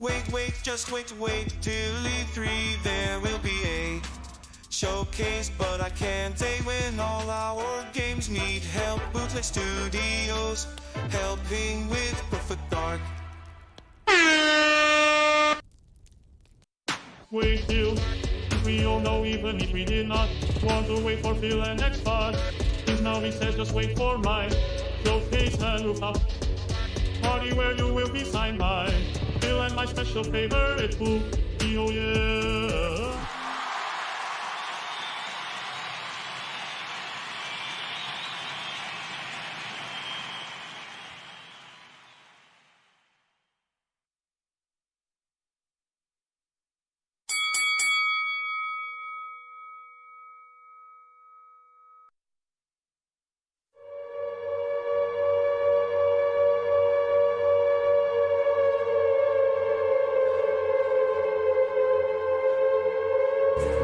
Wait, just wait till E3. There will be a showcase, but I can't say when all our games need help. Bootleg Studios helping with Perfect Dark. Wait till we all know, even if we did not want to wait for Phil and X-Pod. Since now he says just wait for my showcase and rooftop party where you will be signed by Phil and my special favorite fool. Oh yeah.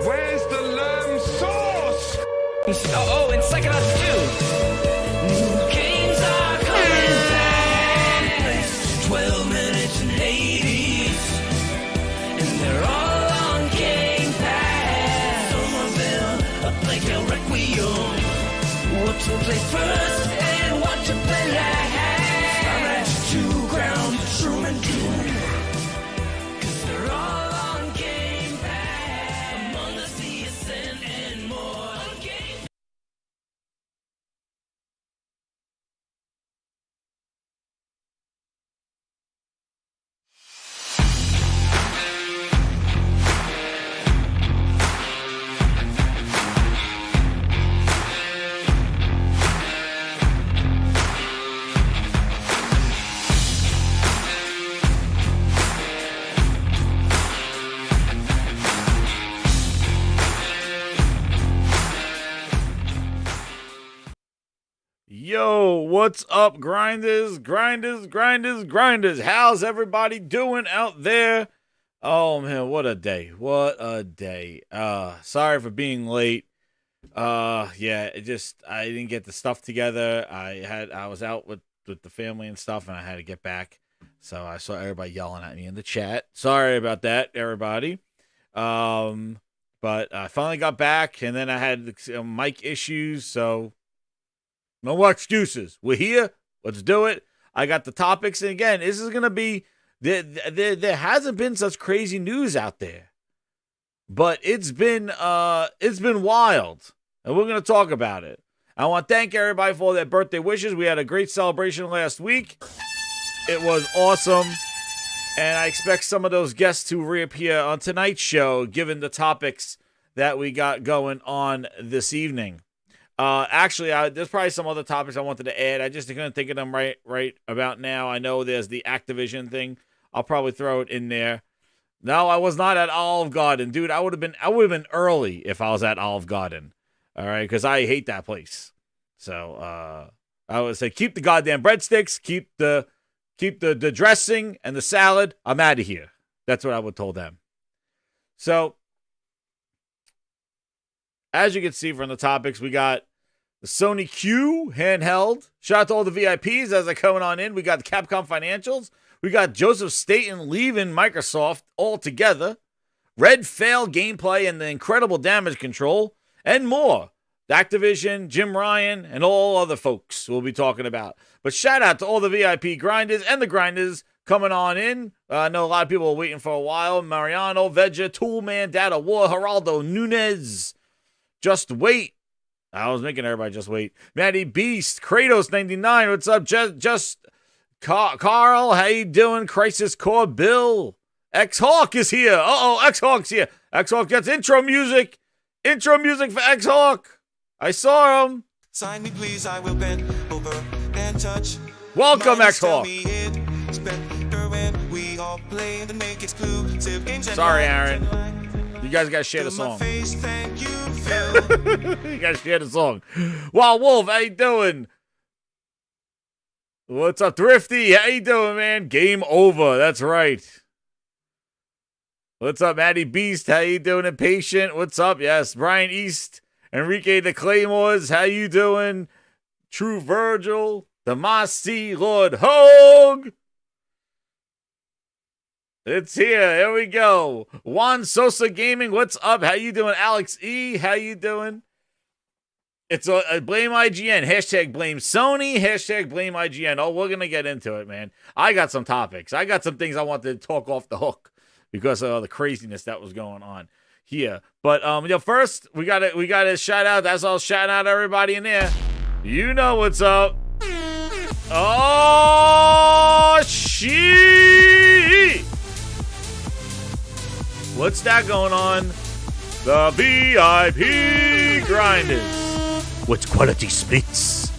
Where's the lamb sauce? Oh, and Psychonauts 2. New games are coming back. 12 minutes and Hades. And they're all on Game Pass. Somerville, a Plague Tale Requiem. What to play first and what to play last. Star Match 2, Ground, Shroom and Doom. They're all on Game Pass. Among Us, The Ascent, and more. On Game Yo, what's up, grinders? How's everybody doing out there? Oh man, what a day. Sorry for being late. I didn't get the stuff together. I was out with the family and stuff, and I had to get back. So I saw everybody yelling at me in the chat. Sorry about that, everybody. But I finally got back, and then I had mic issues, so no more excuses. We're here. Let's do it. I got the topics. And again, this is going to be, there hasn't been such crazy news out there, but it's been wild, and we're going to talk about it. I want to thank everybody for all their birthday wishes. We had a great celebration last week. It was awesome. And I expect some of those guests to reappear on tonight's show, given the topics that we got going on this evening. There's probably some other topics I wanted to add. I just couldn't think of them right about now. I know there's the Activision thing. I'll probably throw it in there. No, I was not at Olive Garden, dude. I would have been early if I was at Olive Garden. All right, because I hate that place. So I would say keep the goddamn breadsticks, keep the dressing and the salad. I'm out of here. That's what I would have told them. So, as you can see from the topics, we got the Sony Q handheld. Shout out to all the VIPs as they're coming on in. We got the Capcom financials. We got Joseph Staten leaving Microsoft altogether. Redfall gameplay and the incredible damage control. And more. The Activision, Jim Ryan, and all other folks we'll be talking about. But shout out to all the VIP grinders and the grinders coming on in. I know a lot of people are waiting for a while. Mariano, Veja, Toolman, Data War, Geraldo, Nunez. Just wait. I was making everybody just wait. Matty Beast, Kratos 99. What's up? Just Carl, how you doing? Crisis Core Bill. X-Hawk is here. Uh-oh, X-Hawk's here. X-Hawk gets intro music. Intro music for X-Hawk. I saw him. Sign me, please. I will bend over and touch. Welcome, X-Hawk. Sorry, Aaron. You guys got to share the song. You got to share the song. Wow, Wolf, how you doing? What's up, Thrifty? How you doing, man? Game over. That's right. What's up, Matty Beast? How you doing, Impatient? What's up? Yes, Brian East. Enrique the Claymores. How you doing? True Virgil. The Mossy Lord Hogue. It's here. Here we go. Juan Sosa Gaming, what's up? How you doing? Alex E, how you doing? It's a blame IGN. Hashtag blame Sony. Hashtag blame IGN. Oh, we're going to get into it, man. I got some topics. I got some things I want to talk off the hook because of all the craziness that was going on here. But first, we got to shout out. That's all. Shout out everybody in there. You know what's up. Oh, shit. What's that going on? The VIP Grinders. With quality splits.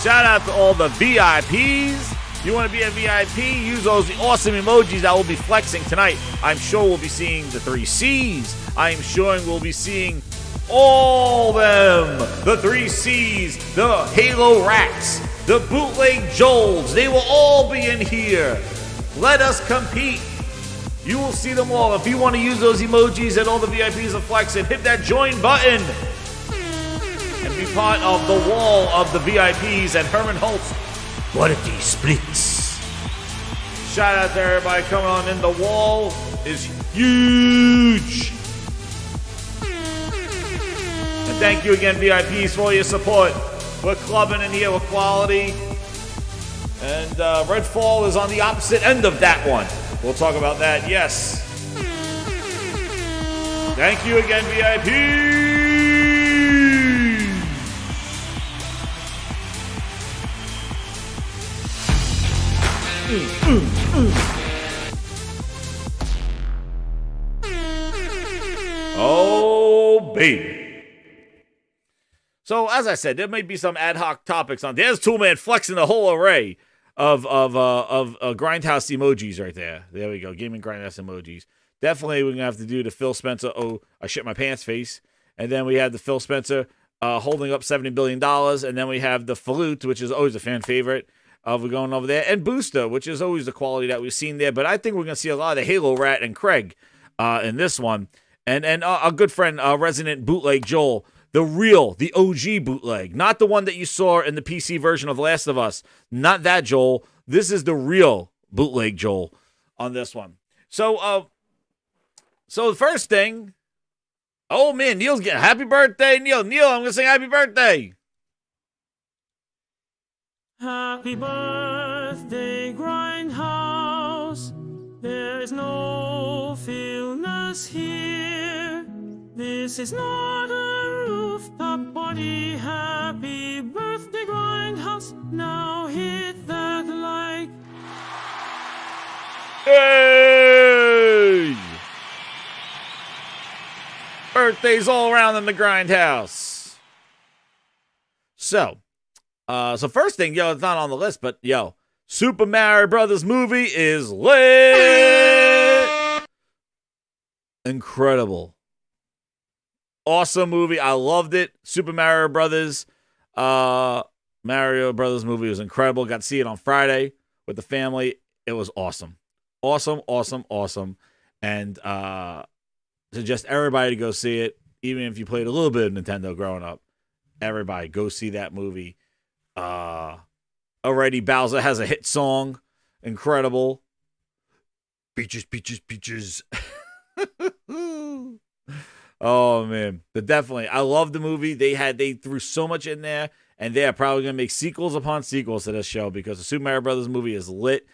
Shout out to all the VIPs. You want to be a VIP? Use those awesome emojis that will be flexing tonight. I'm sure we'll be seeing the 3 C's. I'm sure we'll be seeing all them. The 3 C's, the Halo Rats, the Bootleg Joels. They will all be in here. Let us compete. You will see them all. If you want to use those emojis and all the VIPs are flexing, hit that join button. And be part of the wall of the VIPs at Herman Holtz Quality Splits. Shout out to everybody coming on in. The wall is huge. And thank you again, VIPs, for all your support. We're clubbing in here with quality. And Redfall is on the opposite end of that one. We'll talk about that, yes. Thank you again, VIP. Oh, baby. So, as I said, there may be some ad hoc topics on. There's Toolman flexing the whole array of Grindhouse emojis right there. There we go. Gaming Grindhouse emojis. Definitely, we're going to have to do the Phil Spencer, oh, I shit my pants face. And then we have the Phil Spencer holding up $70 billion. And then we have the Flute, which is always a fan favorite. We're going over there. And Booster, which is always the quality that we've seen there. But I think we're going to see a lot of the Halo Rat and Craig in this one. And our good friend, Resident Bootleg Joel, the OG bootleg. Not the one that you saw in the PC version of Last of Us. Not that Joel. This is the real bootleg Joel on this one. So the first thing, oh man, Neil's getting happy birthday, Neil. Neil, I'm going to sing happy birthday. Happy birthday, Grindhouse. There's no illness here. This is not a rooftop party. Happy birthday, Grindhouse. Now hit that like. Hey! Birthdays all around in the Grindhouse. So first thing, it's not on the list, but Super Mario Brothers movie is lit. Incredible. Awesome movie. I loved it. Super Mario Brothers. Mario Brothers movie was incredible. Got to see it on Friday with the family. It was awesome. Awesome. And suggest everybody to go see it, even if you played a little bit of Nintendo growing up. Everybody, go see that movie. Already Bowser has a hit song. Incredible. Beaches, beaches, beaches. Oh man. But definitely, I love the movie. They threw so much in there, and they are probably gonna make sequels upon sequels to this show because the Super Mario Brothers movie is lit.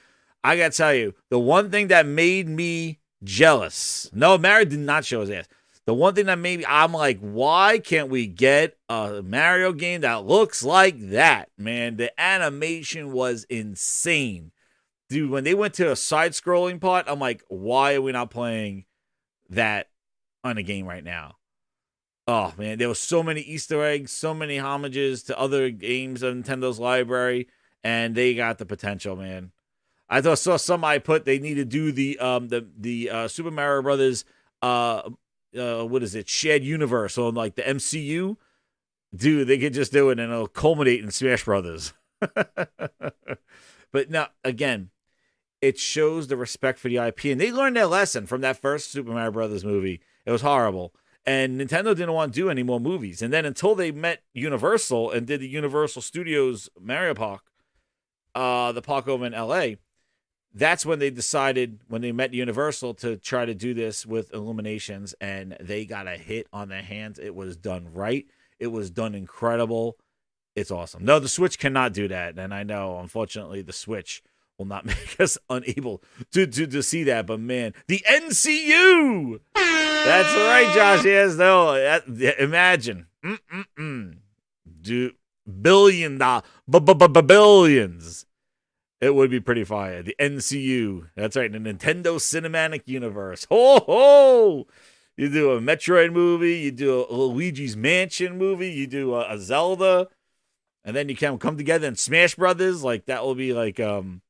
I gotta tell you, the one thing that made me jealous. No, Mario did not show his ass. The one thing that made me, I'm like, why can't we get a Mario game that looks like that, man? The animation was insane. Dude, when they went to a side-scrolling part, I'm like, why are we not playing that on a game right now? Oh, man, there were so many Easter eggs, so many homages to other games of Nintendo's library, and they got the potential, man. I saw somebody put they need to do the Super Mario Brothers what is it, shared universe on like the MCU. Dude, they could just do it and it'll culminate in Smash Brothers. But now again, it shows the respect for the IP, and they learned their lesson from that first Super Mario Brothers movie. It was horrible, and Nintendo didn't want to do any more movies. And then until they met Universal and did the Universal Studios Mario Park, the park over in LA, that's when they decided, when they met Universal, to try to do this with Illuminations, and they got a hit on their hands. It was done right. It was done incredible. It's awesome. No, the Switch cannot do that, and I know, unfortunately, the Switch will not make us unable to see that. But man, the NCU. That's right, Josh. Yes, no. Imagine, billions. It would be pretty fire. The NCU. That's right. The Nintendo Cinematic Universe. Ho ho! You do a Metroid movie. You do a Luigi's Mansion movie. You do a Zelda, and then you can come together in Smash Brothers. Like that will be like that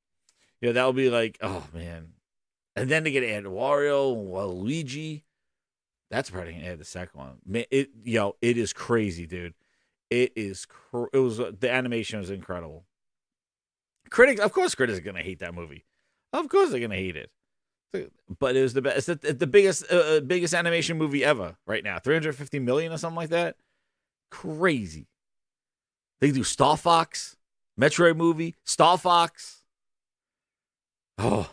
will be like, oh man. And then they get to add Wario, Luigi. That's probably gonna add the second one. Man, it is crazy, dude. It is. The animation was incredible. Critics are gonna hate that movie. Of course they're gonna hate it. But it was the best. It's the biggest animation movie ever right now. 350 million or something like that. Crazy. They do Star Fox, Metroid movie, Star Fox. Oh,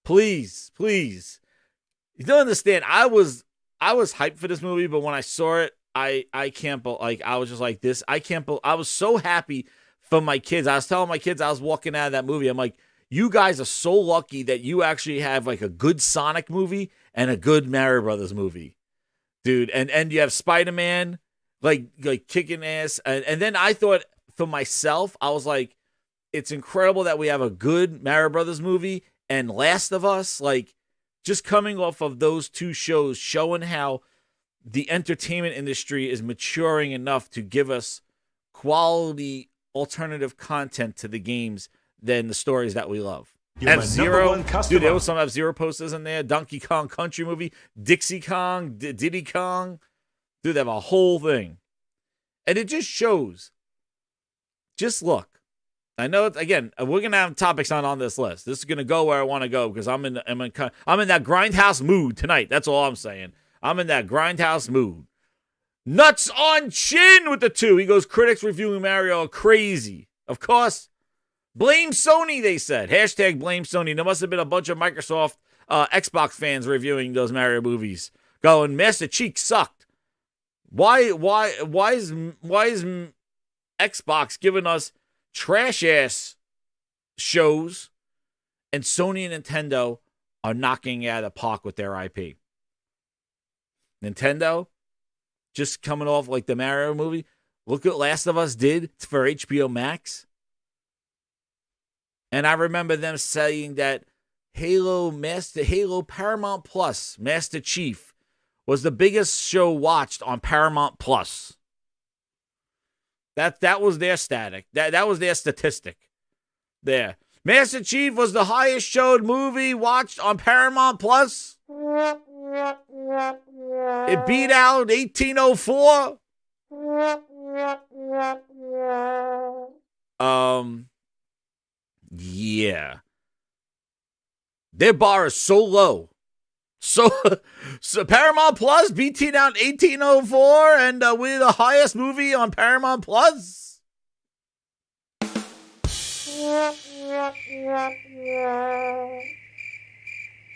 please. You don't understand. I was hyped for this movie, but when I saw it, I can't. I was just like this. I can't. I was so happy for my kids. I was telling my kids I was walking out of that movie. I'm like, you guys are so lucky that you actually have like a good Sonic movie and a good Mario Brothers movie, dude. And you have Spider-Man like kicking ass. And then I thought for myself, I was like, it's incredible that we have a good Mario Brothers movie and Last of Us. Like, just coming off of those two shows, showing how the entertainment industry is maturing enough to give us quality alternative content to the games than the stories that we love. F-Zero, dude, there was some F-Zero posters in there. Donkey Kong Country movie, Dixie Kong, Diddy Kong. Dude, they have a whole thing. And it just shows. Just look. I know, again, we're going to have topics on this list. This is going to go where I want to go because I'm in that grindhouse mood tonight. That's all I'm saying. I'm in that grindhouse mood. Nuts on chin with the two. He goes, critics reviewing Mario are crazy. Of course. Blame Sony, they said. Hashtag blame Sony. There must have been a bunch of Microsoft Xbox fans reviewing those Mario movies. Going, Master Chief sucked. Why is Xbox giving us trash ass shows and Sony and Nintendo are knocking it out of the park with their IP? Nintendo just coming off like the Mario movie. Look what Last of Us did for HBO Max. And I remember them saying that Halo Paramount Plus, Master Chief, was the biggest show watched on Paramount Plus. That was their static. That was their statistic. There. Master Chief was the highest showed movie watched on Paramount Plus. It beat out 1804. Yeah. Their bar is so low. So Paramount Plus beating out 1804, and we're the highest movie on Paramount Plus.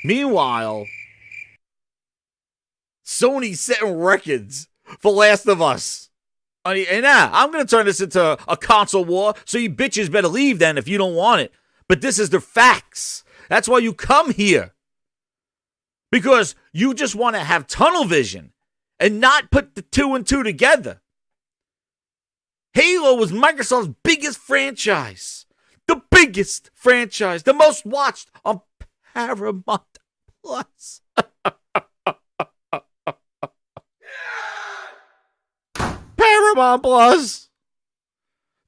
Meanwhile, Sony's setting records for Last of Us. And I'm going to turn this into a console war, so you bitches better leave then if you don't want it. But this is the facts. That's why you come here. Because you just want to have tunnel vision and not put the two and two together. Halo was Microsoft's biggest franchise. The biggest franchise. The most watched on Paramount Plus. Paramount Plus.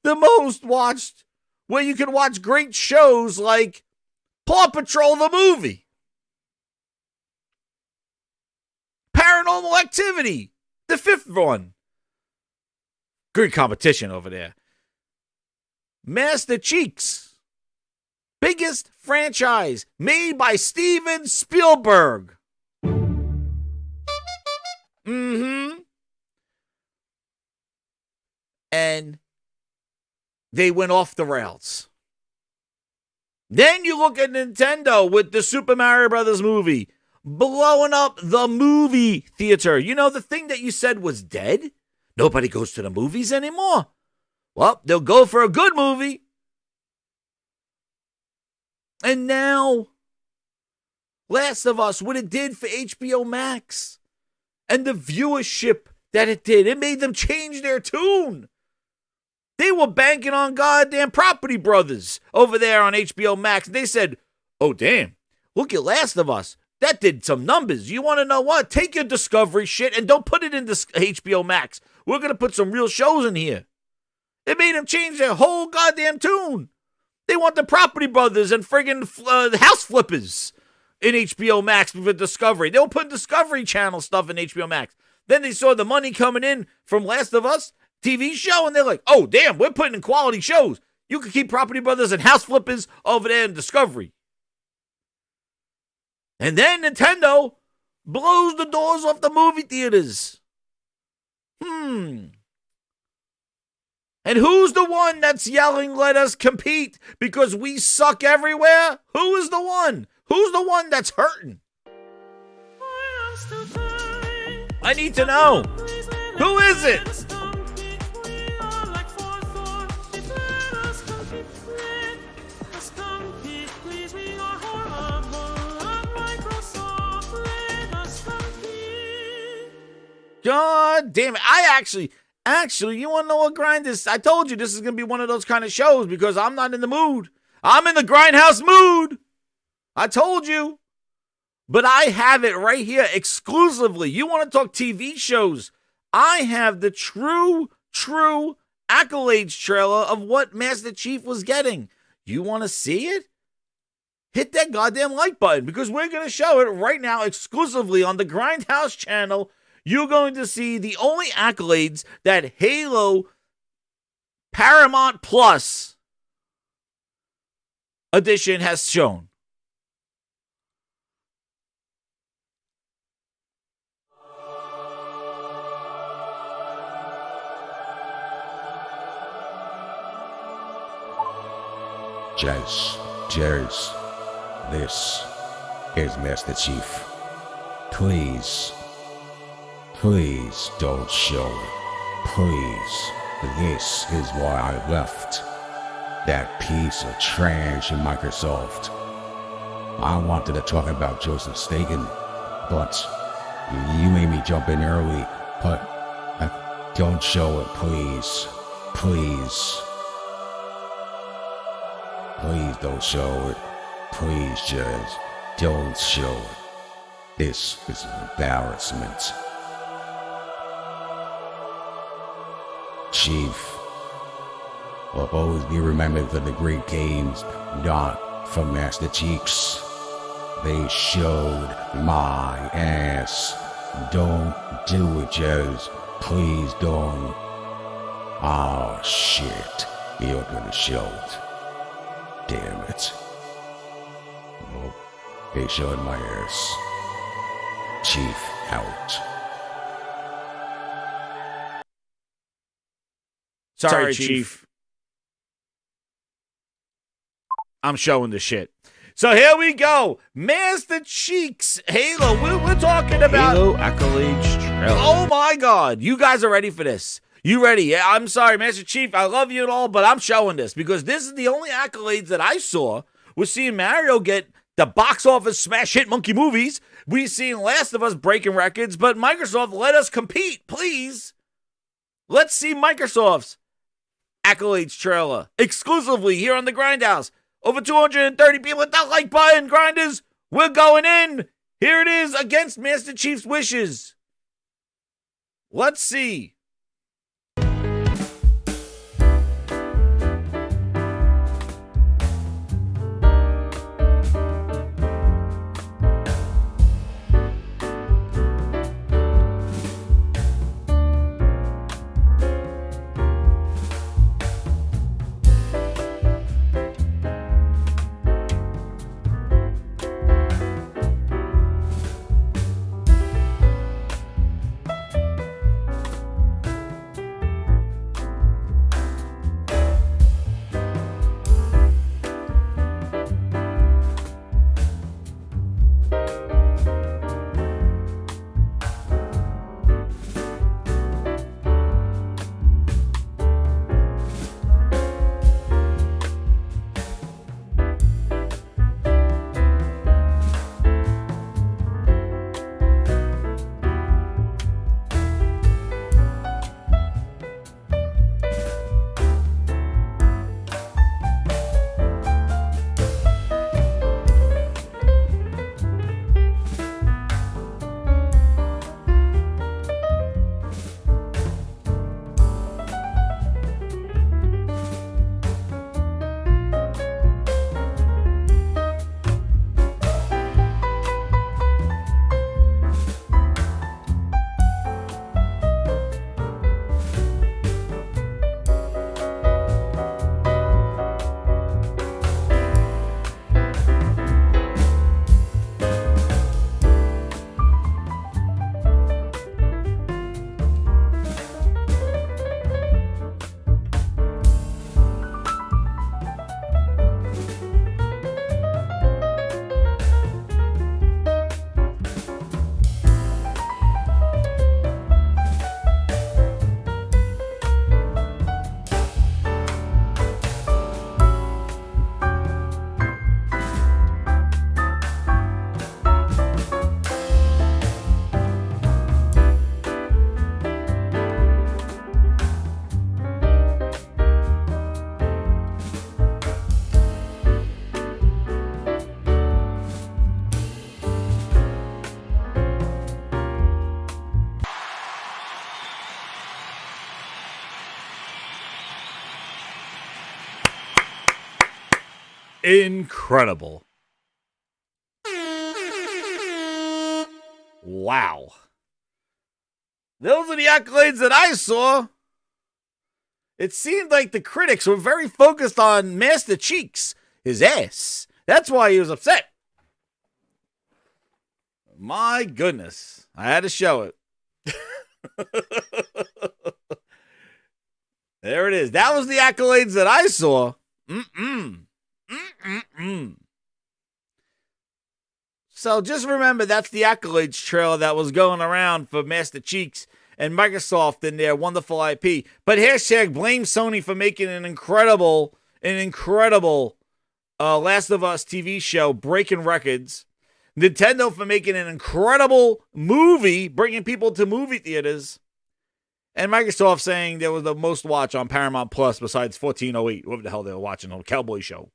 The most watched, where you can watch great shows like Paw Patrol the movie. Paranormal Activity, the fifth one. Good competition over there. Master Cheeks, biggest franchise made by Steven Spielberg. And they went off the rails. Then you look at Nintendo with the Super Mario Brothers movie, blowing up the movie theater. You know, the thing that you said was dead? Nobody goes to the movies anymore. Well, they'll go for a good movie. And now, Last of Us, what it did for HBO Max and the viewership that it did, it made them change their tune. They were banking on goddamn Property Brothers over there on HBO Max. They said, oh, damn, look at Last of Us. That did some numbers. You want to know what? Take your Discovery shit and don't put it into HBO Max. We're going to put some real shows in here. It made them change their whole goddamn tune. They want the Property Brothers and friggin' House Flippers in HBO Max for Discovery. They were putting Discovery Channel stuff in HBO Max. Then they saw the money coming in from Last of Us TV show, and they're like, oh, damn, we're putting in quality shows. You can keep Property Brothers and House Flippers over there in Discovery. And then Nintendo blows the doors off the movie theaters. And who's the one that's yelling, let us compete because we suck everywhere? Who is the one? Who's the one that's hurting? I need to know. Who is it? God damn it. Actually, you want to know what grind is? I told you this is going to be one of those kind of shows because I'm not in the mood. I'm in the grindhouse mood. I told you. But I have it right here exclusively. You want to talk TV shows? I have the true accolades trailer of what Master Chief was getting. You want to see it? Hit that goddamn like button because we're going to show it right now exclusively on the Grindhouse channel. You're going to see the only accolades that Halo Paramount Plus edition has shown. Cheers. This is Master Chief. Please don't show it. Please. This is why I left that piece of trash in Microsoft. I wanted to talk about Joseph Staten, but you made me jump in early. But don't show it, please. Please don't show it. Please just don't show it. This is an embarrassment. Chief will always be remembered for the great games, not for Master Chiefs. They showed my ass. Don't do it, Jez. Please don't. Oh, shit. You're gonna show it. Damn it. Oh, they showed my ass. Chief out. Sorry, Chief. I'm showing the shit. So here we go. Master Chief's Halo. We're talking about Halo accolades trailer. Oh my God. You guys are ready for this. You ready? Yeah, I'm sorry, Master Chief. I love you and all, but I'm showing this because this is the only accolades that I saw. We're seeing Mario get the box office smash hit monkey movies. We've seen Last of Us breaking records, but Microsoft, let us compete, please. Let's see Microsoft's accolades trailer exclusively here on the Grindhouse. Over 230 people hit that like button, grinders. We're going in. Here it is against Master Chief's wishes. Let's see. incredible. Wow. Those are the accolades that I saw. It seemed like the critics were very focused on Master Cheeks, his ass. That's why he was upset. My goodness. I had to show it. There it is. That was the accolades that I saw. So just remember, that's the accolades trailer that was going around for Master Cheeks and Microsoft and their wonderful IP. But hashtag blame Sony for making an incredible Last of Us TV show, breaking records. Nintendo for making an incredible movie, bringing people to movie theaters. And Microsoft saying there was the most watch on Paramount Plus besides 1408. What the hell they were watching on a cowboy show.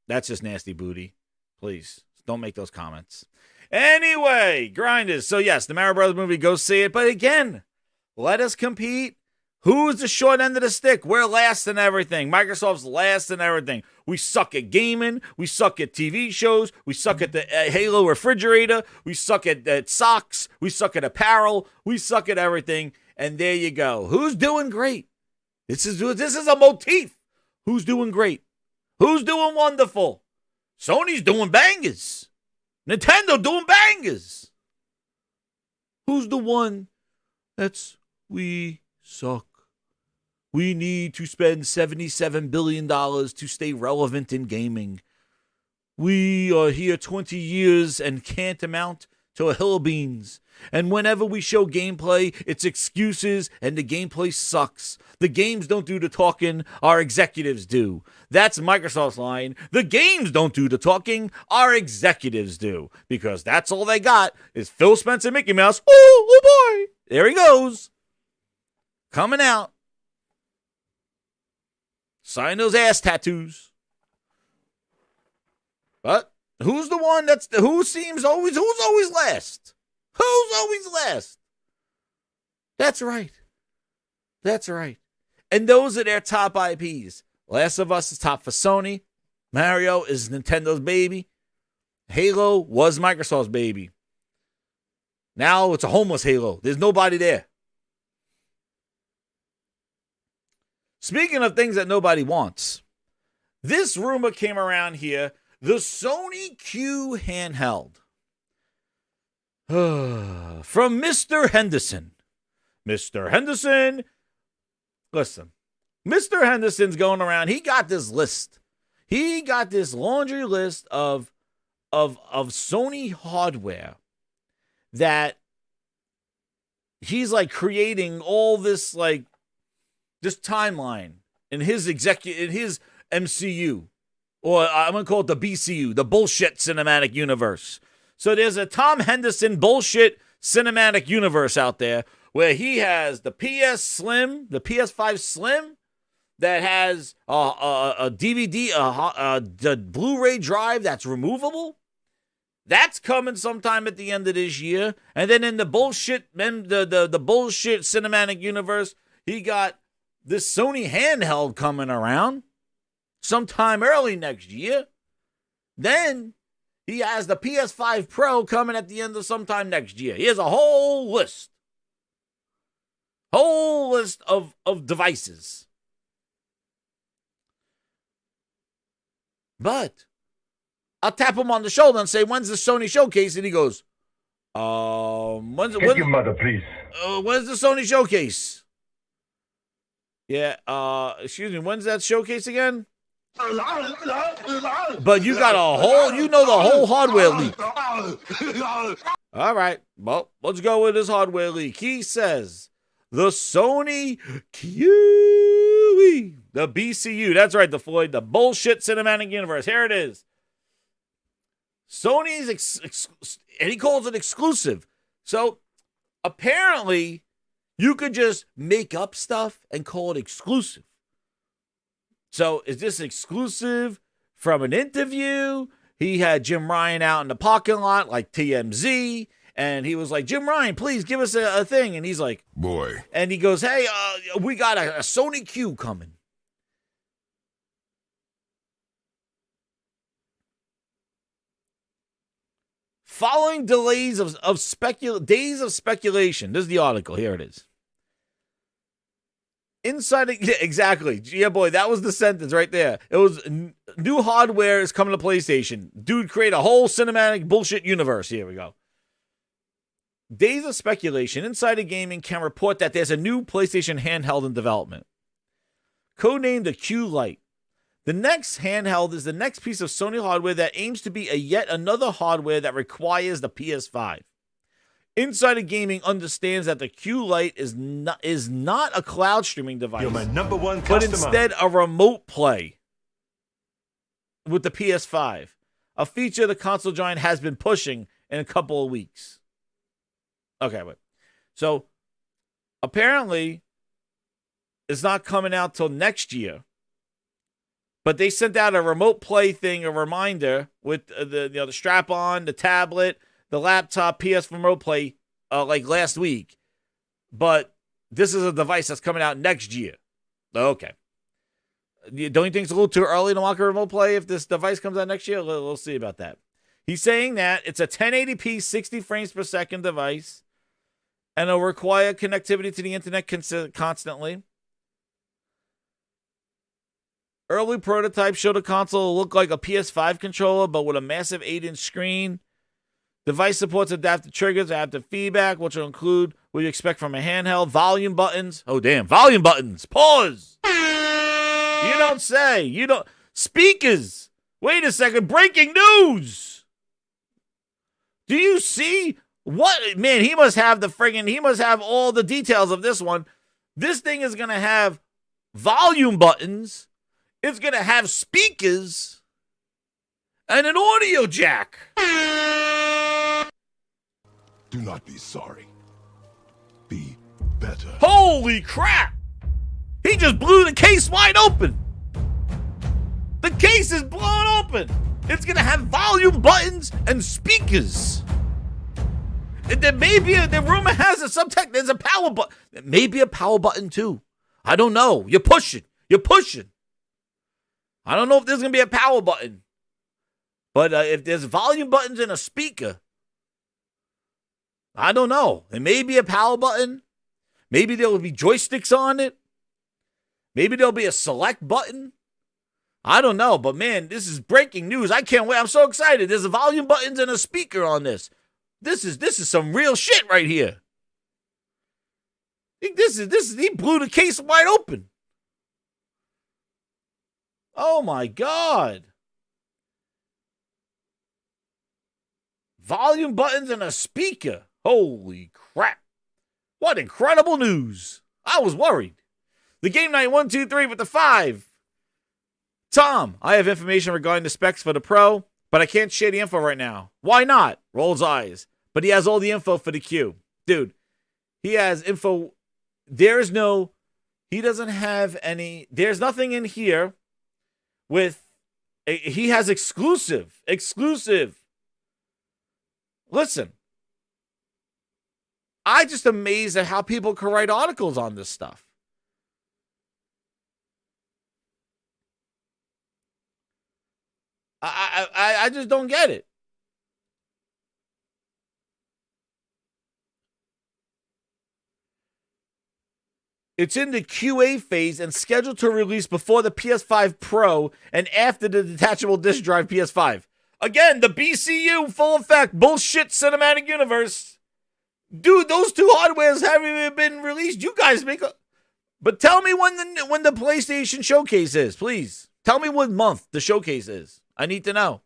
That's just nasty booty. Please, don't make those comments. Anyway, Grinders. So yes, the Mario Brothers movie, go see it. But again, let us compete. Who's the short end of the stick? We're last in everything. Microsoft's last in everything. We suck at gaming. We suck at TV shows. We suck at the Halo refrigerator. We suck at socks. We suck at apparel. We suck at everything. And there you go. Who's doing great? This is a motif. Who's doing great? Who's doing wonderful? Sony's doing bangers. Nintendo doing bangers. Who's the one that's we suck? We need to spend $77 billion to stay relevant in gaming. We are here 20 years and can't amount to a hill of beans. And whenever we show gameplay, it's excuses and the gameplay sucks. The games don't do the talking, our executives do. That's Microsoft's line. The games don't do the talking, our executives do. Because that's all they got is Phil Spencer and Mickey Mouse. Oh boy. There he goes. Coming out. Sign those ass tattoos. But who's the one who's always last? Who's always last? That's right. That's right. And those are their top IPs. Last of Us is top for Sony. Mario is Nintendo's baby. Halo was Microsoft's baby. Now it's a homeless Halo. There's nobody there. Speaking of things that nobody wants, this rumor came around here. The Sony Q handheld. From Mr. Henderson. Mr. Henderson. Listen, Mr. Henderson's going around. He got this list. He got this laundry list of Sony hardware that he's like creating all this like this timeline in his MCU, or I'm going to call it the BCU, the bullshit cinematic universe. So there's a Tom Henderson bullshit cinematic universe out there where he has the PS5 Slim that has a DVD, the Blu-ray drive that's removable. That's coming sometime at the end of this year. And then in the bullshit, the bullshit cinematic universe, he got this Sony handheld coming around sometime early next year. Then he has the PS5 Pro coming at the end of sometime next year. He has a whole list. Of devices. But I'll tap him on the shoulder and say, when's the Sony showcase? And he goes, when's your mother, please. When's the Sony showcase? Yeah, excuse me, when's that showcase again? But you got the whole hardware leak. All right, well, let's go with this hardware leak. He says, the Sony QE, the BCU, that's right, the Floyd, the bullshit cinematic universe. Here it is. Sony's, and he calls it exclusive. So, apparently, you could just make up stuff and call it exclusive. So is this exclusive from an interview? He had Jim Ryan out in the parking lot like TMZ, And he was like, Jim Ryan, please give us a thing. And he's like, Boy. and he goes, hey, we got a Sony Q coming. Following days of speculation. This is the article. Here it is. Exactly. Yeah, boy, that was the sentence right there. It was new hardware is coming to PlayStation. Dude, create a whole cinematic bullshit universe. Here we go. Days of speculation. Insider Gaming can report that there's a new PlayStation handheld in development. Codenamed the Q Lite. The next handheld is the next piece of Sony hardware that aims to be yet another hardware that requires the PS5. Insider Gaming understands that the Q Lite is not a cloud streaming device. You're my number one but customer. instead a remote play with the PS5, a feature the console giant has been pushing in a couple of weeks. Okay, wait. So apparently it's not coming out till next year. But they sent out a remote play thing, a reminder with the strap on, the tablet, the laptop, PS remote play, like last week. But this is a device that's coming out next year. Okay. Don't you think it's a little too early to mock a remote play if this device comes out next year? We'll see about that. He's saying that it's a 1080p, 60 frames per second device, and it'll require connectivity to the internet constantly. Early prototypes showed a console look like a PS5 controller, but with a massive 8-inch screen. Device supports adaptive triggers, adaptive feedback, which will include what you expect from a handheld, volume buttons. Oh, damn, volume buttons. Pause. You don't say. You don't. Speakers. Wait a second. Breaking news. Do you see what? Man, he must have all the details of this one. This thing is going to have volume buttons. It's going to have speakers and an audio jack. Do not be sorry. Be better. Holy crap! He just blew the case wide open. The case is blown open. It's going to have volume buttons and speakers. And there may be the rumor has a subtext. There's a power button. Maybe a power button too. I don't know. You're pushing. I don't know if there's going to be a power button. But if there's volume buttons and a speaker, I don't know. It may be a power button. Maybe there will be joysticks on it. Maybe there'll be a select button. I don't know. But man, this is breaking news. I can't wait. I'm so excited. There's a volume buttons and a speaker on this. This is some real shit right here. He blew the case wide open. Oh my God. Volume buttons and a speaker. Holy crap. What incredible news. I was worried. The Game Night 123 with the 5. Tom, I have information regarding the specs for the Pro, but I can't share the info right now. Why not? Rolls eyes. But he has all the info for the Q. Dude, he has info. He doesn't have any. There's nothing in here he has exclusive. Listen, I just amazed at how people can write articles on this stuff. I just don't get it. It's in the QA phase and scheduled to release before the PS5 Pro and after the detachable disk drive PS5. Again, the BCU full effect bullshit cinematic universe. Dude, those two hardwares haven't even been released. You guys but tell me when the PlayStation showcase is, please. Tell me what month the showcase is. I need to know.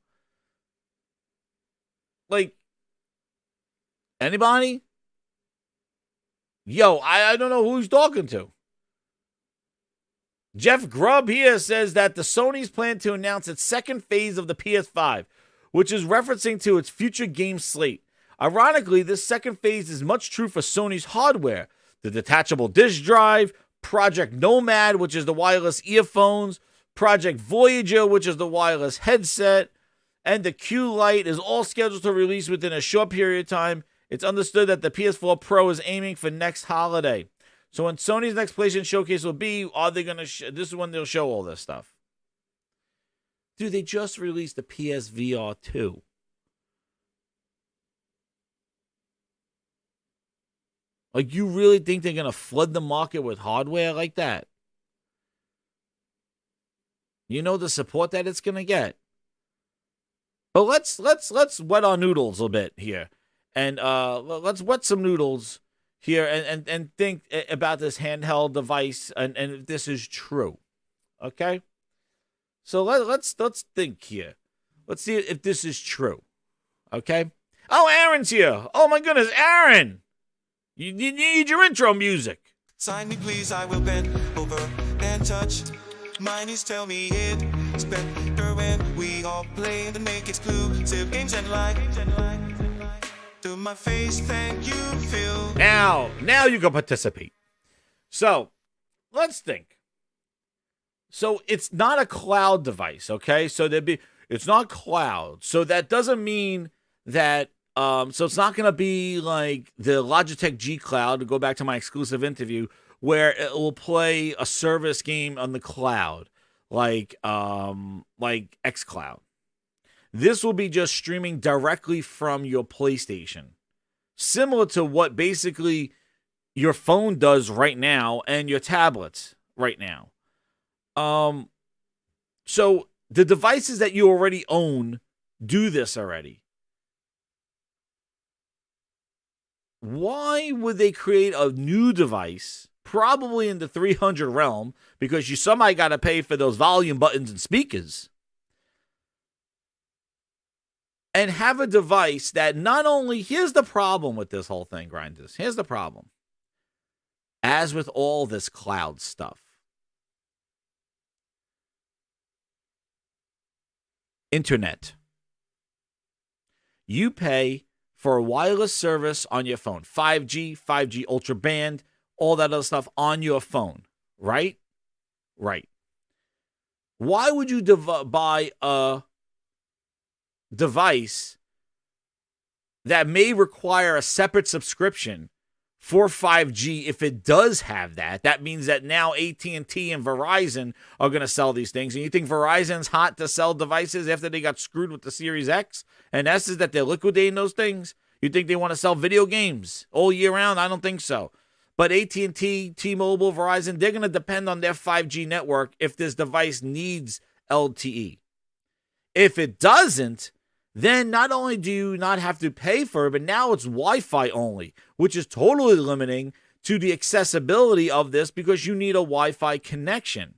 Like, anybody? Yo, I don't know who he's talking to. Jeff Grubb here says that the Sony's plan to announce its second phase of the PS5, which is referencing to its future game slate. Ironically, this second phase is much true for Sony's hardware. The detachable disk drive, Project Nomad, which is the wireless earphones, Project Voyager, which is the wireless headset, and the Q Lite is all scheduled to release within a short period of time It's understood that the PS4 Pro is aiming for next holiday. So when Sony's next PlayStation showcase will be, are they going to this is when they'll show all this stuff. Dude, they just released the PSVR 2. Like, you really think they're going to flood the market with hardware like that? You know the support that it's going to get. But let's wet our noodles a bit here. And let's wet some noodles here and think about this handheld device and if this is true. Okay? So let's think here. Let's see if this is true. Okay? Oh, Aaron's here. Oh my goodness, Aaron! You need your intro music. Sign me please, I will bend over and touch. My knees tell me it's better when we all play and make exclusive games and lie. To my face, thank you, Phil. Now you can participate. So, let's think. So, it's not a cloud device, okay? So, it's not cloud. So, that doesn't mean that, so it's not going to be like the Logitech G Cloud, to go back to my exclusive interview, where it will play a service game on the cloud, like xCloud. This will be just streaming directly from your PlayStation, similar to what basically your phone does right now and your tablets right now. So the devices that you already own do this already. Why would they create a new device, probably in the 300 realm, because you somehow got to pay for those volume buttons and speakers, and have a device that not only, here's the problem with this whole thing, Grinders. Here's the problem. As with all this cloud stuff, internet. You pay for a wireless service on your phone, 5G ultra band, all that other stuff on your phone, right? Right. Why would you buy a device that may require a separate subscription for 5G if it does have that? That means that now AT&T and Verizon are going to sell these things. And you think Verizon's hot to sell devices after they got screwed with the Series X? And that's that they're liquidating those things? You think they want to sell video games all year round? I don't think so. But AT&T, T-Mobile, Verizon, they're going to depend on their 5G network if this device needs LTE. If it doesn't, then not only do you not have to pay for it, but now it's Wi-Fi only, which is totally limiting to the accessibility of this because you need a Wi-Fi connection.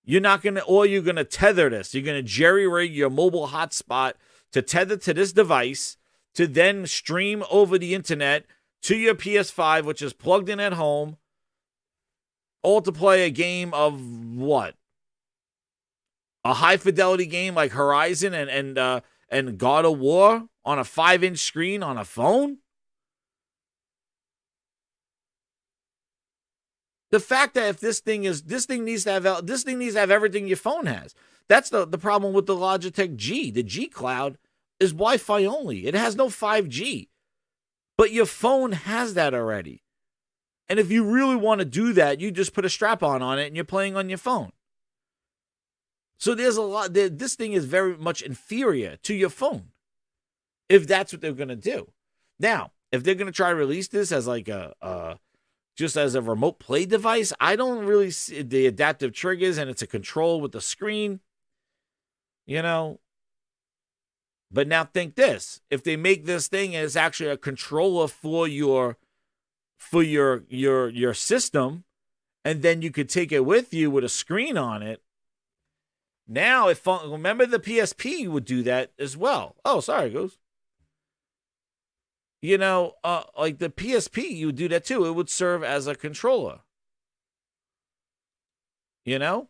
You're not going to, or you're going to tether this. You're going to jerry-rig your mobile hotspot to tether to this device to then stream over the internet to your PS5, which is plugged in at home, all to play a game of what? A high-fidelity game like Horizon and God of War on a 5-inch screen on a phone? The fact that if this thing needs to have everything your phone has. That's the problem with the Logitech G. The G Cloud is Wi-Fi only. It has no 5G. But your phone has that already. And if you really want to do that, you just put a strap-on it and you're playing on your phone. So there's a lot. This thing is very much inferior to your phone, if that's what they're going to do. Now, if they're going to try to release this as like just as a remote play device, I don't really see the adaptive triggers and it's a control with the screen, you know. But now think this: if they make this thing and it's actually a controller for your system, and then you could take it with you with a screen on it. Now, remember the PSP would do that as well. Oh, sorry, Goose. You know, like the PSP, you would do that too. It would serve as a controller. You know?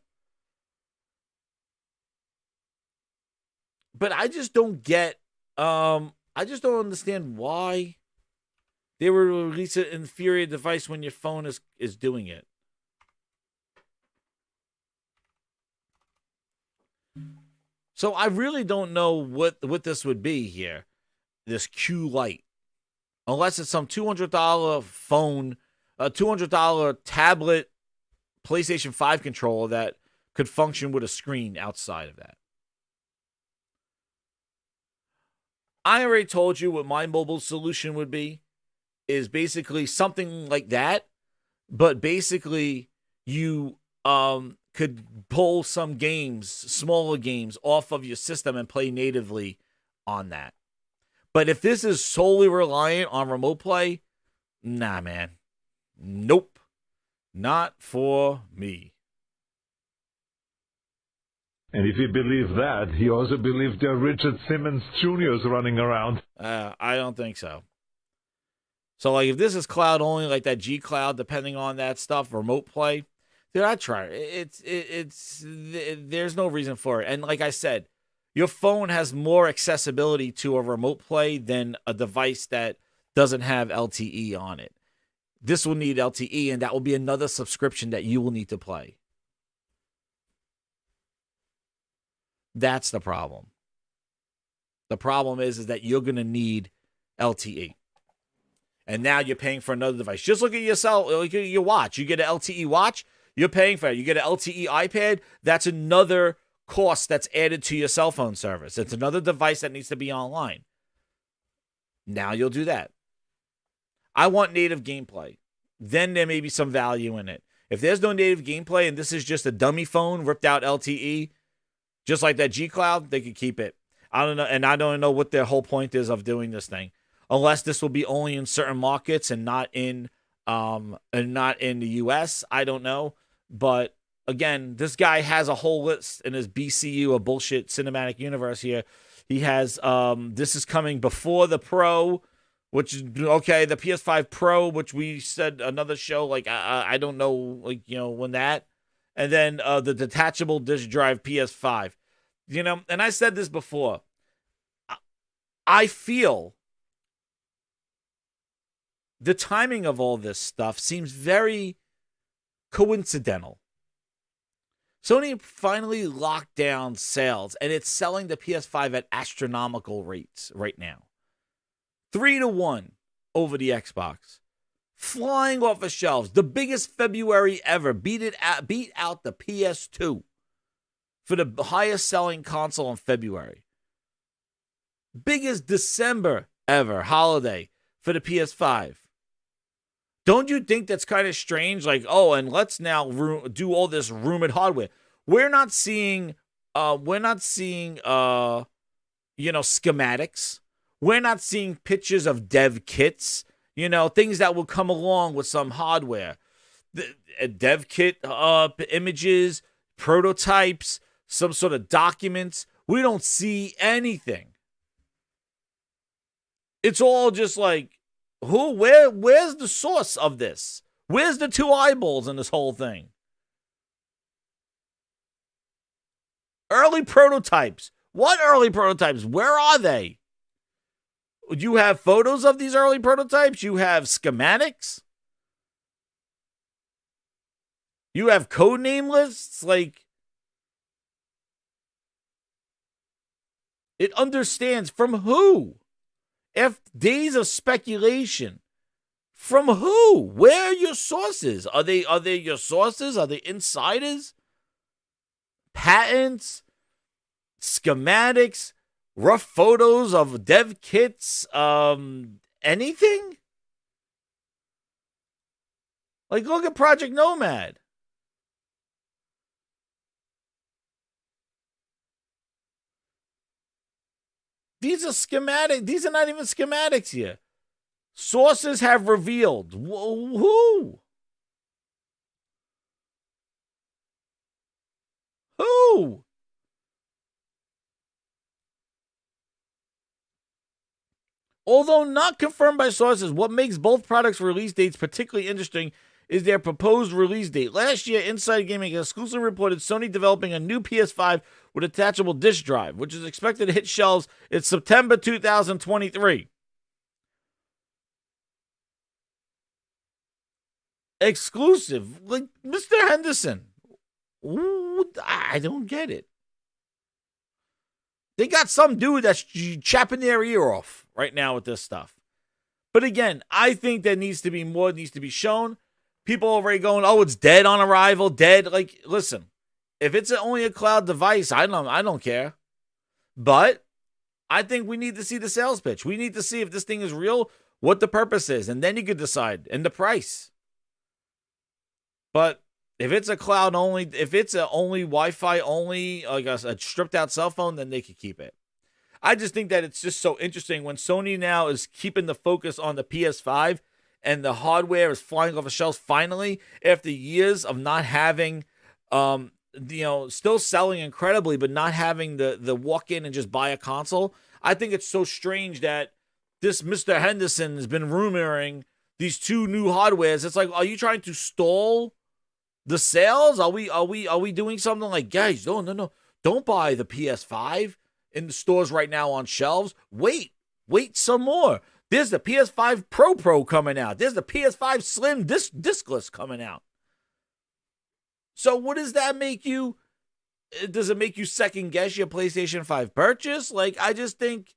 But I just don't get, I just don't understand why they were release an inferior device when your phone is doing it. So I really don't know what this would be here. This Q Lite. unless it's some $200 phone, a $200 tablet, PlayStation 5 controller that could function with a screen outside of that. I already told you what my mobile solution would be, is basically something like that, but basically you could pull some games, smaller games, off of your system and play natively on that. But if this is solely reliant on remote play, nah, man. Nope. Not for me. And if you believe that, he also believes there are Richard Simmons Jr.'s running around. I don't think so. So, like, if this is cloud only, like that G Cloud, depending on that stuff, remote play, dude, I'd try it. There's no reason for it. And like I said, your phone has more accessibility to a remote play than a device that doesn't have LTE on it. This will need LTE, and that will be another subscription that you will need to play. That's the problem. The problem is that you're going to need LTE. And now you're paying for another device. Just look at your watch. You get an LTE watch, you're paying for it. You get an LTE iPad, that's another cost that's added to your cell phone service. It's another device that needs to be online. Now you'll do that. I want native gameplay. Then there may be some value in it. If there's no native gameplay and this is just a dummy phone, ripped out LTE, just like that G Cloud, they could keep it. I don't know, and I don't know what their whole point is of doing this thing, unless this will be only in certain markets and not in the U.S. I don't know, but again, this guy has a whole list in his BCU, a bullshit cinematic universe here. He has this is coming before the Pro, which is okay. The PS5 Pro, which we said another show, like I don't know, like, you know, when that. And then the detachable disk drive PS5. You know, and I said this before. I feel the timing of all this stuff seems very coincidental. Sony finally locked down sales, and it's selling the PS5 at astronomical rates right now. 3-1 over the Xbox. Flying off the shelves. The biggest February ever. Beat out the PS2 for the highest selling console in February. Biggest December ever holiday for the PS5. Don't you think that's kind of strange? Like, oh, and let's now do all this rumored hardware. We're not seeing schematics. We're not seeing pictures of dev kits. You know, things that will come along with some hardware. The dev kit images, prototypes, some sort of documents. We don't see anything. It's all just like, where's the source of this? Where's the two eyeballs in this whole thing? Early prototypes. What early prototypes? Where are they? You have photos of these early prototypes? You have schematics? You have code name lists? Like, it understands from who? If days of speculation, from who? Where are your sources? Are they your sources? Are they insiders? Patents? Schematics? Rough photos of dev kits? Anything? Like, look at Project Nomad. These are schematic. These are not even schematics here. Sources have revealed. Who? Who? Although not confirmed by sources, what makes both products' release dates particularly interesting is their proposed release date. Last year, Inside Gaming exclusively reported Sony developing a new PS5 with attachable disk drive, which is expected to hit shelves in September 2023. Exclusive. Like, Mr. Henderson. Ooh, I don't get it. They got some dude that's chapping their ear off right now with this stuff. But again, I think there needs to be more, needs to be shown. People already going, oh, it's dead on arrival, dead. Like, listen, if it's only a cloud device, I don't care. But I think we need to see the sales pitch. We need to see if this thing is real, what the purpose is, and then you could decide, and the price. But if it's a cloud only, if it's a only Wi-Fi only, like a stripped out cell phone, then they could keep it. I just think that it's just so interesting when Sony now is keeping the focus on the PS5 and the hardware is flying off the shelves finally after years of not having, still selling incredibly, but not having the walk in and just buy a console. I think it's so strange that this Mr. Henderson has been rumoring these two new hardwares. It's like, are you trying to stall the sales? Are we doing something like, guys, no, don't buy the PS5 in the stores right now on shelves. Wait some more. There's the PS5 Pro coming out. There's the PS5 Slim discless coming out. So what does that make you? Does it make you second guess your PlayStation 5 purchase? Like, I just think,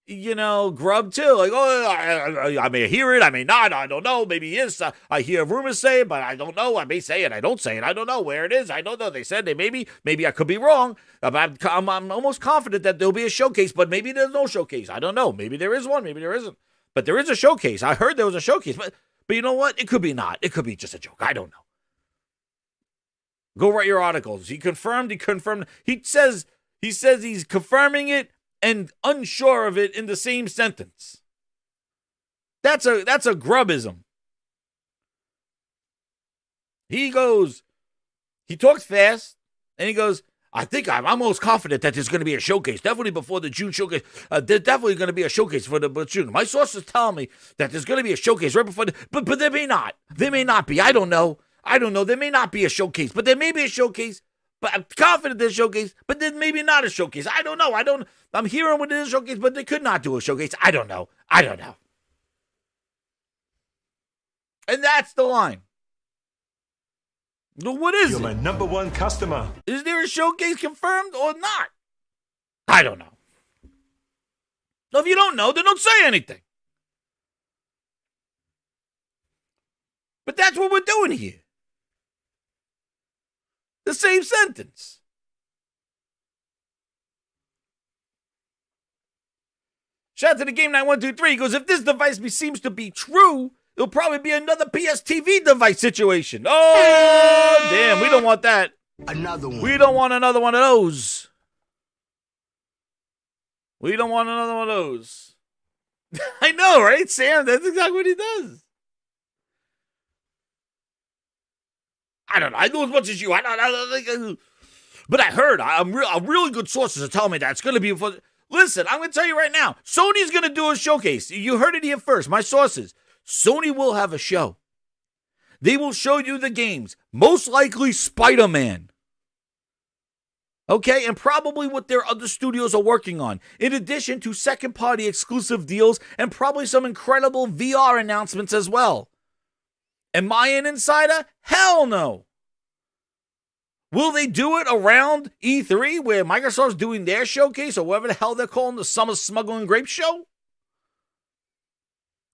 Grub too. Like, oh, I may hear it, I may not. I don't know. Maybe it is. I hear rumors say it, but I don't know. I may say it. I don't say it. I don't know where it is. I don't know. They said they maybe I could be wrong. I'm almost confident that there'll be a showcase, but maybe there's no showcase. I don't know. Maybe there is one. Maybe there isn't. But there is a showcase. I heard there was a showcase, but you know what? It could be not. It could be just a joke. I don't know. Go write your articles. He confirmed. He says he's confirming it and unsure of it in the same sentence. That's a grubism. He talks fast, and he goes, I'm almost confident that there's going to be a showcase. Definitely before the June showcase. There's definitely going to be a showcase for the June. My sources tell me that there's going to be a showcase right before but there may not. There may not be. I don't know. There may not be a showcase, but there may be a showcase. But I'm confident there's a showcase, but then maybe not a showcase. I don't know. I'm hearing what it is a showcase, but they could not do a showcase. I don't know. And that's the line. Well, what is You're my number one customer. Is there a showcase confirmed or not? I don't know. So if you don't know, then don't say anything. But that's what we're doing here. The same sentence. Shout out to the Game 9123. He goes, if this device seems to be true, it'll probably be another PS TV device situation. Oh, damn. We don't want that. Another one. We don't want another one of those. We don't want another one of those. I know, right, Sam? That's exactly what he does. I don't know. I know as much as you. But I heard. Really good sources are telling me that it's going to be. Listen, I'm going to tell you right now. Sony's going to do a showcase. You heard it here first. My sources. Sony will have a show. They will show you the games. Most likely Spider-Man. Okay? And probably what their other studios are working on. In addition to second-party exclusive deals and probably some incredible VR announcements as well. Am I an insider? Hell no. Will they do it around E3 where Microsoft's doing their showcase or whatever the hell they're calling the Summer Smuggling Grape Show?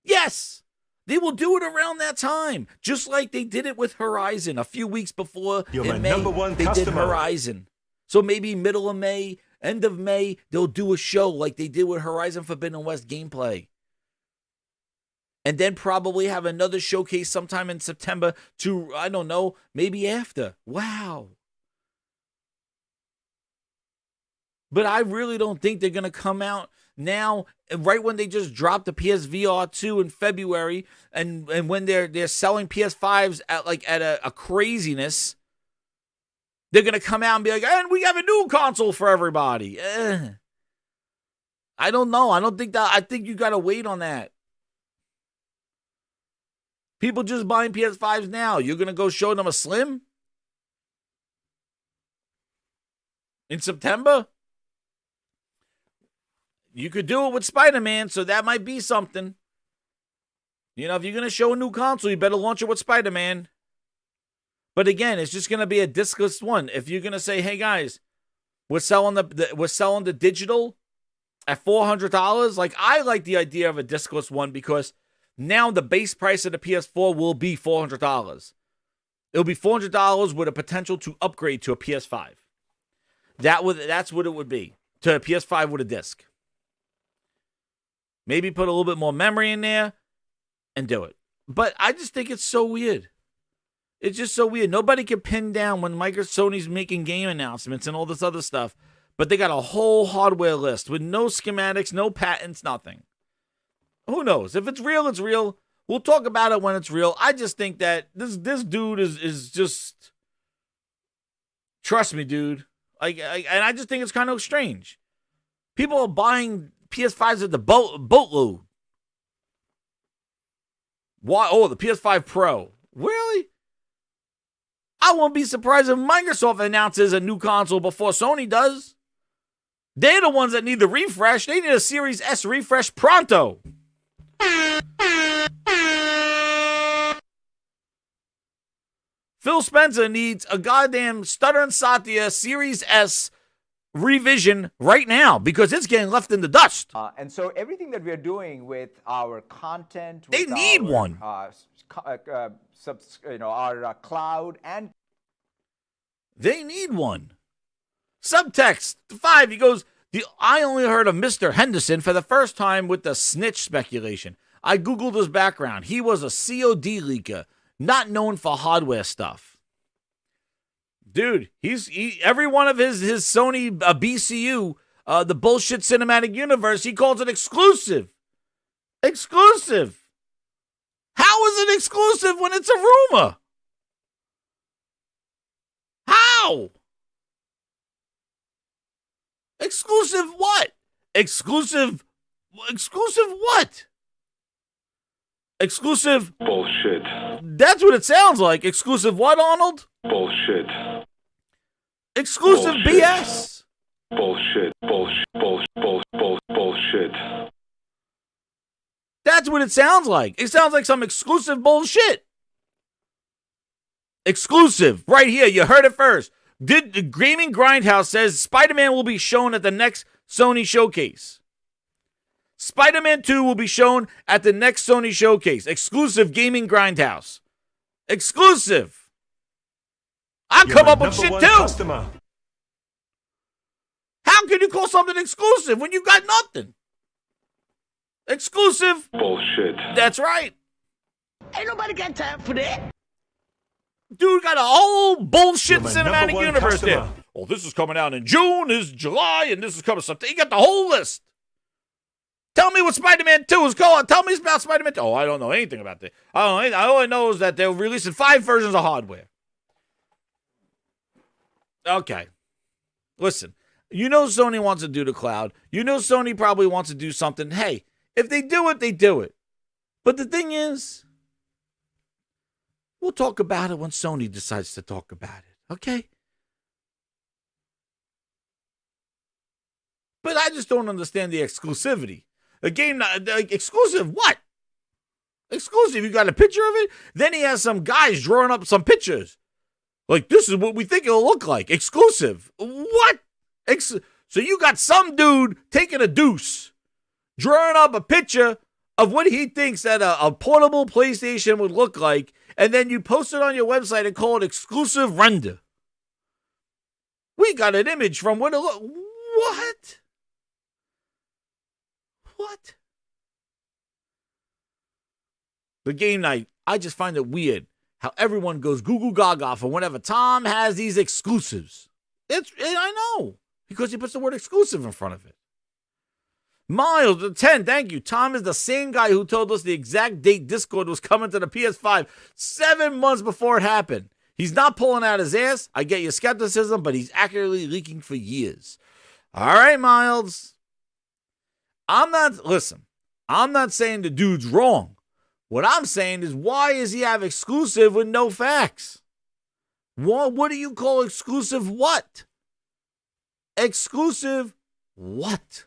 Yes. They will do it around that time. Just like they did it with Horizon a few weeks before. You're my in May, number one they customer. did Horizon. So maybe middle of May, end of May, they'll do a show like they did with Horizon Forbidden West gameplay. And then probably have another showcase sometime in September to, I don't know, maybe after. Wow. But I really don't think they're going to come out now, right when they just dropped the PSVR 2 in February, and when they're selling PS5s at a craziness, they're going to come out and be like, and we have a new console for everybody. I don't know. I don't think that. I think you got to wait on that. People just buying PS5s now. You're going to go show them a Slim? In September? You could do it with Spider-Man, so that might be something. If you're going to show a new console, you better launch it with Spider-Man. But again, it's just going to be a discless one. If you're going to say, hey guys, we're selling the digital at $400, like I like the idea of a discless one because Now the base price of the PS4 will be $400. It'll be $400 with a potential to upgrade to a PS5. That's what it would be, to a PS5 with a disc. Maybe put a little bit more memory in there and do it. But I just think it's so weird. It's just so weird. Nobody can pin down when Sony's making game announcements and all this other stuff, but they got a whole hardware list with no schematics, no patents, nothing. Who knows? If it's real, it's real. We'll talk about it when it's real. I just think that this dude is just... Trust me, dude. And I just think it's kind of strange. People are buying PS5s at the boatload. Why? Oh, the PS5 Pro. Really? I won't be surprised if Microsoft announces a new console before Sony does. They're the ones that need the refresh. They need a Series S refresh pronto. Phil Spencer needs a goddamn Stutter and Satya Series S revision right now because it's getting left in the dust. And so everything that we're doing with our content, they need one. Our cloud, and they need one. Subtext 5. He goes, I only heard of Mr. Henderson for the first time with the snitch speculation. I Googled his background. He was a COD leaker, not known for hardware stuff. Dude, every one of his Sony BCU, the bullshit cinematic universe, he calls it exclusive. Exclusive. How is it exclusive when it's a rumor? How? Exclusive what? Exclusive what? Exclusive bullshit. That's what it sounds like. Exclusive what, Arnold? Bullshit. Exclusive bullshit. BS. Bullshit. Bullshit. That's what it sounds like. It sounds like some exclusive bullshit. Exclusive. Right here. You heard it first. The Gaming Grindhouse says Spider-Man will be shown at the next Sony showcase. Spider-Man 2 will be shown at the next Sony showcase. Exclusive Gaming Grindhouse. Exclusive. I'll come up with shit too. Customer. How can you call something exclusive when you got nothing? Exclusive. Bullshit. That's right. Ain't nobody got time for that. Dude got a whole bullshit You're my cinematic number one universe customer. there. Oh, this is coming out in June, this is July, and this is coming something. You got the whole list. Tell me what Spider-Man 2 is going. Tell me about Spider-Man 2. Oh, I don't know anything about that. All I know is that they're releasing 5 versions of hardware. Okay. Listen, you know Sony wants to do the cloud. You know Sony probably wants to do something. Hey, if they do it, they do it. But the thing is, we'll talk about it when Sony decides to talk about it, okay? But I just don't understand the exclusivity. A game, like, exclusive what? Exclusive, you got a picture of it? Then he has some guys drawing up some pictures. Like, this is what we think it'll look like. Exclusive. What? So you got some dude taking a deuce, drawing up a picture of what he thinks that a portable PlayStation would look like, and then you post it on your website and call it exclusive render. We got an image from what it look. What? What? The game night, I just find it weird how everyone goes Google Gaga for whenever Tom has these exclusives. I know, because he puts the word exclusive in front of it. Miles, 10, thank you. Tom is the same guy who told us the exact date Discord was coming to the PS5 7 months before it happened. He's not pulling out his ass. I get your skepticism, but he's accurately leaking for years. All right, Miles. I'm not saying the dude's wrong. What I'm saying is, why does he have exclusive with no facts? What do you call exclusive what? Exclusive what?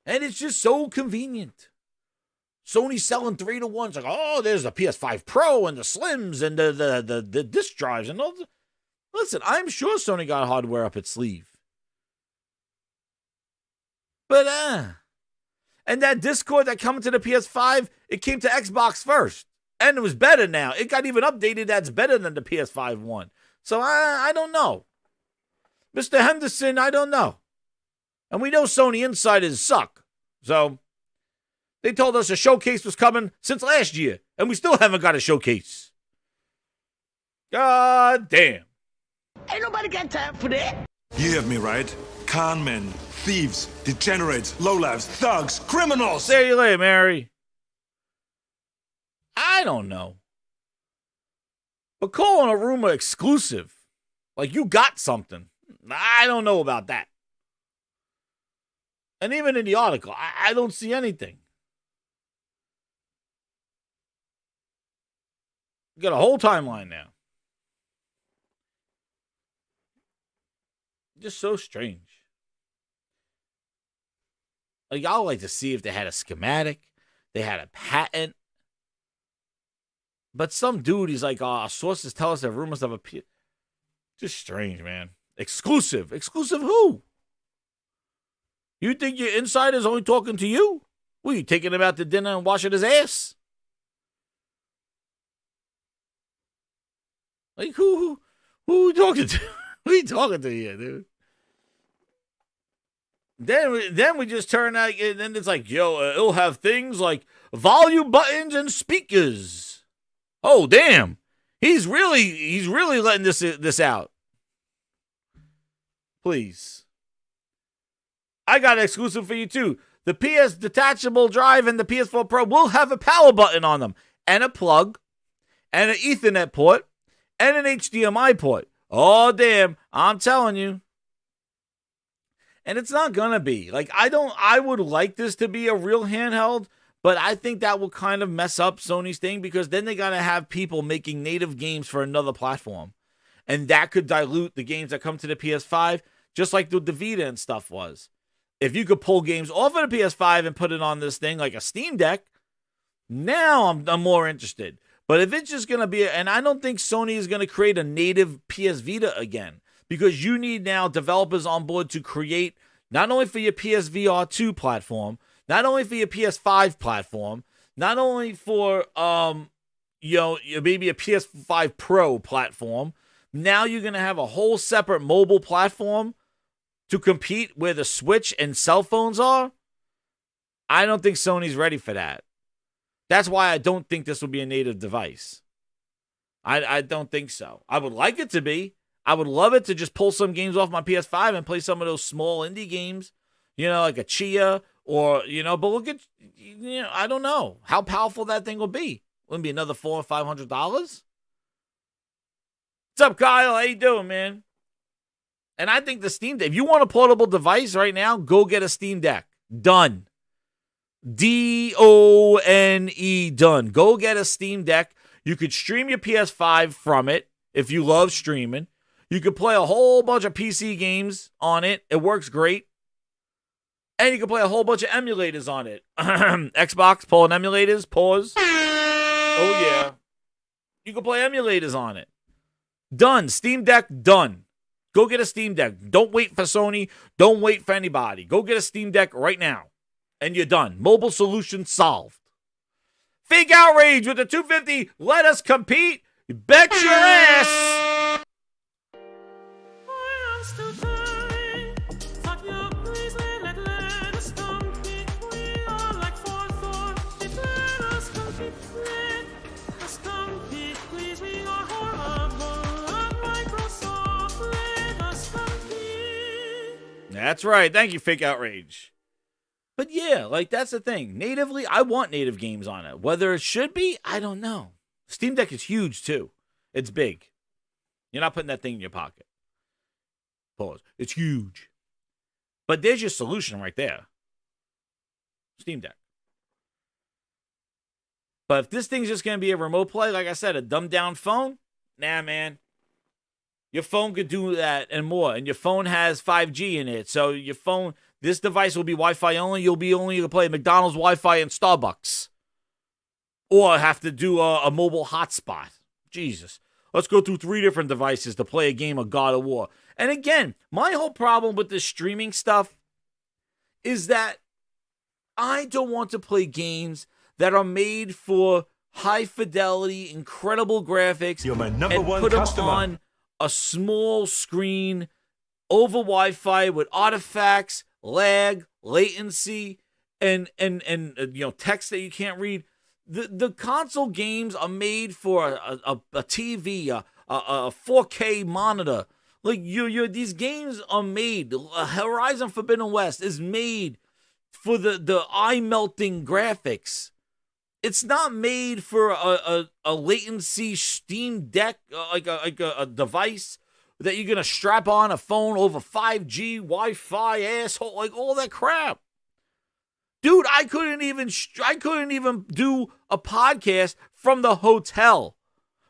And it's just so convenient. Sony's selling 3-to-1. It's like, oh, there's the PS5 Pro and the Slims and the disc drives and all. Listen, I'm sure Sony got hardware up its sleeve. But, And that Discord that coming to the PS5, it came to Xbox first. And it was better now. It got even updated. That's better than the PS5 one. So I don't know. Mr. Henderson, I don't know. And we know Sony insiders suck. So they told us a showcase was coming since last year. And we still haven't got a showcase. God damn. Ain't nobody got time for that. You hear me, right? Con men, thieves, degenerates, lowlifes, thugs, criminals! See you later, Mary. I don't know. But calling a rumor exclusive, like you got something, I don't know about that. And even in the article, I don't see anything. You got a whole timeline now. Just so strange. Like, y'all like to see if they had a schematic, they had a patent. But some dude, he's like, sources tell us that rumors of a... Just strange, man. Exclusive. Exclusive who? You think your insider's only talking to you? What, you taking him out to dinner and washing his ass? Like, who are you talking to? Who are you talking to here, dude? Then we just turn out, and then it's like, it'll have things like volume buttons and speakers. Oh, damn. He's really letting this out. Please. I got an exclusive for you, too. The PS detachable drive and the PS4 Pro will have a power button on them, and a plug, and an Ethernet port, and an HDMI port. Oh, damn. I'm telling you. And it's not going to be. Like, I would like this to be a real handheld, but I think that will kind of mess up Sony's thing because then they got to have people making native games for another platform. And that could dilute the games that come to the PS5, just like the Vita and stuff was. If you could pull games off of the PS5 and put it on this thing like a Steam Deck, now I'm more interested. But if it's just going to be, and I don't think Sony is going to create a native PS Vita again, because you need now developers on board to create not only for your PSVR 2 platform, not only for your PS5 platform, not only for maybe a PS5 Pro platform. Now you're going to have a whole separate mobile platform to compete where the Switch and cell phones are. I don't think Sony's ready for that. That's why I don't think this will be a native device. I don't think so. I would like it to be. I would love it to just pull some games off my PS5 and play some of those small indie games, like a Chia or, but look at, I don't know how powerful that thing will be. Wouldn't be another $400 or $500. What's up, Kyle? How you doing, man? And I think the Steam Deck, if you want a portable device right now, go get a Steam Deck. Done. D-O-N-E, done. Go get a Steam Deck. You could stream your PS5 from it if you love streaming. You could play a whole bunch of PC games on it. It works great. And you can play a whole bunch of emulators on it. Xbox, pulling emulators, pause. Oh, yeah. You can play emulators on it. Done. Steam Deck, done. Go get a Steam Deck. Don't wait for Sony. Don't wait for anybody. Go get a Steam Deck right now. And you're done. Mobile solution solved. Fake Outrage with the 250. Let us compete. You bet your ass. That's right. Thank you, Fake Outrage. But yeah, that's the thing. Natively, I want native games on it. Whether it should be, I don't know. Steam Deck is huge, too. It's big. You're not putting that thing in your pocket. Pause. It's huge. But there's your solution right there. Steam Deck. But if this thing's just going to be a remote play, like I said, a dumbed-down phone, nah, man. Your phone could do that and more. And your phone has 5G in it. So your phone, this device will be Wi-Fi only. You'll be only able to play McDonald's Wi-Fi and Starbucks. Or have to do a mobile hotspot. Jesus. Let's go through 3 different devices to play a game of God of War. And again, my whole problem with this streaming stuff is that I don't want to play games that are made for high fidelity, incredible graphics, You're my number and one put them customer. on a small screen over Wi-Fi with artifacts, lag, latency, and text that you can't read. The console games are made for a TV, a 4K monitor. Like these games are made. Horizon Forbidden West is made for the eye-melting graphics. It's not made for a latency Steam Deck, like a device that you're gonna strap on a phone over 5G Wi-Fi, asshole, like all that crap. Dude, I couldn't even do a podcast from the hotel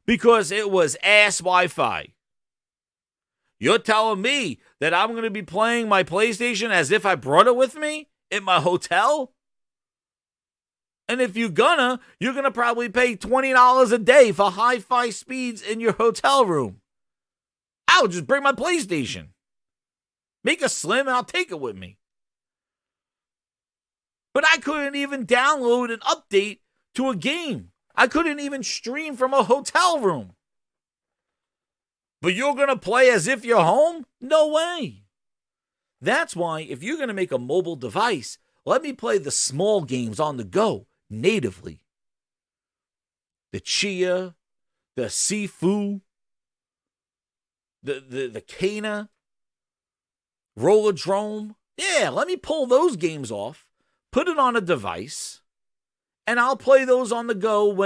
because it was ass Wi-Fi. You're telling me that I'm going to be playing my PlayStation as if I brought it with me in my hotel? And if you're gonna probably pay $20 a day for hi-fi speeds in your hotel room. I'll just bring my PlayStation. Make it slim and I'll take it with me. But I couldn't even download an update to a game. I couldn't even stream from a hotel room. But you're going to play as if you're home? No way. That's why if you're going to make a mobile device, let me play the small games on the go natively. The Chia, the Sifu, the Kana, Rollerdrome. Yeah, let me pull those games off, put it on a device, and I'll play those on the go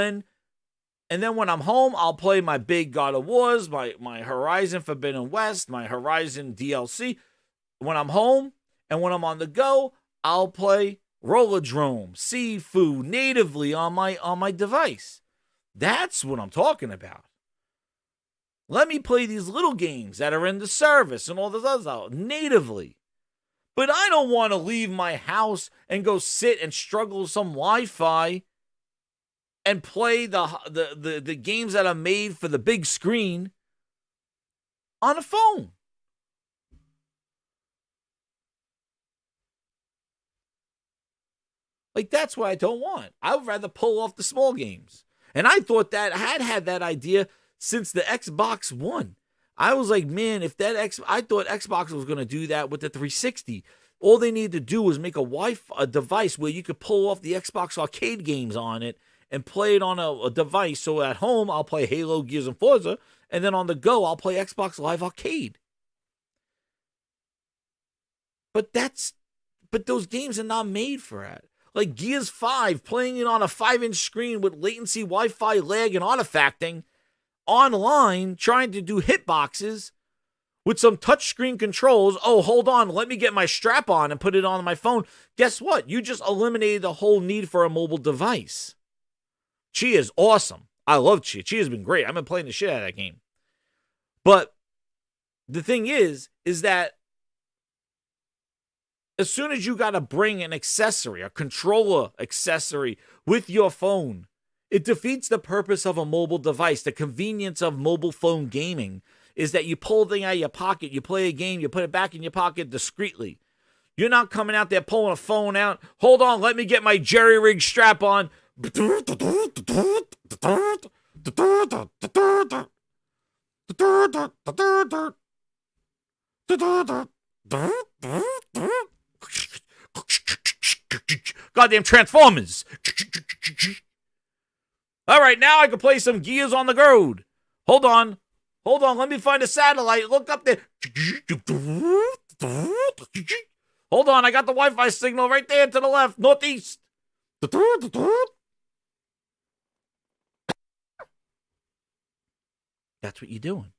and then when I'm home, I'll play my big God of Wars, my Horizon Forbidden West, my Horizon DLC. When I'm home and when I'm on the go, I'll play Rollerdrome, Sifu natively on my device. That's what I'm talking about. Let me play these little games that are in the service and all this other stuff natively. But I don't want to leave my house and go sit and struggle with some Wi-Fi and play the games that are made for the big screen on a phone. Like, that's what I don't want. I would rather pull off the small games. And I thought that I had that idea since the Xbox One. I was like, man, I thought Xbox was going to do that with the 360. All they need to do was make a device where you could pull off the Xbox arcade games on it and play it on a device. So at home, I'll play Halo, Gears, and Forza. And then on the go, I'll play Xbox Live Arcade. But those games are not made for that. Like Gears 5, playing it on a 5-inch screen with latency, Wi-Fi, lag, and artifacting online, trying to do hitboxes with some touchscreen controls. Oh, hold on, let me get my strap on and put it on my phone. Guess what? You just eliminated the whole need for a mobile device. Chia is awesome. I love Chia. Chia's been great. I've been playing the shit out of that game. But the thing is that as soon as you got to bring an accessory, a controller accessory with your phone, it defeats the purpose of a mobile device. The convenience of mobile phone gaming is that you pull the thing out of your pocket, you play a game, you put it back in your pocket discreetly. You're not coming out there pulling a phone out. Hold on, let me get my jerry-rig strap on. Goddamn Transformers. All right, now I can play some Gears on the road. Hold on, let me find a satellite. Look up there. Hold on, I got the Wi-Fi signal right there to the left, northeast. That's what you're doing.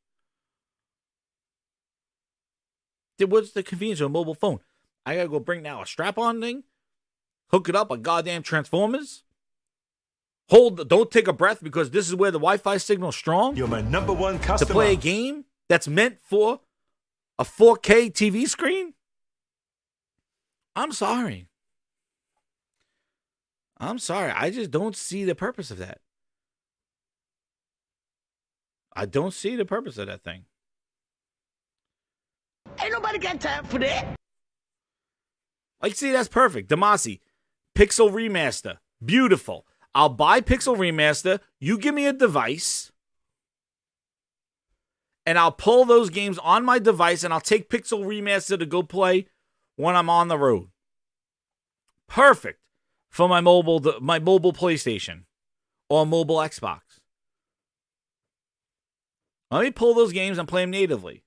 What's the convenience of a mobile phone? I gotta go bring now a strap-on thing, hook it up, a goddamn Transformers. Don't take a breath because this is where the Wi-Fi signal is strong. You're my number one customer. To play a game that's meant for a 4K TV screen? I'm sorry. I just don't see the purpose of that. I don't see the purpose of that thing. Ain't nobody got time for that. Like, see, that's perfect. Damasi, Pixel Remaster. Beautiful. I'll buy Pixel Remaster. You give me a device. And I'll pull those games on my device and I'll take Pixel Remaster to go play when I'm on the road. Perfect for my mobile PlayStation or mobile Xbox. Let me pull those games and play them natively.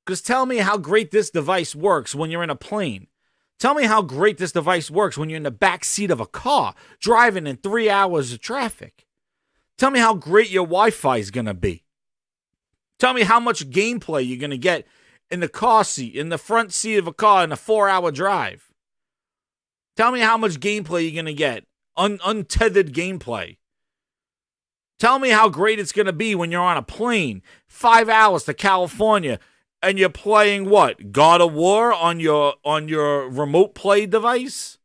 Because tell me how great this device works when you're in a plane. Tell me how great this device works when you're in the back seat of a car, driving in 3 hours of traffic. Tell me how great your Wi-Fi is going to be. Tell me how much gameplay you're going to get in the car seat, in the front seat of a car in a 4-hour drive. Tell me how much gameplay you're going to get, untethered gameplay. Tell me how great it's going to be when you're on a plane, 5 hours to California, and you're playing what? God of War on your remote play device?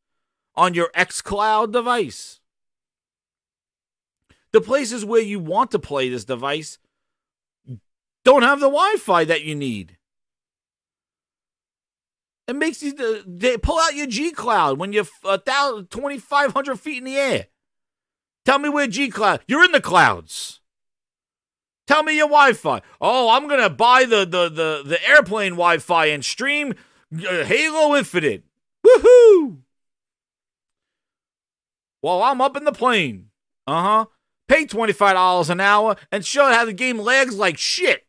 On your xCloud device? The places where you want to play this device don't have the Wi-Fi that you need. It makes you they pull out your G-Cloud when you're 2,500 feet in the air. Tell me where G-Cloud. You're in the clouds. Tell me your Wi-Fi. Oh, I'm gonna buy the airplane Wi-Fi and stream Halo Infinite. Woohoo! While I'm up in the plane. Pay $25 an hour and show how the game lags like shit.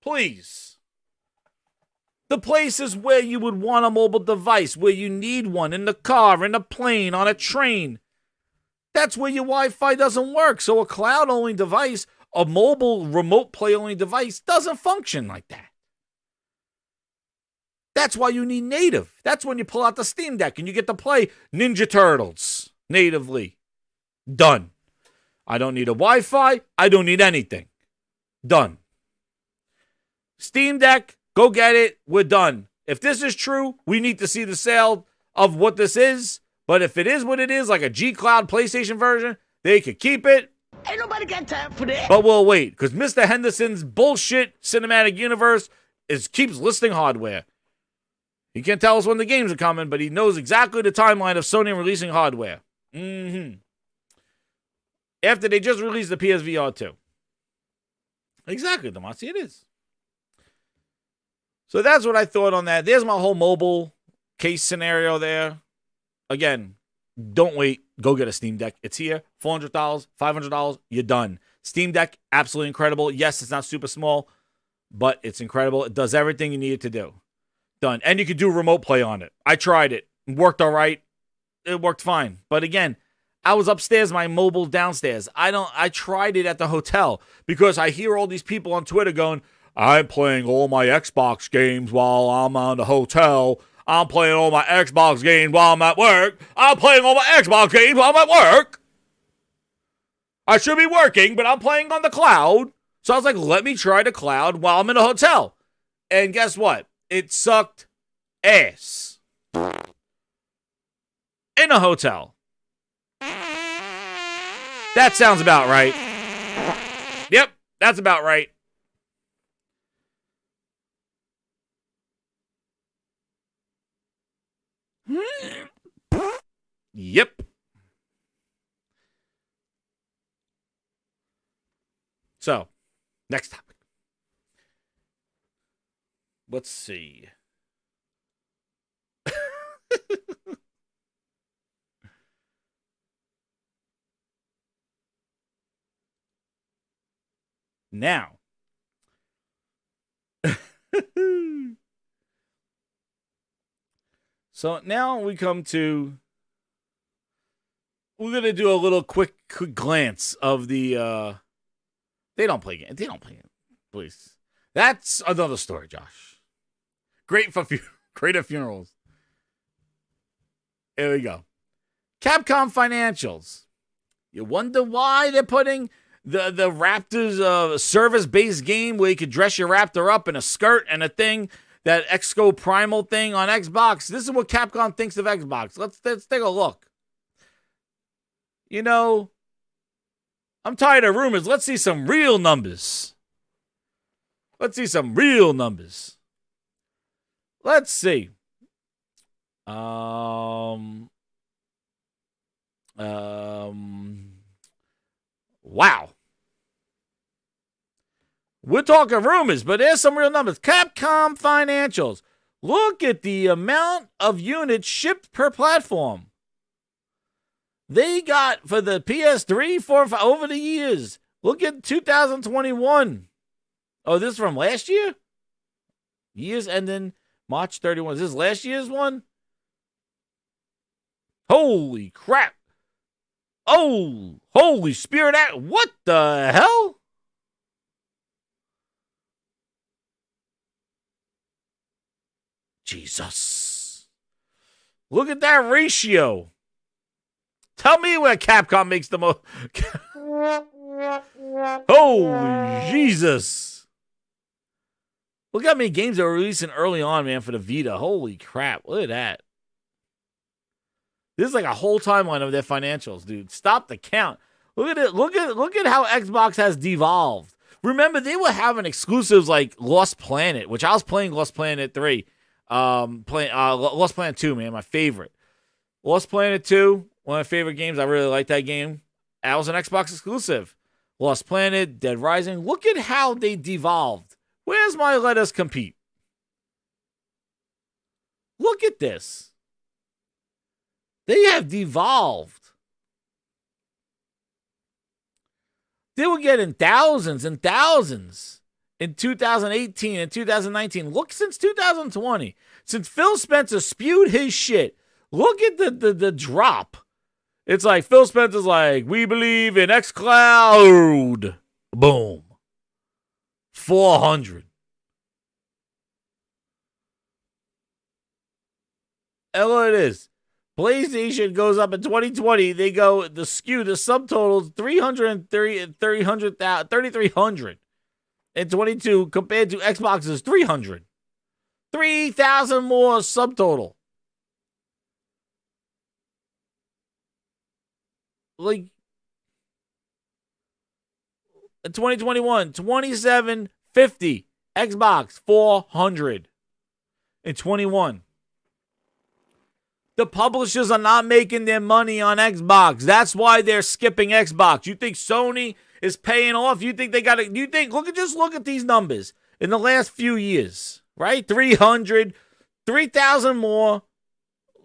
Please. The places where you would want a mobile device, where you need one, in the car, in a plane, on a train. That's where your Wi-Fi doesn't work. So a cloud-only device, a mobile remote play-only device, doesn't function like that. That's why you need native. That's when you pull out the Steam Deck and you get to play Ninja Turtles natively. Done. I don't need a Wi-Fi. I don't need anything. Done. Steam Deck, go get it. We're done. If this is true, we need to see the sale of what this is. But if it is what it is, like a G-Cloud PlayStation version, they could keep it. Ain't nobody got time for that. But we'll wait, because Mr. Henderson's bullshit cinematic universe keeps listing hardware. He can't tell us when the games are coming, but he knows exactly the timeline of Sony releasing hardware. After they just released the PSVR 2. Exactly, Demasi, it is. So that's what I thought on that. There's my whole mobile case scenario there. Again, don't wait. Go get a Steam Deck. It's here. $400, $500, you're done. Steam Deck, absolutely incredible. Yes, it's not super small, but it's incredible. It does everything you need it to do. Done. And you could do remote play on it. I tried it. It worked all right. It worked fine. But again, I was upstairs, my mobile downstairs. I tried it at the hotel because I hear all these people on Twitter going, I'm playing all my Xbox games while I'm on the hotel. I'm playing all my Xbox games while I'm at work. I'm playing all my Xbox games while I'm at work. I should be working, but I'm playing on the cloud. So I was like, let me try the cloud while I'm in a hotel. And guess what? It sucked ass. In a hotel. That sounds about right. Yep, that's about right. Yep. So, next topic. Let's see. Now. So now we come to, we're going to do a little quick glance of the, they don't play games. They don't play games. Please. That's another story, Josh. Great at funerals. Here we go. Capcom financials. You wonder why they're putting the Raptors service-based game where you could dress your Raptor up in a skirt and a thing, that Exco Primal thing on Xbox. This is what Capcom thinks of Xbox. Let's take a look. You know, I'm tired of rumors. Let's see some real numbers. Let's see. Wow. We're talking rumors, but there's some real numbers. Capcom financials. Look at the amount of units shipped per platform. They got for the PS3, 4, 5, over the years. Look at 2021. Oh, this is from last year? Years ending March 31. Is this last year's one? Holy crap. Oh, holy spirit. What the hell? Jesus. Look at that ratio. Tell me where Capcom makes the most. Holy Jesus. Look how many games they were releasing early on, man, for the Vita. Holy crap. Look at that. This is like a whole timeline of their financials, dude. Stop the count. Look at it. Look at how Xbox has devolved. Remember, they were having exclusives like Lost Planet, which I was playing Lost Planet 3. Lost Planet 2, man, my favorite. Lost Planet 2, one of my favorite games. I really like that game. That was an Xbox exclusive. Lost Planet, Dead Rising. Look at how they devolved. Where's my Let Us Compete? Look at this. They have devolved. They were getting thousands and thousands in 2018 and 2019. Look, since 2020, since Phil Spencer spewed his shit, look at the drop. It's like Phil Spencer's like, we believe in xCloud. Boom. 400. And look at this. PlayStation goes up in 2020. They go, the subtotals 3,300 in 22 compared to Xbox's 300. 3,000 more subtotal. Like, in 2021, 2750. Xbox 400 in 21. The publishers are not making their money on Xbox. That's why they're skipping Xbox. You think Sony is paying off? You think they got to? You think? Look at these numbers in the last few years, right? 300, 3,000 more.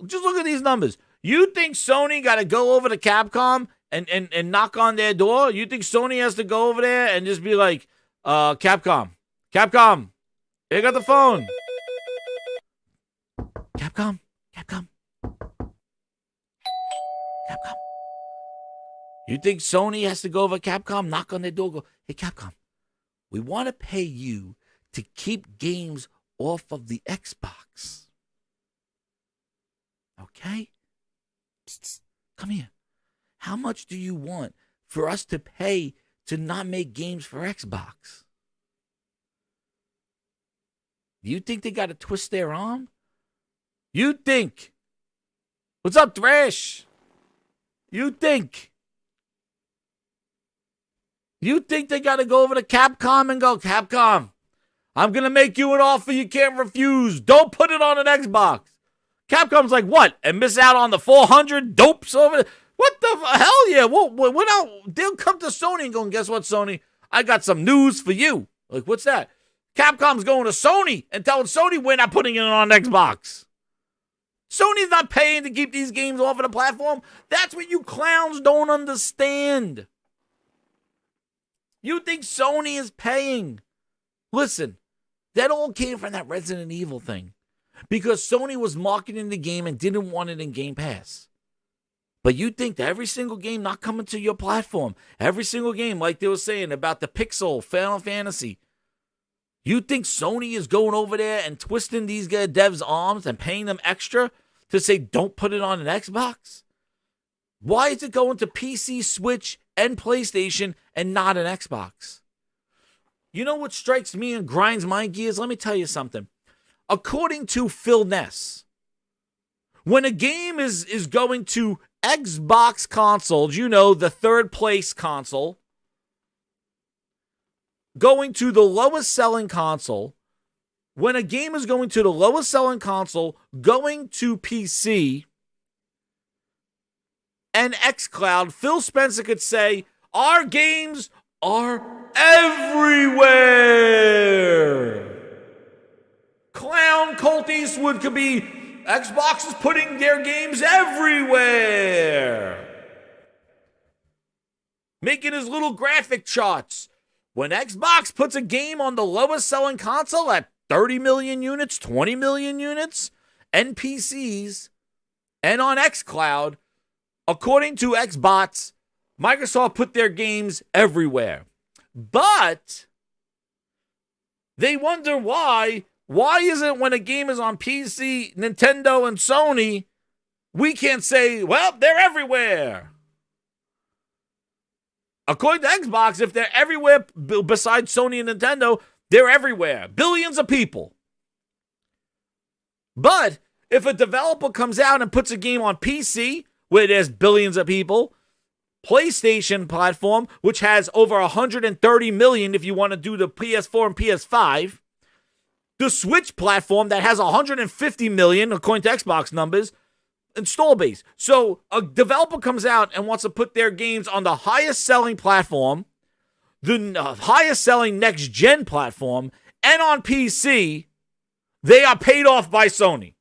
Just look at these numbers. You think Sony got to go over to Capcom and knock on their door? You think Sony has to go over there and just be like, Capcom, they got the phone. Capcom. You think Sony has to go over Capcom, knock on their door, go, hey, Capcom, we want to pay you to keep games off of the Xbox. Okay? Psst, come here. How much do you want for us to pay to not make games for Xbox? You think they got to twist their arm? You think? What's up, Thrash? You think they got to go over to Capcom and go, Capcom, I'm going to make you an offer you can't refuse. Don't put it on an Xbox. Capcom's like, what? And miss out on the 400 dopes over there? What the hell yeah? They'll come to Sony and go, guess what, Sony? I got some news for you. Like, what's that? Capcom's going to Sony and telling Sony we're not putting it on Xbox. Sony's not paying to keep these games off of the platform. That's what you clowns don't understand. You think Sony is paying. Listen, that all came from that Resident Evil thing. Because Sony was marketing the game and didn't want it in Game Pass. But you think that every single game not coming to your platform, every single game, like they were saying about the Pixel, Final Fantasy, you think Sony is going over there and twisting these devs' arms and paying them extra to say don't put it on an Xbox? Why is it going to PC, Switch, and PlayStation and not an Xbox? You know what strikes me and grinds my gears? Let me tell you something. According to Phil Ness, when a game is going to Xbox consoles, you know, the third place console, going to the lowest selling console, when a game is going to the lowest selling console, going to PC and xCloud, Phil Spencer could say, our games are everywhere. Clown Colt Eastwood could be, Xbox is putting their games everywhere. Making his little graphic charts. When Xbox puts a game on the lowest selling console at 30 million units, 20 million units, and PCs, and on xCloud, according to Xbox, Microsoft put their games everywhere. But they wonder why. Why isn't when a game is on PC, Nintendo, and Sony, we can't say, well, they're everywhere? According to Xbox, if they're everywhere besides Sony and Nintendo, they're everywhere. Billions of people. But if a developer comes out and puts a game on PC, where there's billions of people, PlayStation platform, which has over 130 million if you want to do the PS4 and PS5, the Switch platform that has 150 million, according to Xbox numbers, install base. So a developer comes out and wants to put their games on the highest selling platform, the highest selling next gen platform, and on PC, they are paid off by Sony.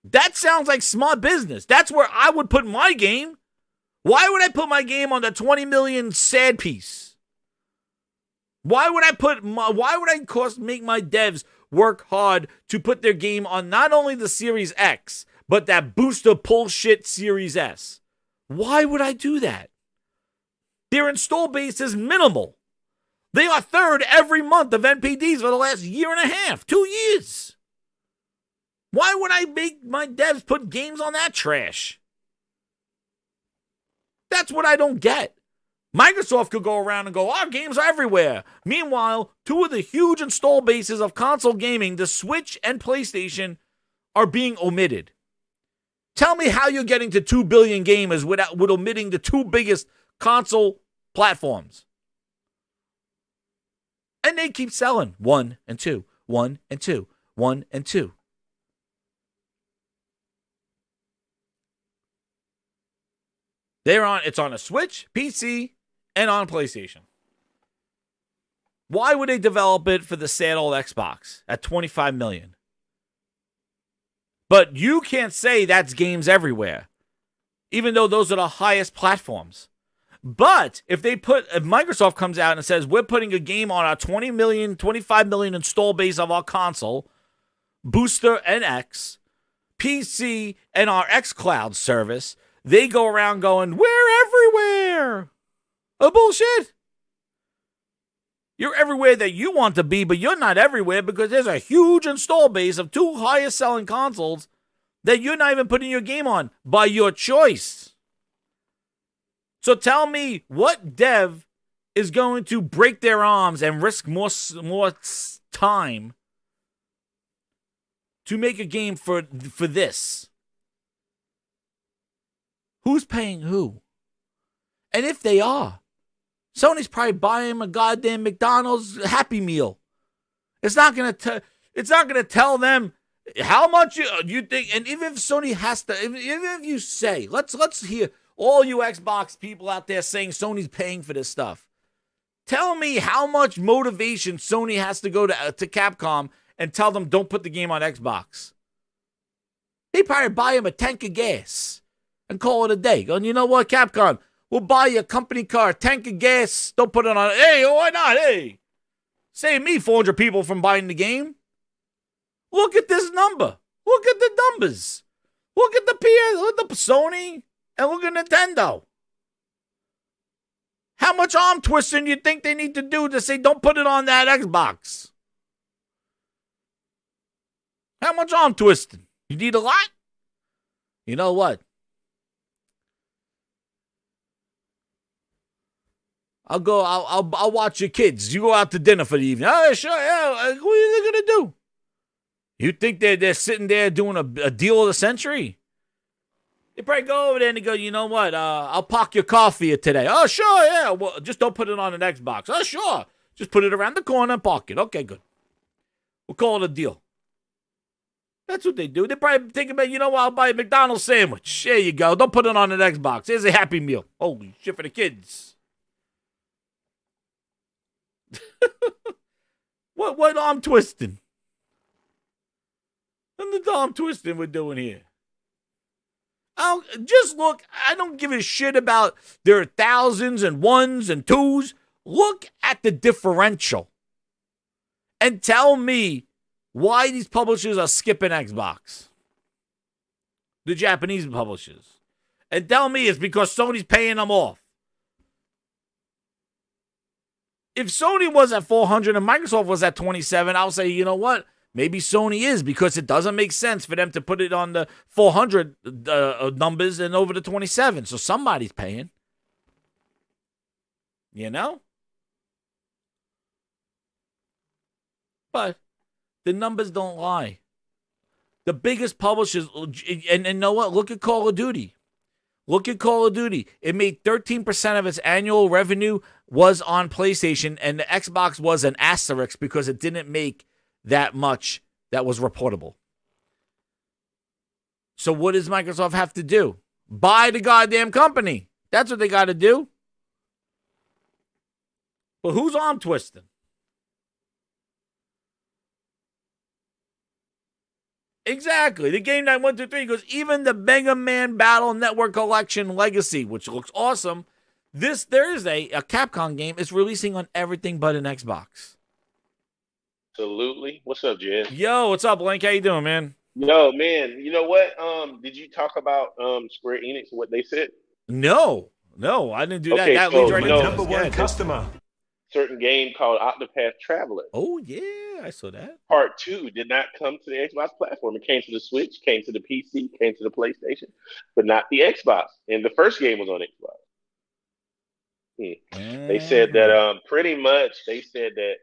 That sounds like smart business. That's where I would put my game. Why would I put my game on the 20 million sad piece? Why would I make my devs work hard to put their game on not only the Series X, but that booster bullshit Series S? Why would I do that? Their install base is minimal. They are third every month of NPDs for the last year and a half, 2 years. Why would I make my devs put games on that trash? That's what I don't get. Microsoft could go around and go, our games are everywhere. Meanwhile, two of the huge install bases of console gaming, the Switch and PlayStation, are being omitted. Tell me how you're getting to 2 billion gamers with omitting the two biggest console platforms. And they keep selling 1 and 2, 1 and 2, 1 and 2. It's on a Switch, PC, and on PlayStation. Why would they develop it for the sad old Xbox at 25 million? But you can't say that's games everywhere, even though those are the highest platforms. But if Microsoft comes out and says, we're putting a game on our 20 million, 25 million install base of our console, Booster and X, PC, and our xCloud service, they go around going, we're everywhere. Oh, bullshit. You're everywhere that you want to be, but you're not everywhere because there's a huge install base of two highest selling consoles that you're not even putting your game on by your choice. So tell me what dev is going to break their arms and risk more time to make a game for this? Who's paying who? And if they are, Sony's probably buying him a goddamn McDonald's Happy Meal. It's not gonna tell them how much you think. And even if Sony has to, even if you say, let's hear all you Xbox people out there saying Sony's paying for this stuff. Tell me how much motivation Sony has to go to Capcom and tell them don't put the game on Xbox. They probably buy him a tank of gas and call it a day. Going, you know what, Capcom? We'll buy you a company car, tank of gas. Don't put it on. Hey, why not? Hey, save me 400 people from buying the game. Look at this number. Look at the numbers. Look at the PS, look at the Sony, and look at Nintendo. How much arm twisting do you think they need to do to say don't put it on that Xbox? How much arm twisting? You need a lot? You know what? I'll watch your kids. You go out to dinner for the evening. Oh, sure, yeah. What are they going to do? You think they're sitting there doing a deal of the century? They probably go over there and they go, you know what? I'll park your car for you today. Oh, sure, yeah. Well, just don't put it on an Xbox. Oh, sure. Just put it around the corner and park it. Okay, good. We'll call it a deal. That's what they do. They're probably thinking about, you know what, I'll buy a McDonald's sandwich. There you go. Don't put it on an Xbox. Here's a Happy Meal. Holy shit for the kids. What arm twisting? What the arm twisting we're doing here? Just look. I don't give a shit about there are thousands and ones and twos. Look at the differential and tell me why these publishers are skipping Xbox. The Japanese publishers. And tell me it's because Sony's paying them off. If Sony was at 400 and Microsoft was at 27, I'll say, you know what? Maybe Sony is, because it doesn't make sense for them to put it on the 400 numbers and over to 27. So somebody's paying. You know? But the numbers don't lie. The biggest publishers, and you know what? Look at Call of Duty. Look at Call of Duty. It made 13% of its annual revenue was on PlayStation, and the Xbox was an asterisk because it didn't make that much that was reportable. So what does Microsoft have to do? Buy the goddamn company. That's what they got to do. But who's arm twisting? Exactly. The Game Night 1, 2, 3 goes, even the Mega Man Battle Network Collection Legacy, which looks awesome. This Thursday, a Capcom game is releasing on everything but an Xbox. Absolutely. What's up, Jez? Yo, what's up, Blank? How you doing, man? Yo, man, you know what? Did you talk about Square Enix, what they said? No, I didn't do that. Okay, That so, leads right into Number one customer. Certain game called Octopath Traveler. Oh, yeah, I saw that. Part 2 did not come to the Xbox platform. It came to the Switch, came to the PC, came to the PlayStation, but not the Xbox. And the first game was on Xbox. They said that pretty much, they said that,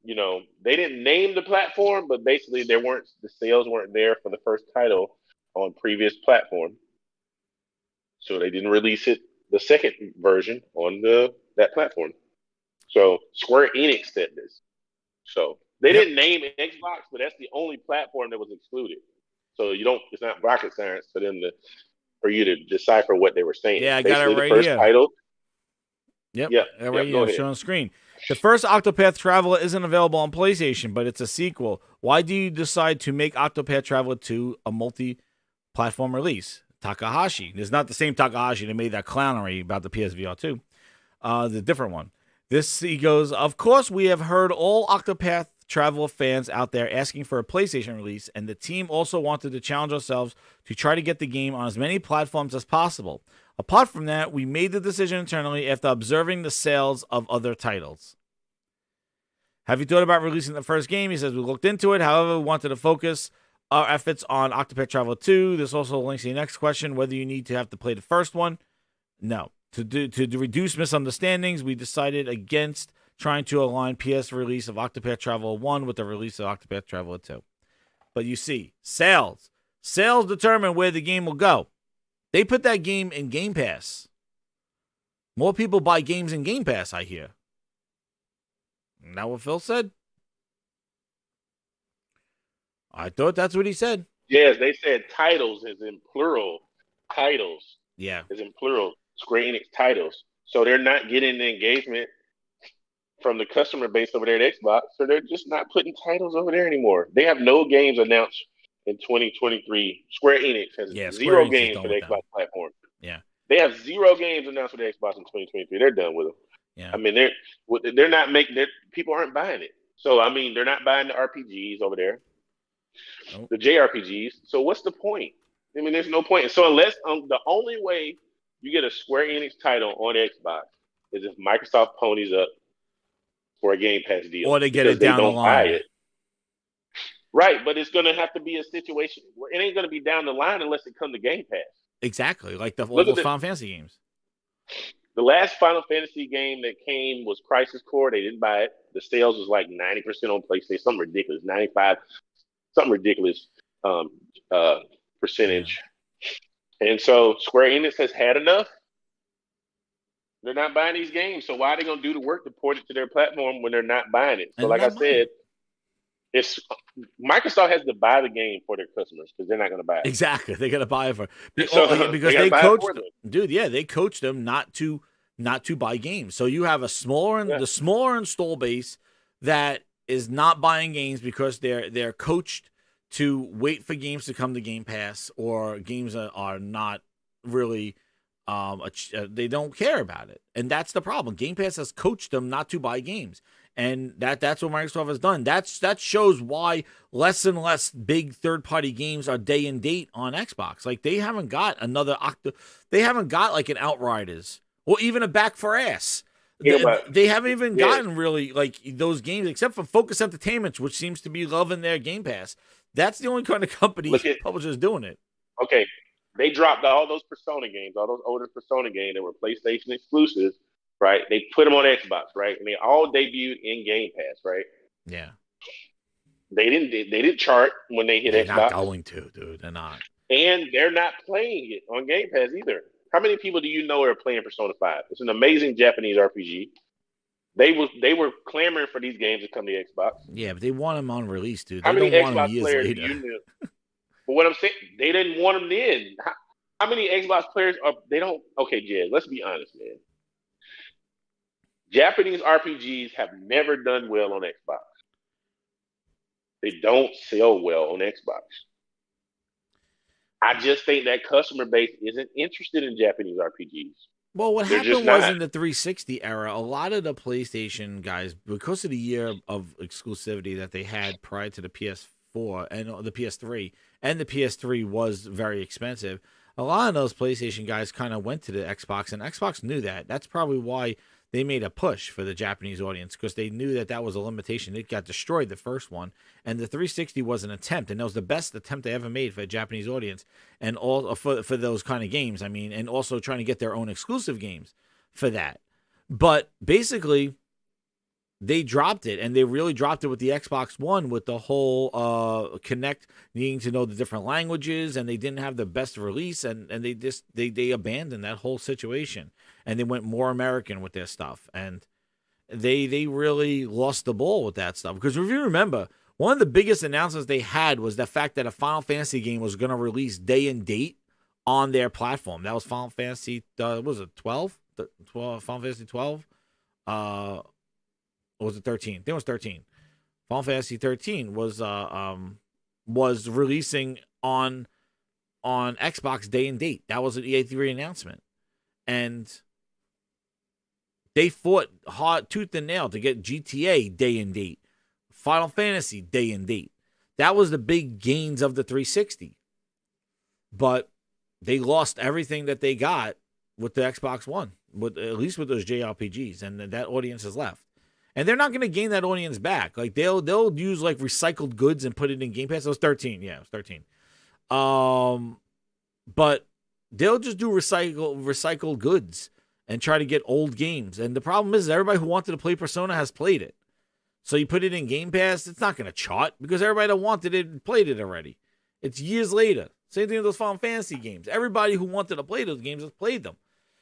you know, they didn't name the platform, but basically the sales weren't there for the first title on previous platform. So they didn't release it, the second version, on that platform. So Square Enix said this. So they didn't name Xbox, but that's the only platform that was excluded. So it's not rocket science for you to decipher what they were saying. Yeah, I basically, got it right the first here. Title. Yep. Yeah. Right here, shown on screen. The first Octopath Traveler isn't available on PlayStation, but it's a sequel. Why do you decide to make Octopath Traveler 2 a multi-platform release? Takahashi. It's not the same Takahashi that made that clownery about the PSVR 2. The different one. He goes, of course, we have heard all Octopath Traveler fans out there asking for a PlayStation release, and the team also wanted to challenge ourselves to try to get the game on as many platforms as possible. Apart from that, we made the decision internally after observing the sales of other titles. Have you thought about releasing the first game? He says, we looked into it. However, we wanted to focus our efforts on Octopath Traveler 2. This also links to the next question, whether you need to have to play the first one. No. To reduce misunderstandings, we decided against trying to align PS release of Octopath Traveler 1 with the release of Octopath Traveler 2. But you see, sales determine where the game will go. They put that game in Game Pass. More people buy games in Game Pass, I hear. Isn't that what Phil said? I thought that's what he said. Yes, they said titles is in plural. Titles. Yeah. Is in plural. Square Enix titles. So they're not getting the engagement from the customer base over there at Xbox. So they're just not putting titles over there anymore. They have no games announced in 2023. Square Enix has zero games for the Xbox platform. Yeah. They have zero games announced for the Xbox in 2023. They're done with them. Yeah. I mean, they're not making it. People aren't buying it. So, I mean, they're not buying the RPGs over there. Nope. The JRPGs. So what's the point? I mean, there's no point. So unless the only way you get a Square Enix title on Xbox is if Microsoft ponies up for a Game Pass deal. Or they get it down the line. Right, but it's going to have to be a situation where it ain't going to be down the line unless it comes to Game Pass. Exactly, like all those Final Fantasy games. The last Final Fantasy game that came was Crisis Core. They didn't buy it. The sales was like 90% on PlayStation, something ridiculous, 95, something ridiculous percentage. And so Square Enix has had enough. They're not buying these games, so why are they gonna do the work to port it to their platform when they're not buying it? So, And like I not buying said, it. it's Microsoft has to buy the game for their customers because they're not gonna buy it. Exactly, they got to buy it for because they they gotta buy it coached for them. dude. Yeah, they coached them not to buy games. So you have the smaller install base that is not buying games because they're coached to wait for games to come to Game Pass, or games are not really they don't care about it. And that's the problem. Game Pass has coached them not to buy games. And that's what Microsoft has done. That shows why less and less big third-party games are day and date on Xbox. Like, they haven't got they haven't got like an Outriders or even a Back for Ass. They haven't even gotten really like those games, except for Focus Entertainment, which seems to be loving their Game Pass. That's the only kind of company publishers doing it. Okay, they dropped all those Persona games, all those older Persona games that were PlayStation exclusives, right? They put them on Xbox, right? And they all debuted in Game Pass, right? Yeah. They didn't chart when they hit They're Xbox. not going to, dude. They're not. And they're not playing it on Game Pass either. How many people do you know are playing Persona 5? It's an amazing Japanese RPG. They were clamoring for these games to come to Xbox. Yeah, but they want them on release, dude. How They many don't want them Xbox years players later. do you know? But what I'm saying, they didn't want them then. How many Xbox players are they don't? Okay, Jed, let's be honest, man. Japanese RPGs have never done well on Xbox. They don't sell well on Xbox. I just think that customer base isn't interested in Japanese RPGs. Well, what They're happened just was not. in the 360 era, a lot of the PlayStation guys, because of the year of exclusivity that they had prior to the PS4 and the PS3, and the PS3 was very expensive, a lot of those PlayStation guys kind of went to the Xbox, and Xbox knew that. That's probably why they made a push for the Japanese audience, because they knew that was a limitation. It got destroyed, the first one, and the 360 was an attempt, and it was the best attempt they ever made for a Japanese audience, and all for those kind of games. I mean, and also trying to get their own exclusive games for that. But basically, they dropped it, and they really dropped it with the Xbox One, with the whole Kinect needing to know the different languages, and they didn't have the best release, and they abandoned that whole situation, and they went more American with their stuff, and they really lost the ball with that stuff. Because if you remember, one of the biggest announcements they had was the fact that a Final Fantasy game was going to release day and date on their platform. That was Final Fantasy, what was it, 12? 12 Final Fantasy 12? Or was it 13? I think it was 13. Final Fantasy 13 was releasing on Xbox day and date. That was an EA3 announcement. And they fought hard, tooth and nail, to get GTA day and date, Final Fantasy day and date. That was the big gains of the 360. But they lost everything that they got with the Xbox One, at least with those JRPGs, and that audience is left. And they're not going to gain that audience back. Like, they'll use like recycled goods and put it in Game Pass. It was 13. Yeah, it was 13. But they'll just do recycled goods and try to get old games. And the problem is everybody who wanted to play Persona has played it. So you put it in Game Pass, it's not going to chart because everybody that wanted it played it already. It's years later. Same thing with those Final Fantasy games. Everybody who wanted to play those games has played them.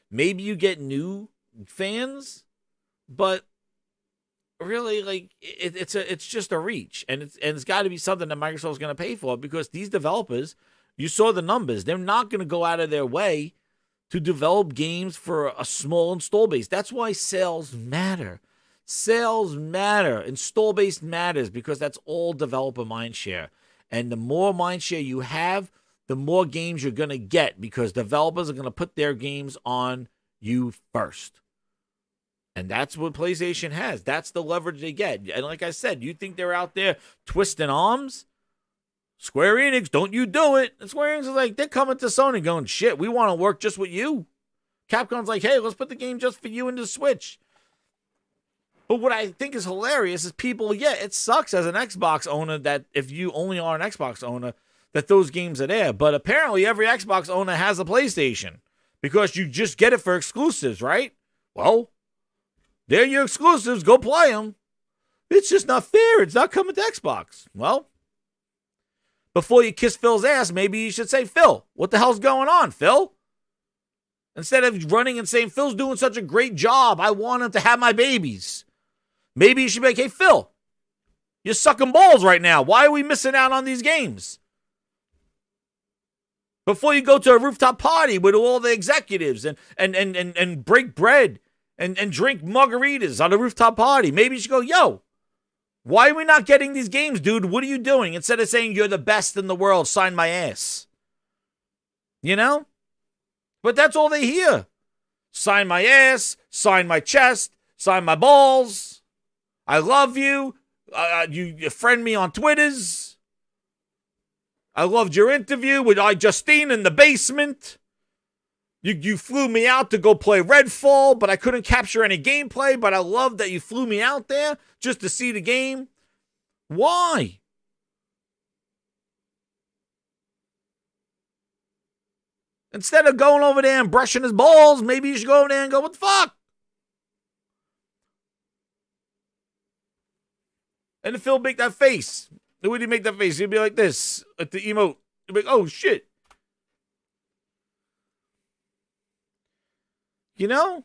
Maybe you get new fans, but really, like, it's just a reach, and it's got to be something that Microsoft's going to pay for, because these developers, you saw the numbers, they're not going to go out of their way to develop games for a small install base. That's why sales matter. Sales matter. Install base matters, because that's all developer mindshare. And the more mindshare you have, the more games you're going to get, because developers are going to put their games on you first. And that's what PlayStation has. That's the leverage they get. And like I said, you think they're out there twisting arms? Square Enix, don't you do it. And Square Enix is like, they're coming to Sony going, shit, we want to work just with you. Capcom's like, hey, let's put the game just for you in the Switch. But what I think is hilarious is people, yeah, it sucks as an Xbox owner that if you only are an Xbox owner, that those games are there. But apparently every Xbox owner has a PlayStation, because you just get it for exclusives, right? Well, they're your exclusives. Go play them. It's just not fair. It's not coming to Xbox. Well, before you kiss Phil's ass, maybe you should say, Phil, what the hell's going on, Phil? Instead of running and saying, Phil's doing such a great job, I want him to have my babies. Maybe you should be like, hey, Phil, you're sucking balls right now. Why are we missing out on these games? Before you go to a rooftop party with all the executives and break bread and drink margaritas on a rooftop party, maybe you should go, yo, why are we not getting these games, dude? What are you doing? Instead of saying you're the best in the world, sign my ass. You know? But that's all they hear. Sign my ass, sign my chest, sign my balls. I love you. You friend me on Twitters. I loved your interview with Justine in the basement. You flew me out to go play Redfall, but I couldn't capture any gameplay, but I love that you flew me out there just to see the game. Why? Instead of going over there and brushing his balls, maybe you should go over there and go, what the fuck? And if Phil make that face, the way he make that face, he'd be like this at the emote. He'd be like, oh shit. You know?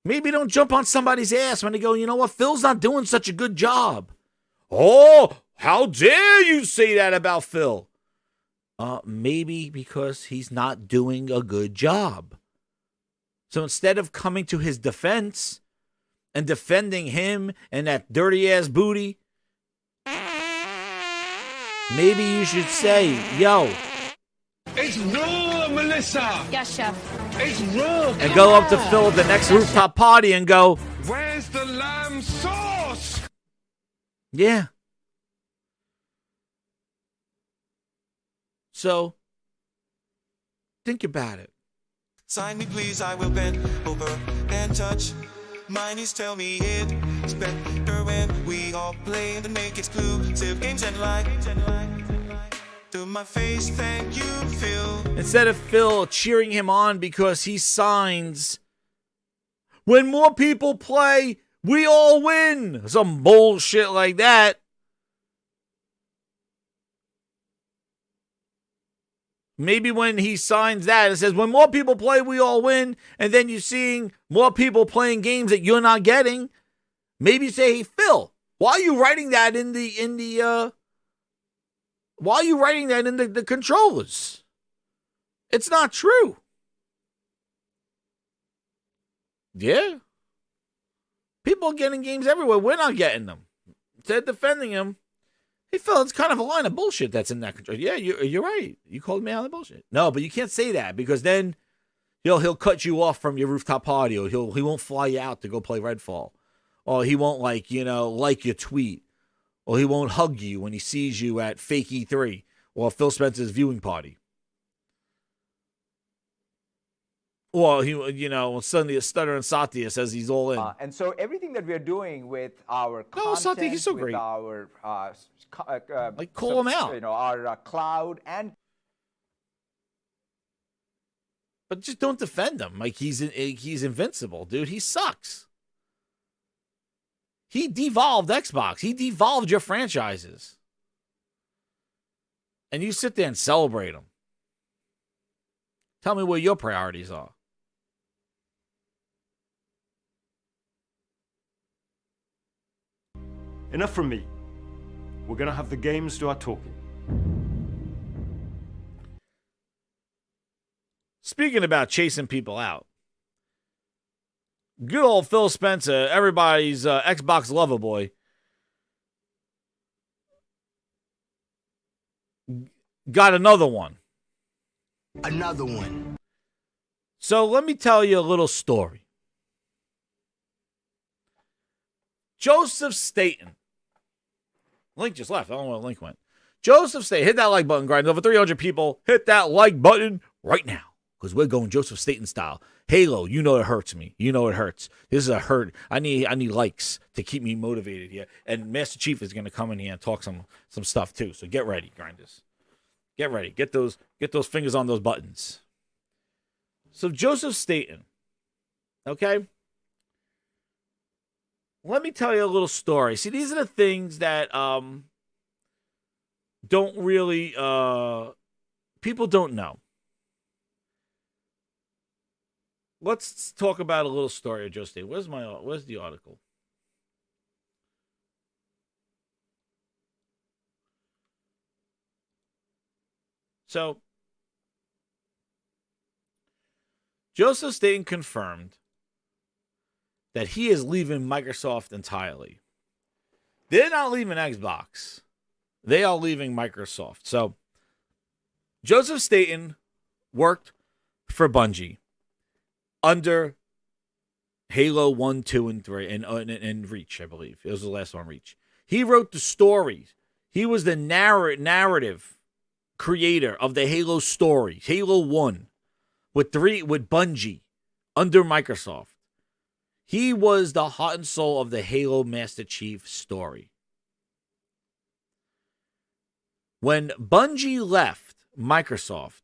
Maybe don't jump on somebody's ass when they go, you know what, Phil's not doing such a good job. Oh, how dare you say that about Phil? Maybe because he's not doing a good job. So instead of coming to his defense and defending him and that dirty ass booty, maybe you should say, yo. It's raw, Melissa. Yes, chef. It's raw. And go up to Phil at the next rooftop party and go, where's the lamb sauce? Yeah. So, think about it. Sign me please, I will bend over and touch. My knees tell me it's better when we all play and make exclusive games and lie. To my face, thank you, Phil. Instead of Phil cheering him on because he signs, when more people play, we all win. Some bullshit like that. Maybe when he signs that, it says, when more people play, we all win. And then you're seeing more people playing games that you're not getting. Maybe you say, hey, Phil, why are you writing that in the controllers? It's not true. Yeah. People are getting games everywhere. We're not getting them. Instead of defending him, hey, Phil, it's kind of a line of bullshit that's in that control. Yeah, you're right. You called me out of bullshit. No, but you can't say that because then he'll cut you off from your rooftop party, or he won't fly you out to go play Redfall, or he won't like your tweet, or he won't hug you when he sees you at Fake E3 or Phil Spencer's viewing party. Or suddenly Stutter Satya says he's all in. And so everything that we're doing with our content, Satya, he's so with great. our call him out. Our cloud and. But just don't defend him. Like he's invincible, dude. He sucks. He devolved Xbox. He devolved your franchises. And you sit there and celebrate him. Tell me where your priorities are. Enough from me. We're going to have the games do our talking. Speaking about chasing people out, good old Phil Spencer, everybody's Xbox lover boy, got another one. Another one. So let me tell you a little story. Joseph Staten. Link just left. I don't know where the link went. Joseph Staten. Hit that like button, grind. Over 300 people. Hit that like button right now. Because we're going Joseph Staten style. Halo, you know it hurts me. You know it hurts. This is a hurt. I need likes to keep me motivated here. And Master Chief is going to come in here and talk some stuff too. So get ready, grinders. Get ready. Get those fingers on those buttons. So Joseph Staten. Okay? Let me tell you a little story. See, these are the things that don't really people don't know. let's talk about a little story of Joe Staten. Where's the article? So, Joseph Staten confirmed that he is leaving Microsoft entirely. They're not leaving Xbox. They are leaving Microsoft. So, Joseph Staten worked for Bungie under Halo 1, 2, and 3, and Reach, I believe. It was the last one, Reach. He wrote the stories. He was the narrative creator of the Halo stories. Halo 1 with Bungie under Microsoft. He was the heart and soul of the Halo Master Chief story. When Bungie left Microsoft,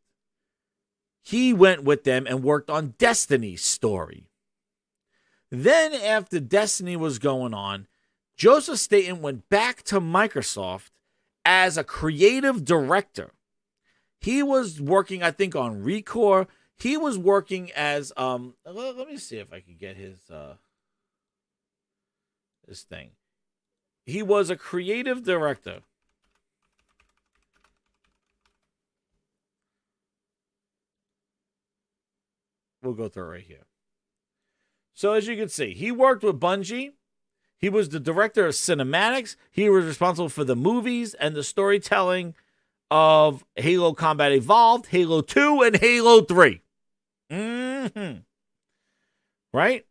he went with them and worked on Destiny's story. Then, after Destiny was going on, Joseph Staten went back to Microsoft as a creative director. He was working, I think, on Recore. He was working as let me see if I can get his thing. He was a creative director. We'll go through it right here. So as you can see, he worked with Bungie. He was the director of cinematics. He was responsible for the movies and the storytelling of Halo Combat Evolved, Halo 2, and Halo 3. Right?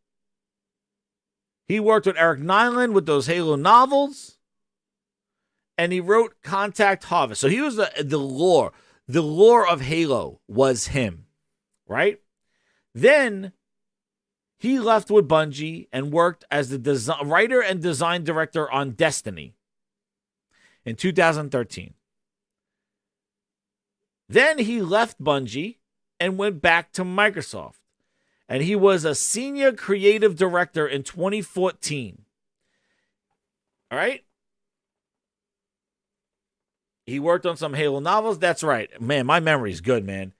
He worked with Eric Nyland with those Halo novels. And he wrote Contact Harvest. So he was the lore. The lore of Halo was him. Right? Then he left with Bungie and worked as the writer and design director on Destiny in 2013. Then he left Bungie and went back to Microsoft. And he was a senior creative director in 2014. All right? He worked on some Halo novels. That's right. Man, my memory's good, man.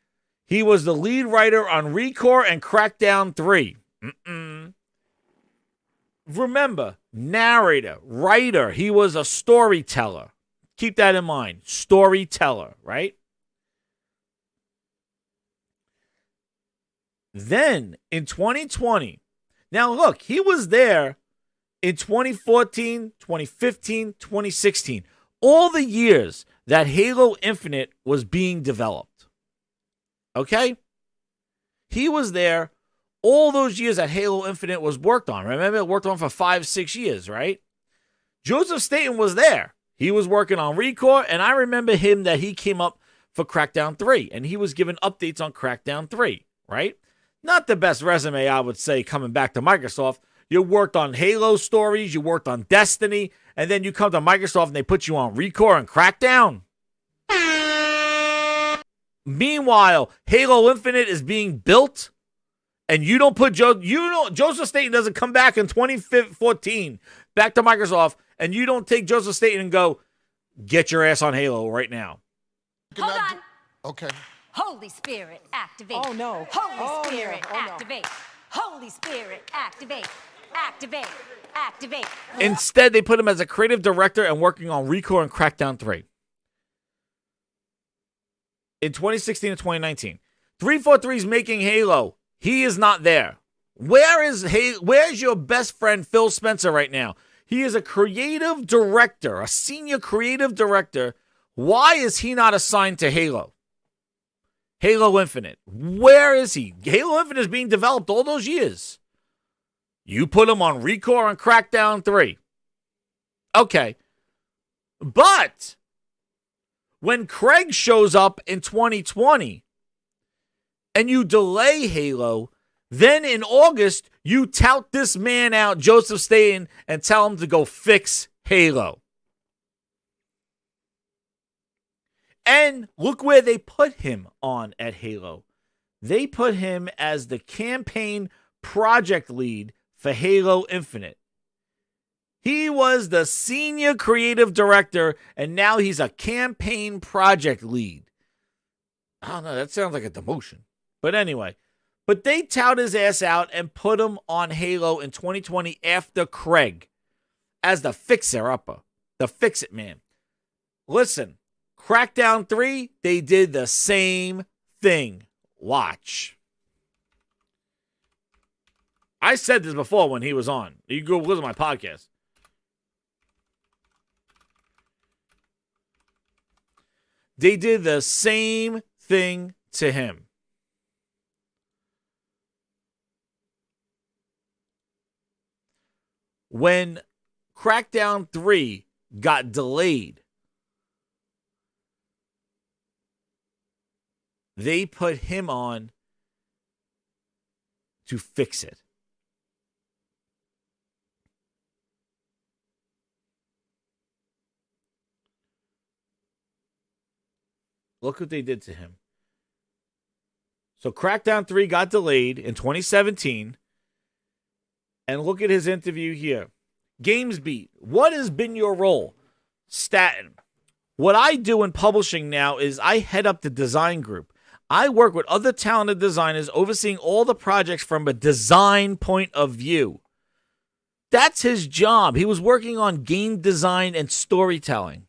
He was the lead writer on Recore and Crackdown 3. Remember, narrator, writer. He was a storyteller. Keep that in mind. Storyteller, right? Then, in 2020, now look, he was there in 2014, 2015, 2016. All the years that Halo Infinite was being developed. Okay? He was there all those years that Halo Infinite was worked on. Remember, it worked on for 5-6 years, right? Joseph Staten was there. He was working on Recore, and I remember him that he came up for Crackdown 3, and he was given updates on Crackdown 3, right? Not the best resume, I would say, coming back to Microsoft. You worked on Halo stories, you worked on Destiny, and then you come to Microsoft and they put you on Recore and Crackdown. Meanwhile, Halo Infinite is being built, and you don't put Joseph Staten doesn't come back in 2014 back to Microsoft, and you don't take Joseph Staten and go, get your ass on Halo right now. Hold on. Okay. Holy Spirit, activate. Oh, no. Holy Spirit, no. activate. Holy Spirit, activate. Activate. Activate. Instead, they put him as a creative director and working on Recore and Crackdown 3. In 2016 and 2019. 343's making Halo. He is not there. Where's your best friend Phil Spencer right now? He is a creative director, a senior creative director. Why is he not assigned to Halo? Halo Infinite. Where is he? Halo Infinite is being developed all those years. You put him on Recore and Crackdown 3. Okay. But when Craig shows up in 2020 and you delay Halo, then in August, you tout this man out, Joseph Staten, and tell him to go fix Halo. And look where they put him on at Halo. They put him as the campaign project lead for Halo Infinite. He was the senior creative director, and now he's a campaign project lead. I don't know, that sounds like a demotion. But anyway, But they tout his ass out and put him on Halo in 2020 after Craig as the fixer-upper, the fix-it man. Listen, Crackdown 3, they did the same thing. Watch. I said this before when he was on. You can go listen to my podcast. They did the same thing to him. When Crackdown 3 got delayed, they put him on to fix it. Look what they did to him. So Crackdown 3 got delayed in 2017. And look at his interview here. GamesBeat, what has been your role? Staten. What I do in publishing now is I head up the design group. I work with other talented designers overseeing all the projects from a design point of view. That's his job. He was working on game design and storytelling.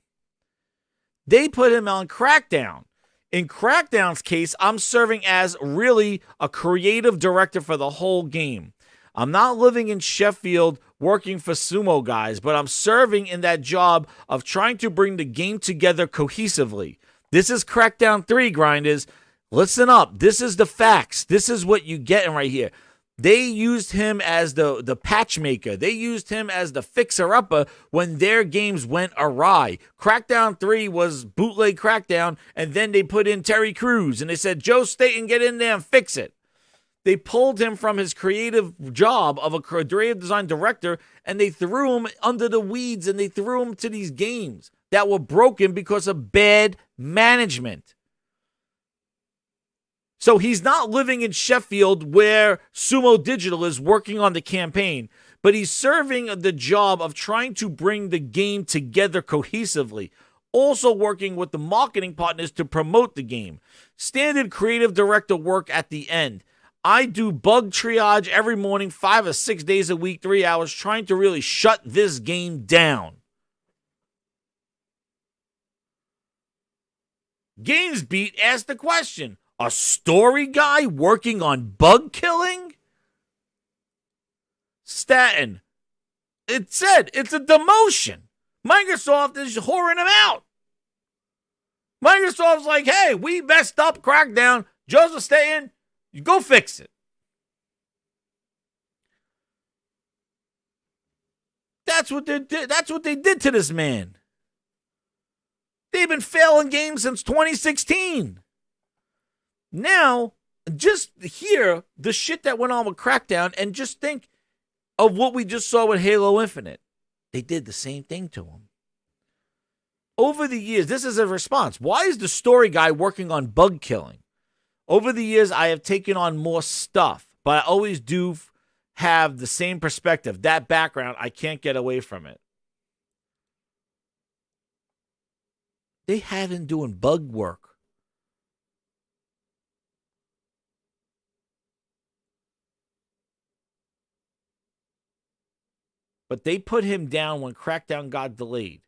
They put him on Crackdown. In Crackdown's case, I'm serving as really a creative director for the whole game. I'm not living in Sheffield working for sumo guys, but I'm serving in that job of trying to bring the game together cohesively. This is Crackdown 3, grinders. Listen up. This is the facts. This is what you getting right here. They used him as the patch maker. They used him as the fixer-upper when their games went awry. Crackdown 3 was bootleg Crackdown, and then they put in Terry Crews, and they said, Joe Staten, get in there and fix it. They pulled him from his creative job of a creative design director, and they threw him under the weeds, and they threw him to these games that were broken because of bad management. So he's not living in Sheffield where Sumo Digital is working on the campaign, but he's serving the job of trying to bring the game together cohesively, also working with the marketing partners to promote the game. Standard creative director work at the end. I do bug triage every morning, 5 or 6 days a week, 3 hours, trying to really shut this game down. GamesBeat asked the question, a story guy working on bug killing? Staten, it said it's a demotion. Microsoft is whoring him out. Microsoft's like, hey, we messed up Crackdown. Joseph Staten, you go fix it. That's what they did. That's what they did to this man. They've been failing games since 2016. Now, just hear the shit that went on with Crackdown and just think of what we just saw with Halo Infinite. They did the same thing to him. Over the years, this is a response. Why is the story guy working on bug killing? Over the years, I have taken on more stuff, but I always do have the same perspective. That background, I can't get away from it. They had him doing bug work. But they put him down when Crackdown got delayed.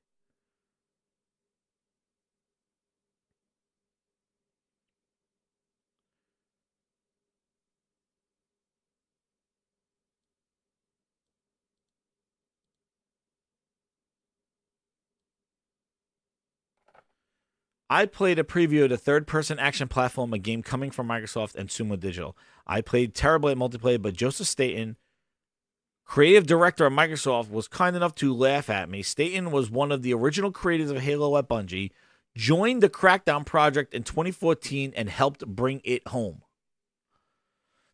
I played a preview of the third-person action platform, a game coming from Microsoft and Sumo Digital. I played terribly at multiplayer, but Joseph Staten, creative director of Microsoft, was kind enough to laugh at me. Staten was one of the original creators of Halo at Bungie, joined the Crackdown project in 2014, and helped bring it home.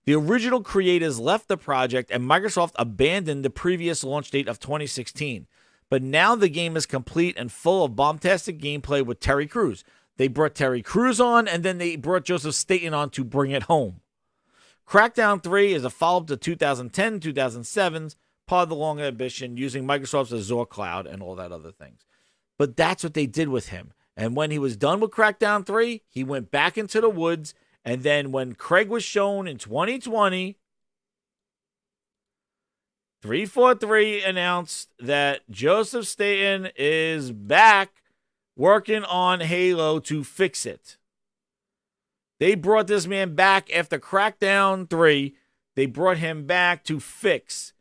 The original creators left the project, and Microsoft abandoned the previous launch date of 2016. But now the game is complete and full of bombastic gameplay with Terry Crews. They brought Terry Crews on, and then they brought Joseph Staten on to bring it home. Crackdown 3 is a follow-up to 2010, 2007's, part of the long ambition, using Microsoft's Azure cloud and all that other things. But that's what they did with him. And when he was done with Crackdown 3, he went back into the woods And then when Craig was shown in 2020, 343 announced that Joseph Staten is back working on Halo to fix it. They brought this man back after Crackdown 3. They brought him back to fix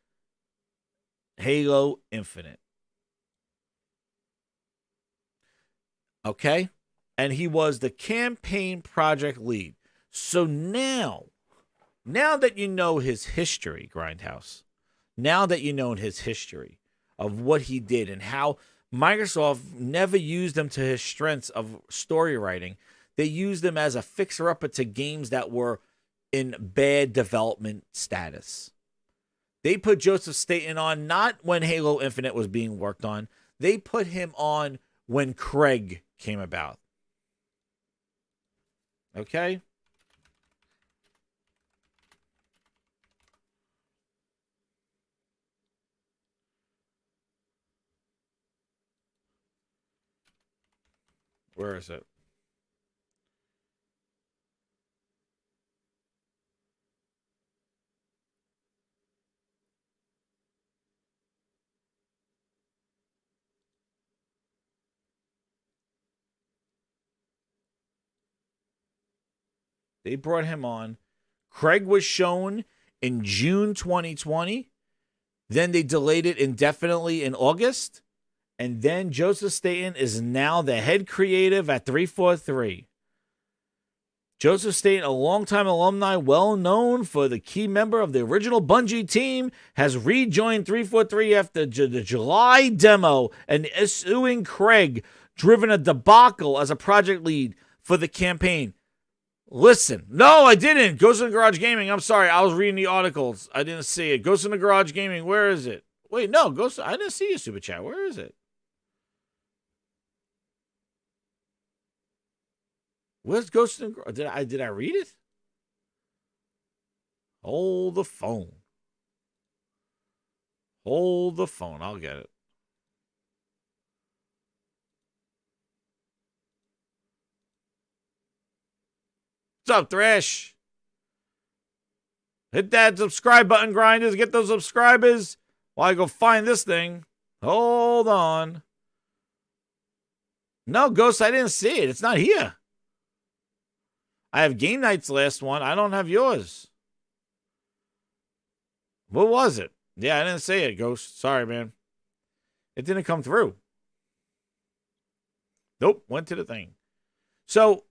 Halo Infinite. Okay? And he was the campaign project lead. So now that you know his history, Grindhouse, now that you know his history of what he did and how Microsoft never used him to his strengths of story writing, they used him as a fixer-upper to games that were in bad development status. They put Joseph Staten on not when Halo Infinite was being worked on. They put him on when Craig came about. Okay? Where is it? They brought him on. Craig was shown in June 2020. Then they delayed it indefinitely in August. And then Joseph Staten is now the head creative at 343. Joseph Staten, a longtime alumni, well known for the key member of the original Bungie team, has rejoined 343 after the July demo and is suing Craig, driven a debacle as a project lead for the campaign. Listen, no, I didn't. Ghost in the Garage Gaming. I'm sorry. I was reading the articles. I didn't see it. Ghost in the Garage Gaming. Where is it? Wait, no, Ghost. I didn't see your super chat. Where is it? Where's Ghost in the Garage? Did I read it? Hold the phone. Hold the phone. I'll get it. What's up, Thresh? Hit that subscribe button, grinders. Get those subscribers while I go find this thing. Hold on. No, Ghost, I didn't see it. It's not here. I have Game Night's last one. I don't have yours. What was it? Yeah, I didn't see it, Ghost. Sorry, man. It didn't come through. Nope, went to the thing. So,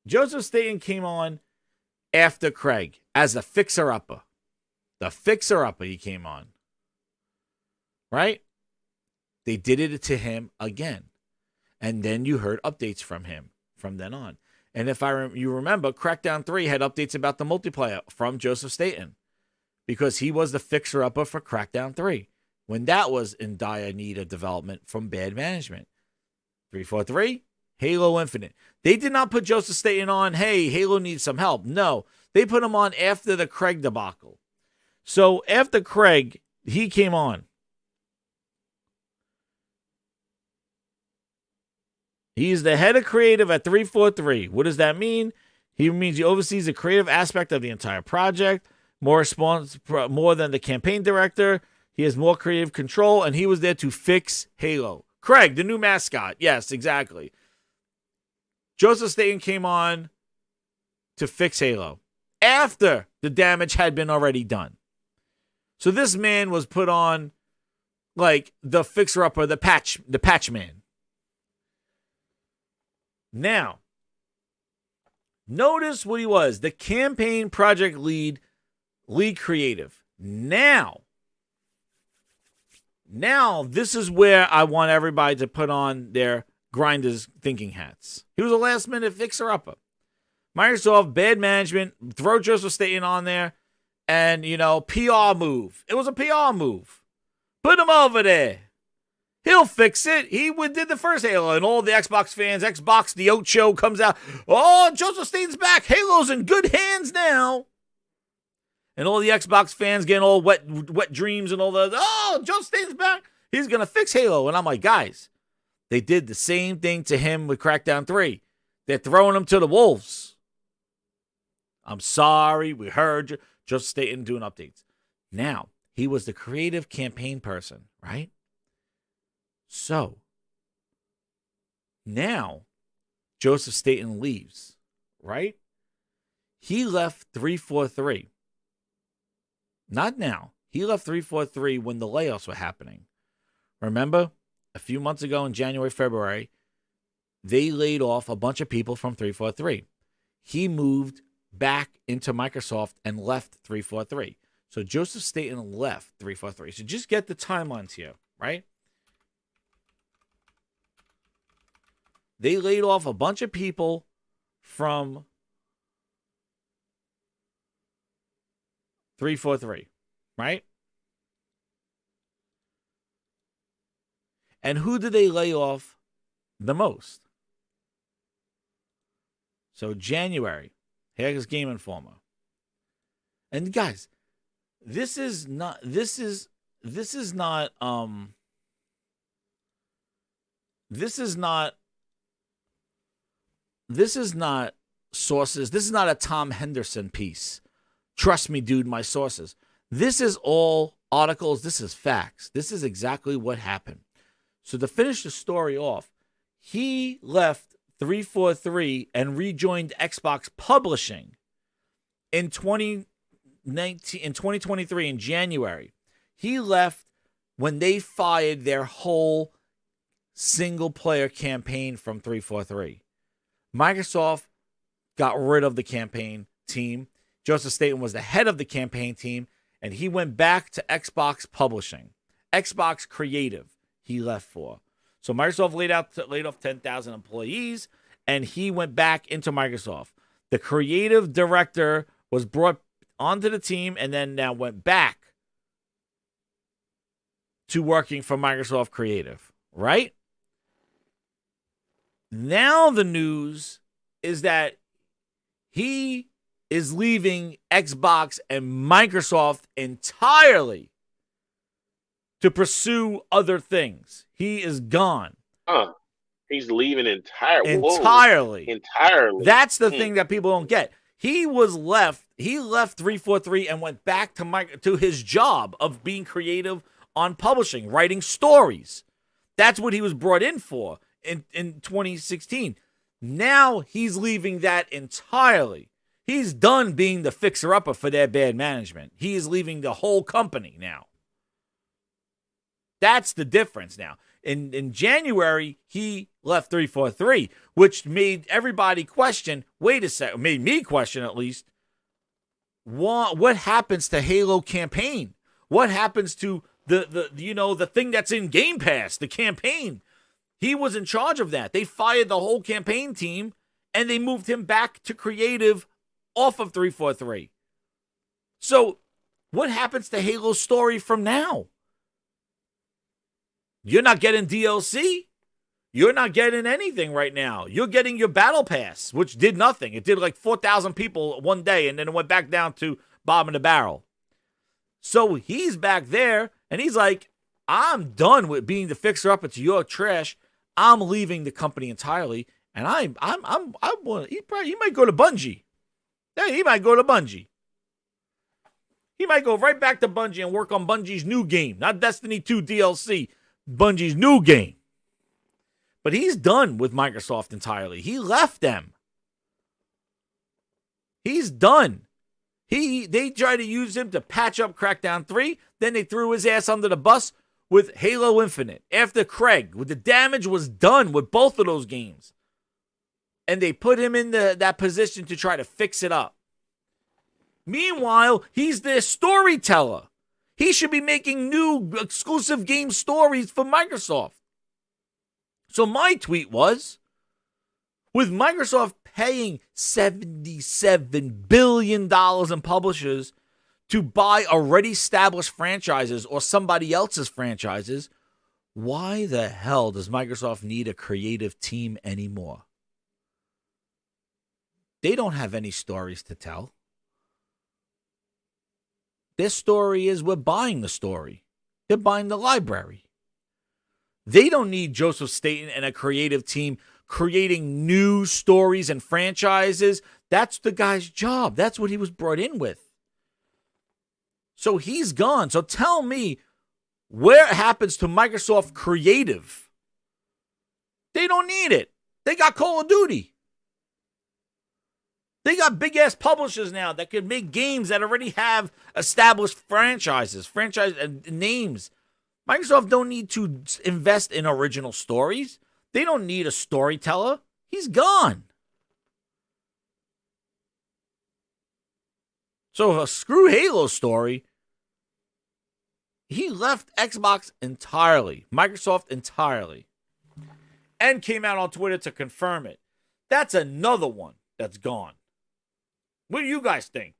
Joseph Staten came on after Craig as a fixer-upper. The fixer-upper he came on. Right? They did it to him again. And then you heard updates from him from then on. And if you remember, Crackdown 3 had updates about the multiplayer from Joseph Staten because he was the fixer-upper for Crackdown 3 when that was in dire need of development from bad management. 343, Halo Infinite. They did not put Joseph Staten on, hey, Halo needs some help. No, they put him on after the Craig debacle. So after Craig, he came on. He's the head of creative at 343. What does that mean? He means he oversees the creative aspect of the entire project, more than the campaign director. He has more creative control, and he was there to fix Halo. Craig, the new mascot. Yes, exactly. Joseph Staten came on to fix Halo after the damage had been already done. So this man was put on like the fixer-upper, the patch man. Now, notice what he was, the campaign project lead creative. Now, this is where I want everybody to put on their grinders thinking hats. He was a last-minute fixer-upper. Microsoft, bad management, throw Joseph Staten on there, and, PR move. It was a PR move. Put him over there. He'll fix it. He did the first Halo, and all the Xbox fans, Xbox the Ocho comes out. Oh, Joseph Staten's back. Halo's in good hands now. And all the Xbox fans getting all wet dreams and all the, oh, Joseph Staten's back. He's going to fix Halo. And I'm like, guys, they did the same thing to him with Crackdown 3. They're throwing him to the wolves. I'm sorry. We heard you. Joseph Staten doing updates. Now, he was the creative campaign person, right? So, now, Joseph Staten leaves, right? He left 343. Not now. He left 343 when the layoffs were happening. Remember, a few months ago in January, February, they laid off a bunch of people from 343. He moved back into Microsoft and left 343. So Joseph Staten left 343. So just get the timelines here, right? They laid off a bunch of people from 343, right? And who did they lay off the most? So January, here's Game Informer. And guys, this is not sources. This is not a Tom Henderson piece. Trust me, dude, my sources. This is all articles. This is facts. This is exactly what happened. So to finish the story off, he left 343 and rejoined Xbox Publishing in 2023 in January. He left when they fired their whole single-player campaign from 343. Microsoft got rid of the campaign team. Joseph Staten was the head of the campaign team, and he went back to Xbox Publishing. Xbox Creative he left for. So Microsoft laid off 10,000 employees, and he went back into Microsoft. The creative director was brought onto the team and then now went back to working for Microsoft Creative, right? Now the news is that he is leaving Xbox and Microsoft entirely to pursue other things. He is gone. He's leaving entirely. Entirely. That's the Hmm. thing that people don't get. He left 343 and went back to his job of being creative on publishing, writing stories. That's what he was brought in for in 2016. Now he's leaving that entirely. He's done being the fixer-upper for their bad management. He is leaving the whole company now. That's the difference now. In January, he left 343, which made everybody question, wait a second, made me question at least, what happens to Halo campaign? What happens to the thing that's in Game Pass, the campaign? He was in charge of that. They fired the whole campaign team, and they moved him back to creative off of 343. So what happens to Halo's story from now? You're not getting DLC. You're not getting anything right now. You're getting your battle pass, which did nothing. It did like 4,000 people one day, and then it went back down to bottom of the barrel. So he's back there, and he's like, I'm done with being the fixer-upper to your trash. I'm leaving the company entirely, and he might go to Bungie. Yeah, he might go to Bungie. He might go right back to Bungie and work on Bungie's new game, not Destiny 2 DLC. Bungie's new game. But he's done with Microsoft entirely. He left them. He's done. They tried to use him to patch up Crackdown 3. Then they threw his ass under the bus with Halo Infinite. After Craig, the damage was done with both of those games. And they put him in that position to try to fix it up. Meanwhile, he's their storyteller. He should be making new exclusive game stories for Microsoft. So my tweet was, with Microsoft paying $77 billion in publishers to buy already established franchises or somebody else's franchises, why the hell does Microsoft need a creative team anymore? They don't have any stories to tell. Their story is we're buying the story. They're buying the library. They don't need Joseph Staten and a creative team creating new stories and franchises That's the guy's job. That's what he was brought in with. So he's gone. So tell me where it happens to Microsoft Creative. They don't need it. They got Call of Duty. They got big-ass publishers now that can make games that already have established franchise names. Microsoft don't need to invest in original stories. They don't need a storyteller. He's gone. So a screw Halo story. He left Xbox entirely, Microsoft entirely, and came out on Twitter to confirm it. That's another one that's gone. What do you guys think?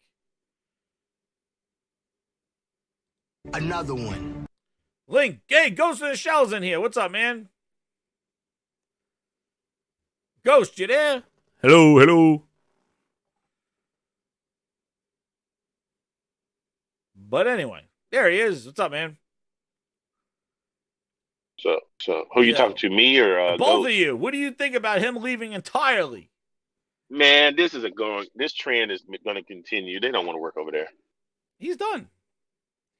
Another one. Link, hey, Ghost of the Shell's in here. What's up, man? Ghost, you there? Hello, hello. But anyway, there he is. What's up, man? So who you talking to, me or both Ghost? of you? What do you think about him leaving entirely? Man, this trend is going to continue. They don't want to work over there. He's done.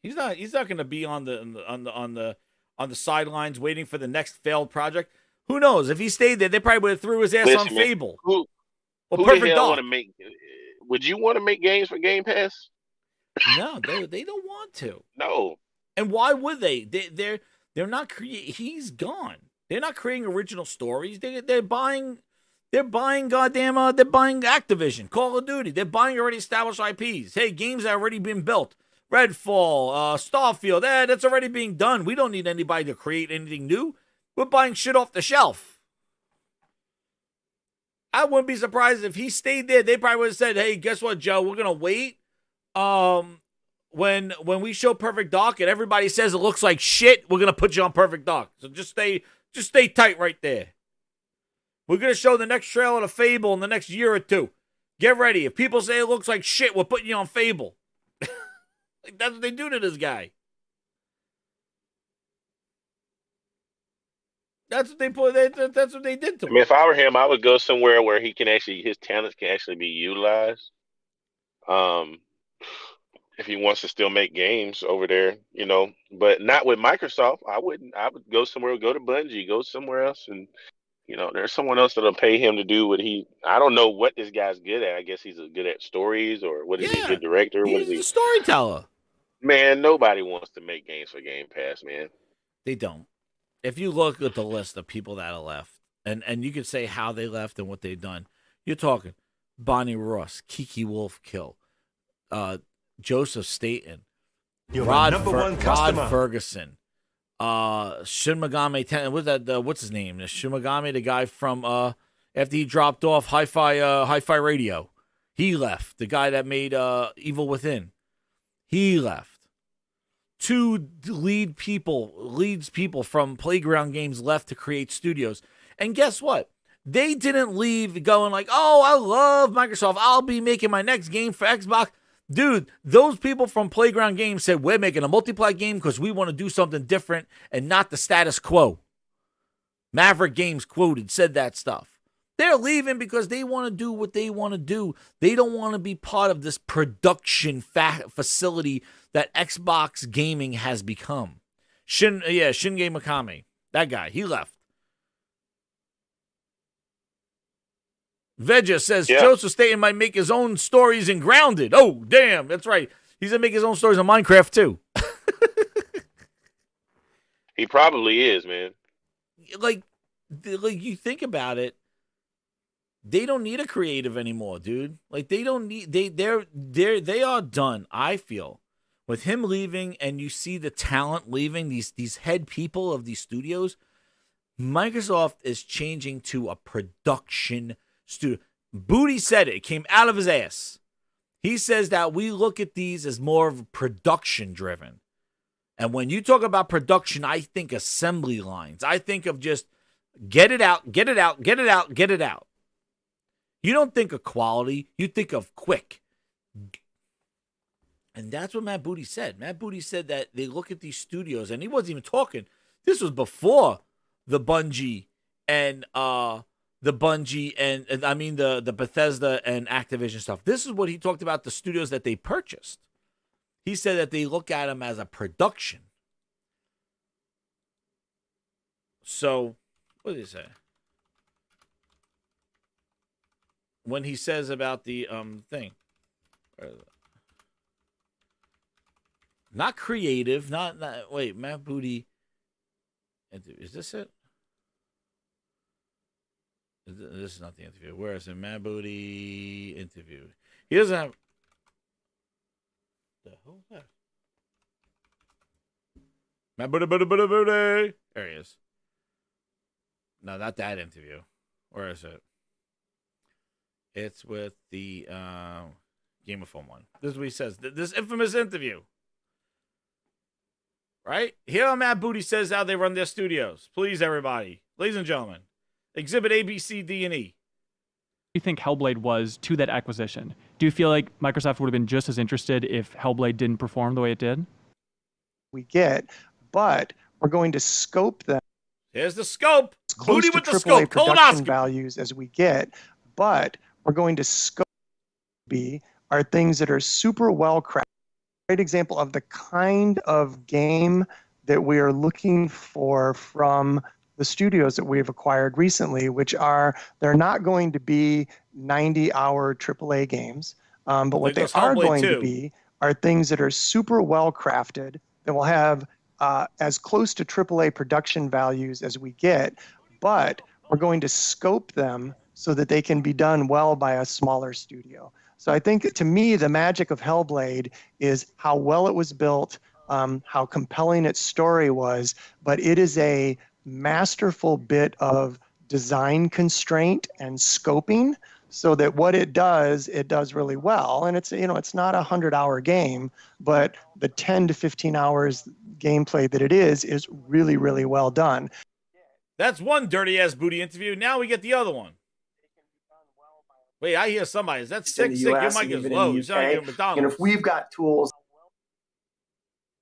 He's not going to be on the sidelines waiting for the next failed project. Who knows? If he stayed there, they probably would have threw his ass on Fable. Who Perfect the hell Dark. want to make? Would you want to make games for Game Pass? No, they don't want to. No. And why would they? They're not creating. He's gone. They're not creating original stories. They're buying. They're buying goddamn. They're buying Activision, Call of Duty. They're buying already established IPs. Hey, games that have already been built. Redfall, Starfield. That's already being done. We don't need anybody to create anything new. We're buying shit off the shelf. I wouldn't be surprised if he stayed there. They probably would have said, "Hey, guess what, Joe? We're gonna wait. When we show Perfect Dark and everybody says it looks like shit, we're gonna put you on Perfect Dark. So just stay tight right there. We're gonna show the next trailer to Fable in the next year or two. Get ready. If people say it looks like shit, we're putting you on Fable." Like, that's what they do to this guy. That's what they put. That's what they did to him. I mean, if I were him, I would go somewhere where his talents can actually be utilized. If he wants to still make games over there, but not with Microsoft. I would go somewhere, go to Bungie, go somewhere else, and there's someone else that'll pay him to do what I don't know what this guy's good at. I guess he's good at stories, or what is he, a good director? He's a storyteller. Man, nobody wants to make games for Game Pass, man. They don't. If you look at the list of people that are left, and you can say how they left and what they've done, you're talking Bonnie Ross, Kiki Wolfkill, Joseph Staten, Rod Ferguson, Shin Megami. What's his name? Shin Megami, the guy from after he dropped off Hi-Fi Radio, he left. The guy that made Evil Within, he left. Two leads people from Playground Games left to create studios. And guess what? They didn't leave going like, "Oh, I love Microsoft. I'll be making my next game for Xbox." Dude, those people from Playground Games said, "We're making a multiplayer game because we want to do something different and not the status quo." Maverick Games said that stuff. They're leaving because they want to do what they want to do. They don't want to be part of this production facility that Xbox gaming has become. Shinge Mikami, that guy, he left. Veja says Joseph Staten might make his own stories in Grounded. Oh, damn, that's right. He's going to make his own stories in Minecraft, too. He probably is, man. Like you think about it, they don't need a creative anymore, dude. Like they don't need they are done, I feel. With him leaving and you see the talent leaving, these head people of these studios, Microsoft is changing to a production studio. Booty said it. It came out of his ass. He says that we look at these as more of production driven. And when you talk about production, I think assembly lines. I think of just get it out, get it out, get it out, get it out. You don't think of quality. You think of quick. And that's what Matt Booty said. Matt Booty said that they look at these studios, and he wasn't even talking. This was before the Bungie and the Bungie and I mean the Bethesda and Activision stuff. This is what he talked about, the studios that they purchased. He said that they look at them as a production. So, what did he say? When he says about the thing. Not creative, not wait, Matt Booty. Is this it? This is not the interview. Where is it? Matt Booty interview. He doesn't have. The hell is that? Matt Booty. There he is. No, not that interview. Where is it? It's with the Game of Phone one. This is what he says. This infamous interview. Right? Here Matt Booty says how they run their studios. Please, everybody. Ladies and gentlemen. Exhibit A, B, C, D, and E. Do you think Hellblade was to that acquisition? Do you feel like Microsoft would have been just as interested if Hellblade didn't perform the way it did? We get, but we're going to scope them. Here's the scope. Close Booty to with the AAA scope. production Colonoscopy. values as we get, but we're going to scope are things that are super well crafted. Great example of the kind of game that we are looking for from the studios that we've acquired recently, which are, they're not going to be 90-hour AAA games, but what they are going to be are things that are super well crafted, that will have as close to AAA production values as we get, but we're going to scope them so that they can be done well by a smaller studio. So I think, to me, the magic of Hellblade is how well it was built, how compelling its story was, but it is a masterful bit of design constraint and scoping, so that what it does really well. And it's, you know, it's not a 100-hour game, but the 10 to 15 hours gameplay that it is really, really well done. That's one dirty ass Booty interview. Now we get the other one. Wait, I hear somebody. Is that sick? Your mic is low. You sound like you're McDonald's. And if we've got tools,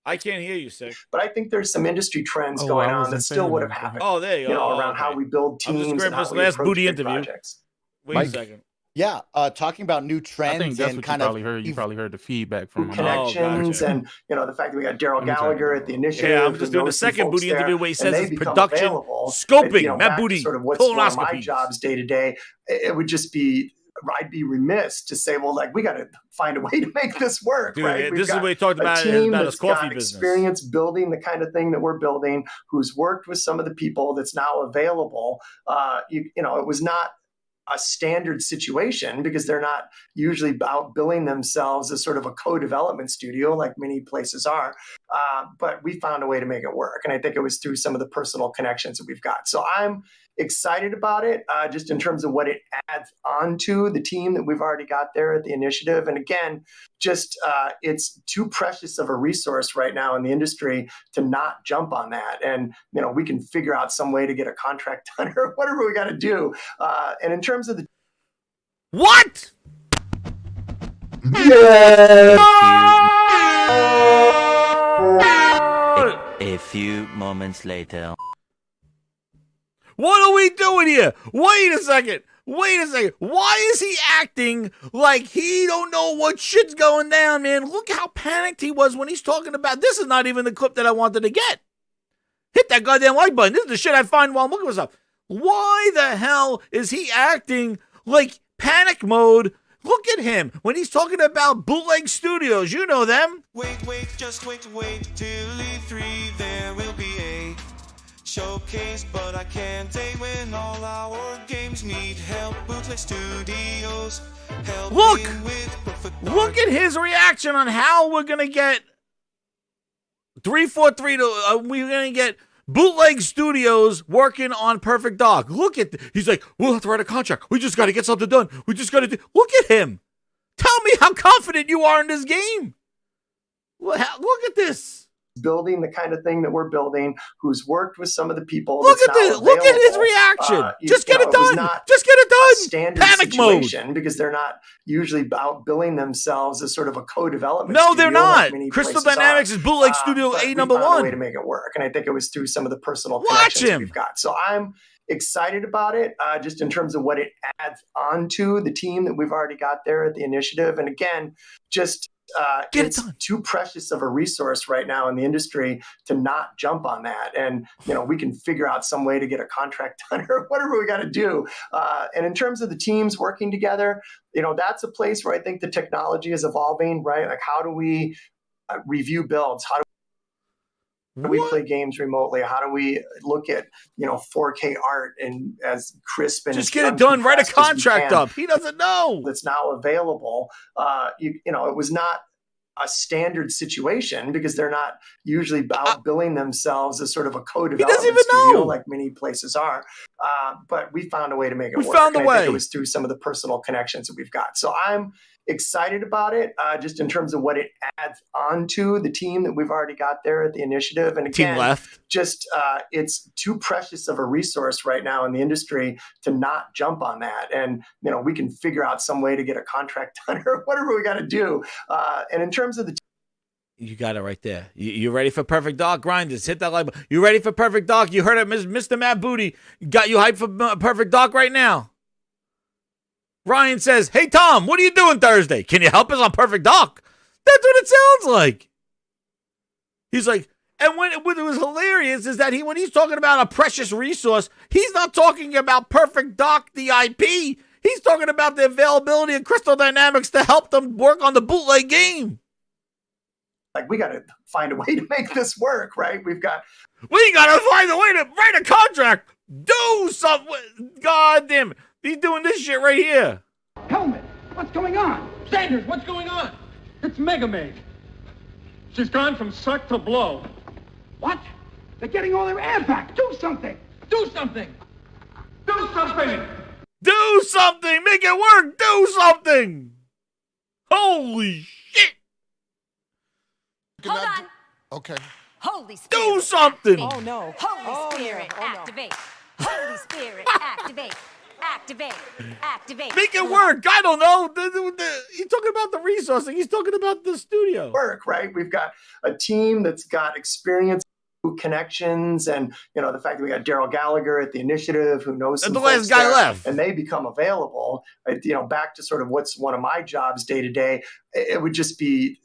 I can't hear you, Sick. but I think there's some industry trends going on that still would have happened. Oh, there you go. know, around how we build I'm just teams grabbing and how this we last approach Booty big interview. projects. Wait Mike? a second. Yeah, talking about new trends I think that's and what kind you of probably heard. You probably heard the feedback from Connections and, you know, the fact that we got Daryl Gallagher at the initiative. Yeah, I'm just and doing the those two second folks Booty there, interview where he and says they it's become production, available. scoping, You know, Matt back to Booty, sort of what's one of my colonoscopies. jobs day to day. It would just be, I'd be remiss to say, well, like, we got to find a way to make this work, Dude, right? this is what he talked a about team about that's his coffee got business. experience building the kind of thing that we're building, who's worked with some of the people that's now available. You know, it was not a standard situation because they're not usually out billing themselves as sort of a co-development studio like many places are. But we found a way to make it work. And I think it was through some of the personal connections that we've got. So I'm excited about it, just in terms of what it adds onto the team that we've already got there at the initiative. And again, just it's too precious of a resource right now in the industry to not jump on that. And, you know, we can figure out some way to get a contract done or whatever we got to do. And in terms of the What? A few moments later. What are we doing here? Wait a second. Why is he acting like he don't know what shit's going down, man? Look how panicked he was when he's talking about this. Is not even the clip that I wanted to get. Hit that goddamn like button. This is the shit I find while I'm looking for stuff. Why the hell is he acting like panic mode? Look at him when he's talking about bootleg studios. You know them. Wait, just wait till E3 there will be a showcase, but I can't wait when all our games need help. Bootleg studios help. Look at his reaction on how we're gonna get 343 to we're gonna get bootleg studios working on Perfect Dark. Look at he's like, we'll have to write a contract. We just got to get something done. We just got to do. Look at him. Tell me how confident you are in this game. Look at this. building the kind of thing that we're building, who's worked with some of the people. Look that's at now this. Look at his available. reaction. You Just get know, it it was done. not Just get it a done. standard Panic mode. situation because they're not usually out billing themselves as sort of a co-development. No, they're studio like not. many Crystal places Dynamics are. is Bootleg Studio But A we number found a way one. to make it work, and I think it was through some of the personal Watch connections that him. we've got. So I'm excited about it, just in terms of what it adds onto the team that we've already got there at the initiative. And again, just it's too precious of a resource right now in the industry to not jump on that. And, you know, we can figure out some way to get a contract done or whatever we got to do. And in terms of the teams working together, you know, that's a place where I think the technology is evolving, right? Like, how do we review builds? How do we play games remotely? How do we look at, you know, 4K art and as crisp and just get it done? Write a uncompressed as we contract can? up. He doesn't know. That's now available. You know, it was not a standard situation because they're not usually out billing themselves as sort of a co-development even studio know. like many places are. But we found a way to make it We work. found a And I think way. it was through some of the personal connections that we've got. So I'm excited about it, just in terms of what it adds onto the team that we've already got there at the initiative. And Team again, left. just it's too precious of a resource right now in the industry to not jump on that. And, you know, we can figure out some way to get a contract done or whatever we got to do. And in terms of the You got it right there. You ready for Perfect Dark? Grinders, hit that like button. You ready for Perfect Dark? You heard it, Mr. Matt Booty. Got you hyped for Perfect Dark right now. Ryan says, hey, Tom, what are you doing Thursday? Can you help us on Perfect Dark? That's what it sounds like. He's like, and what was hilarious is that when he's talking about a precious resource, he's not talking about Perfect Dark, the IP. He's talking about the availability of Crystal Dynamics to help them work on the bootleg game. Like, we got to find a way to make this work, right? We got to find a way to write a contract. Do something. God damn it. He's doing this shit right here. Helmet, what's going on? Sanders, what's going on? It's Mega Meg. She's gone from suck to blow. What? They're getting all their air back. Do something. Do something. Do something. Do something. Make it work. Do something. Holy shit. Hold on. Okay. Holy Spirit. Do something. Activate. Oh, no. Holy Spirit, activate. Holy Spirit, activate. Activate. Activate. Make it work. I don't know. He's talking about the resourcing. He's talking about the studio. Work, right? We've got a team that's got experience, connections, and, you know, the fact that we got Daryl Gallagher at the initiative who knows some the last folks guy there, left, and they become available. You know, back to sort of what's one of my jobs day to day, it would just be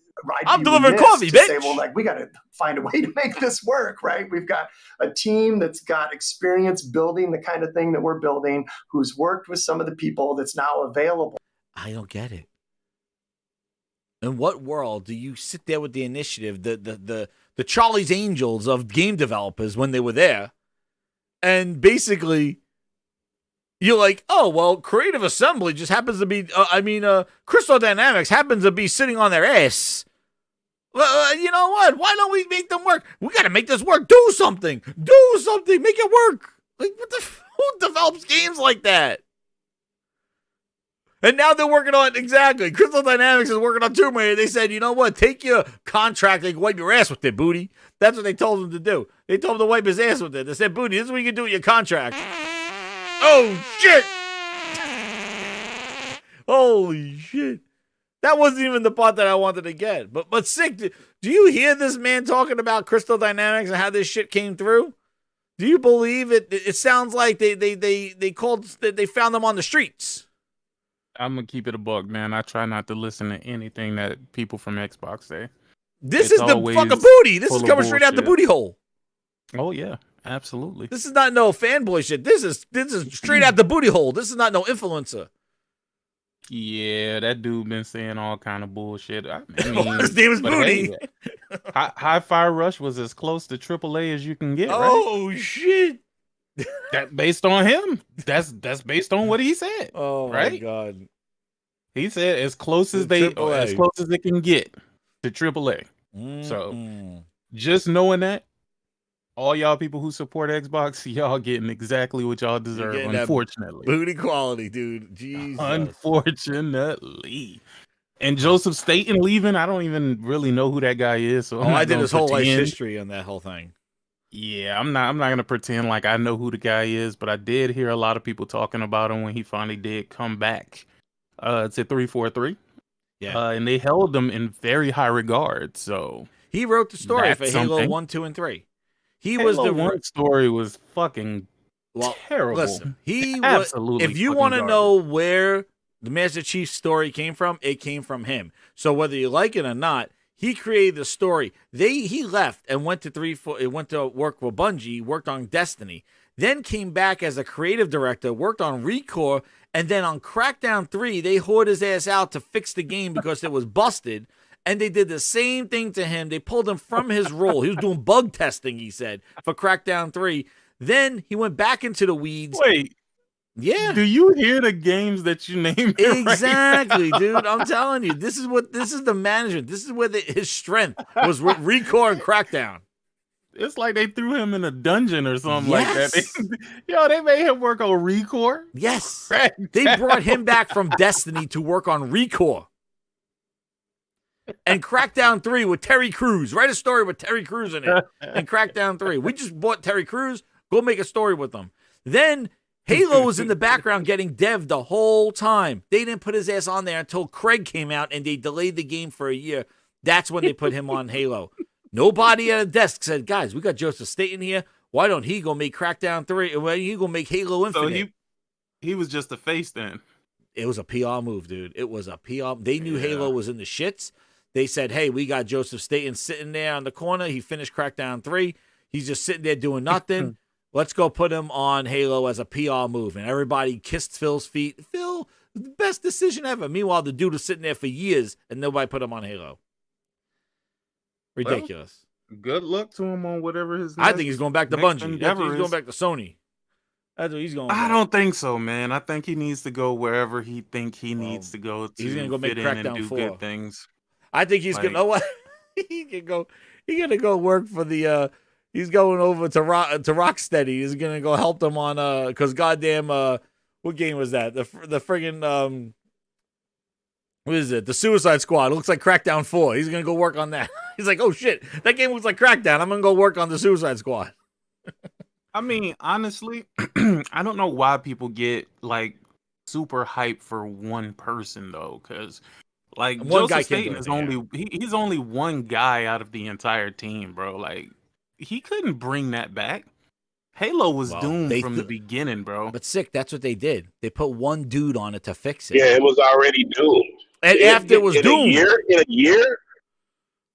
I'm delivering coffee, to bitch. say, well, like, we got to find a way to make this work, right? We've got a team that's got experience building the kind of thing that we're building, who's worked with some of the people that's now available. I don't get it. In what world do you sit there with the initiative, the Charlie's Angels of game developers when they were there, and basically you're like, oh, well, Creative Assembly just happens to be, Crystal Dynamics happens to be sitting on their ass. Well, you know what? Why don't we make them work? We got to make this work. Do something. Do something. Make it work. Like, who develops games like that? And now they're working on, exactly, Crystal Dynamics is working on Tomb Raider. They said, you know what? Take your contract and wipe your ass with it, Booty. That's what they told him to do. They told him to wipe his ass with it. They said, Booty, this is what you can do with your contract. Oh, shit. Holy shit. That wasn't even the part that I wanted to get. But sick, do you hear this man talking about Crystal Dynamics and how this shit came through? Do you believe it? It sounds like they found them on the streets. I'm gonna keep it a buck, man. I try not to listen to anything that people from Xbox say. This is the fucking Booty. This is coming straight out the booty hole. Oh yeah, absolutely. This is not no fanboy shit. This is straight out the booty hole. This is not no influencer. Yeah, that dude been saying all kind of bullshit. I mean, his name is Booty. Hey, Hi-Fi Rush was as close to AAA as you can get. Oh right? shit! That based on him. That's based on what he said. Oh right? my god! He said as close as as close as it can get to AAA. So just knowing that, all y'all people who support Xbox, y'all getting exactly what y'all deserve. Unfortunately, booty quality, dude. Jesus. Unfortunately. And Joseph Staten leaving, I don't even really know who that guy is. So I did his whole life history on that whole thing. Yeah, I'm not gonna pretend like I know who the guy is, but I did hear a lot of people talking about him when he finally did come back to 343. Yeah, and they held him in very high regard. So he wrote the story for Halo something. 1, 2, and 3. He Halo was the 1 story was fucking terrible. Listen, he absolutely. If you want to know where the Master Chief story came from, it came from him. So whether you like it or not, he created the story. He left and went to work with Bungie, worked on Destiny, then came back as a creative director, worked on Recore, and then on Crackdown 3, they whored his ass out to fix the game because it was busted. And they did the same thing to him. They pulled him from his role. He was doing bug testing, he said, for Crackdown 3. Then he went back into the weeds. Wait. Yeah. Do you hear the games that you named? Exactly, dude. I'm telling you, this is the management. This is where his strength was with Recore and Crackdown. It's like they threw him in a dungeon or something like that. They made him work on Recore. Yes. They brought him back from Destiny to work on Recore. And Crackdown 3 with Terry Crews. Write a story with Terry Crews in it. And Crackdown 3. We just bought Terry Crews. Go make a story with them. Then Halo was in the background getting devved the whole time. They didn't put his ass on there until Craig came out and they delayed the game for a year. That's when they put him on Halo. Nobody at a desk said, guys, we got Joseph Staten here. Why don't he go make Crackdown 3? Why don't he go make Halo Infinite? So he was just a face then. It was a PR move, dude. It was a PR. They knew Halo was in the shits. They said, hey, we got Joseph Staten sitting there on the corner. He finished Crackdown 3. He's just sitting there doing nothing. Let's go put him on Halo as a PR move. And everybody kissed Phil's feet. Phil, the best decision ever. Meanwhile, the dude was sitting there for years, and nobody put him on Halo. Ridiculous. Well, good luck to him on whatever his I think he's going back to Bungie. He's going back to Sony. That's what he's going I don't think so, man. I think he needs to go wherever he needs to go to he's gonna go make fit in Crackdown and do 4. good things. I think he's gonna know what he gonna go work for the he's going over to Rocksteady. He's gonna go help them on because goddamn what game was that? The friggin' what is it? The Suicide Squad. It looks like Crackdown 4. He's gonna go work on that. He's like, oh shit, that game looks like Crackdown. I'm gonna go work on the Suicide Squad. I mean, honestly, I don't know why people get like super hyped for one person though, because like one guy Joseph Staten is he's only one guy out of the entire team, bro. Like he couldn't bring that back. Halo was doomed from the beginning, bro. But sick, that's what they did. They put one dude on it to fix it. Yeah, it was already doomed. And after it was doomed, in a year,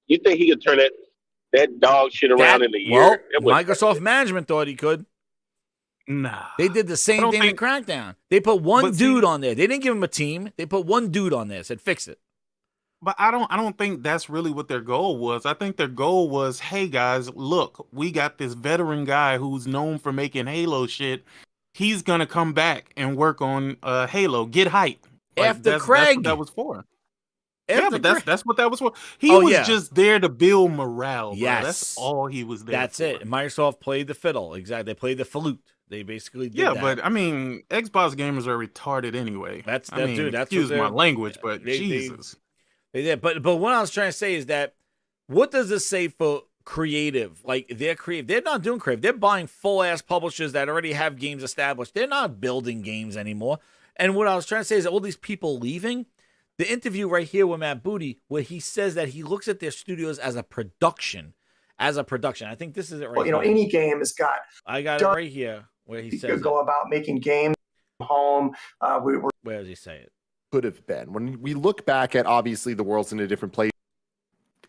you think he could turn that dog shit around in a year? Well, Microsoft management thought he could. Nah. They did the same thing in Crackdown. They put one dude on there. They didn't give him a team. They put one dude on there, said fix it. But I don't think that's really what their goal was. I think their goal was, hey guys, look, we got this veteran guy who's known for making Halo shit. He's gonna come back and work on Halo. Get hype. Like, After that's Craig. what that was for. After That's what that was for. He was just there to build morale. Bro. Yes. That's all he was there That's for. it. And Microsoft played the fiddle. Exactly. They played the flute. They basically did that. But I mean, Xbox gamers are retarded anyway. That's excuse my language, but Jesus. They did. But what I was trying to say is that what does this say for creative? Like they're creative. They're not doing creative. They're buying full ass publishers that already have games established. They're not building games anymore. And what I was trying to say is that all these people leaving, the interview right here with Matt Booty, where he says that he looks at their studios as a production. I think this is it right here. Any game has got... I got it right here where he says... You could go about making games home. Where does he say it? Could have been. When we look back at, obviously, the world's in a different place.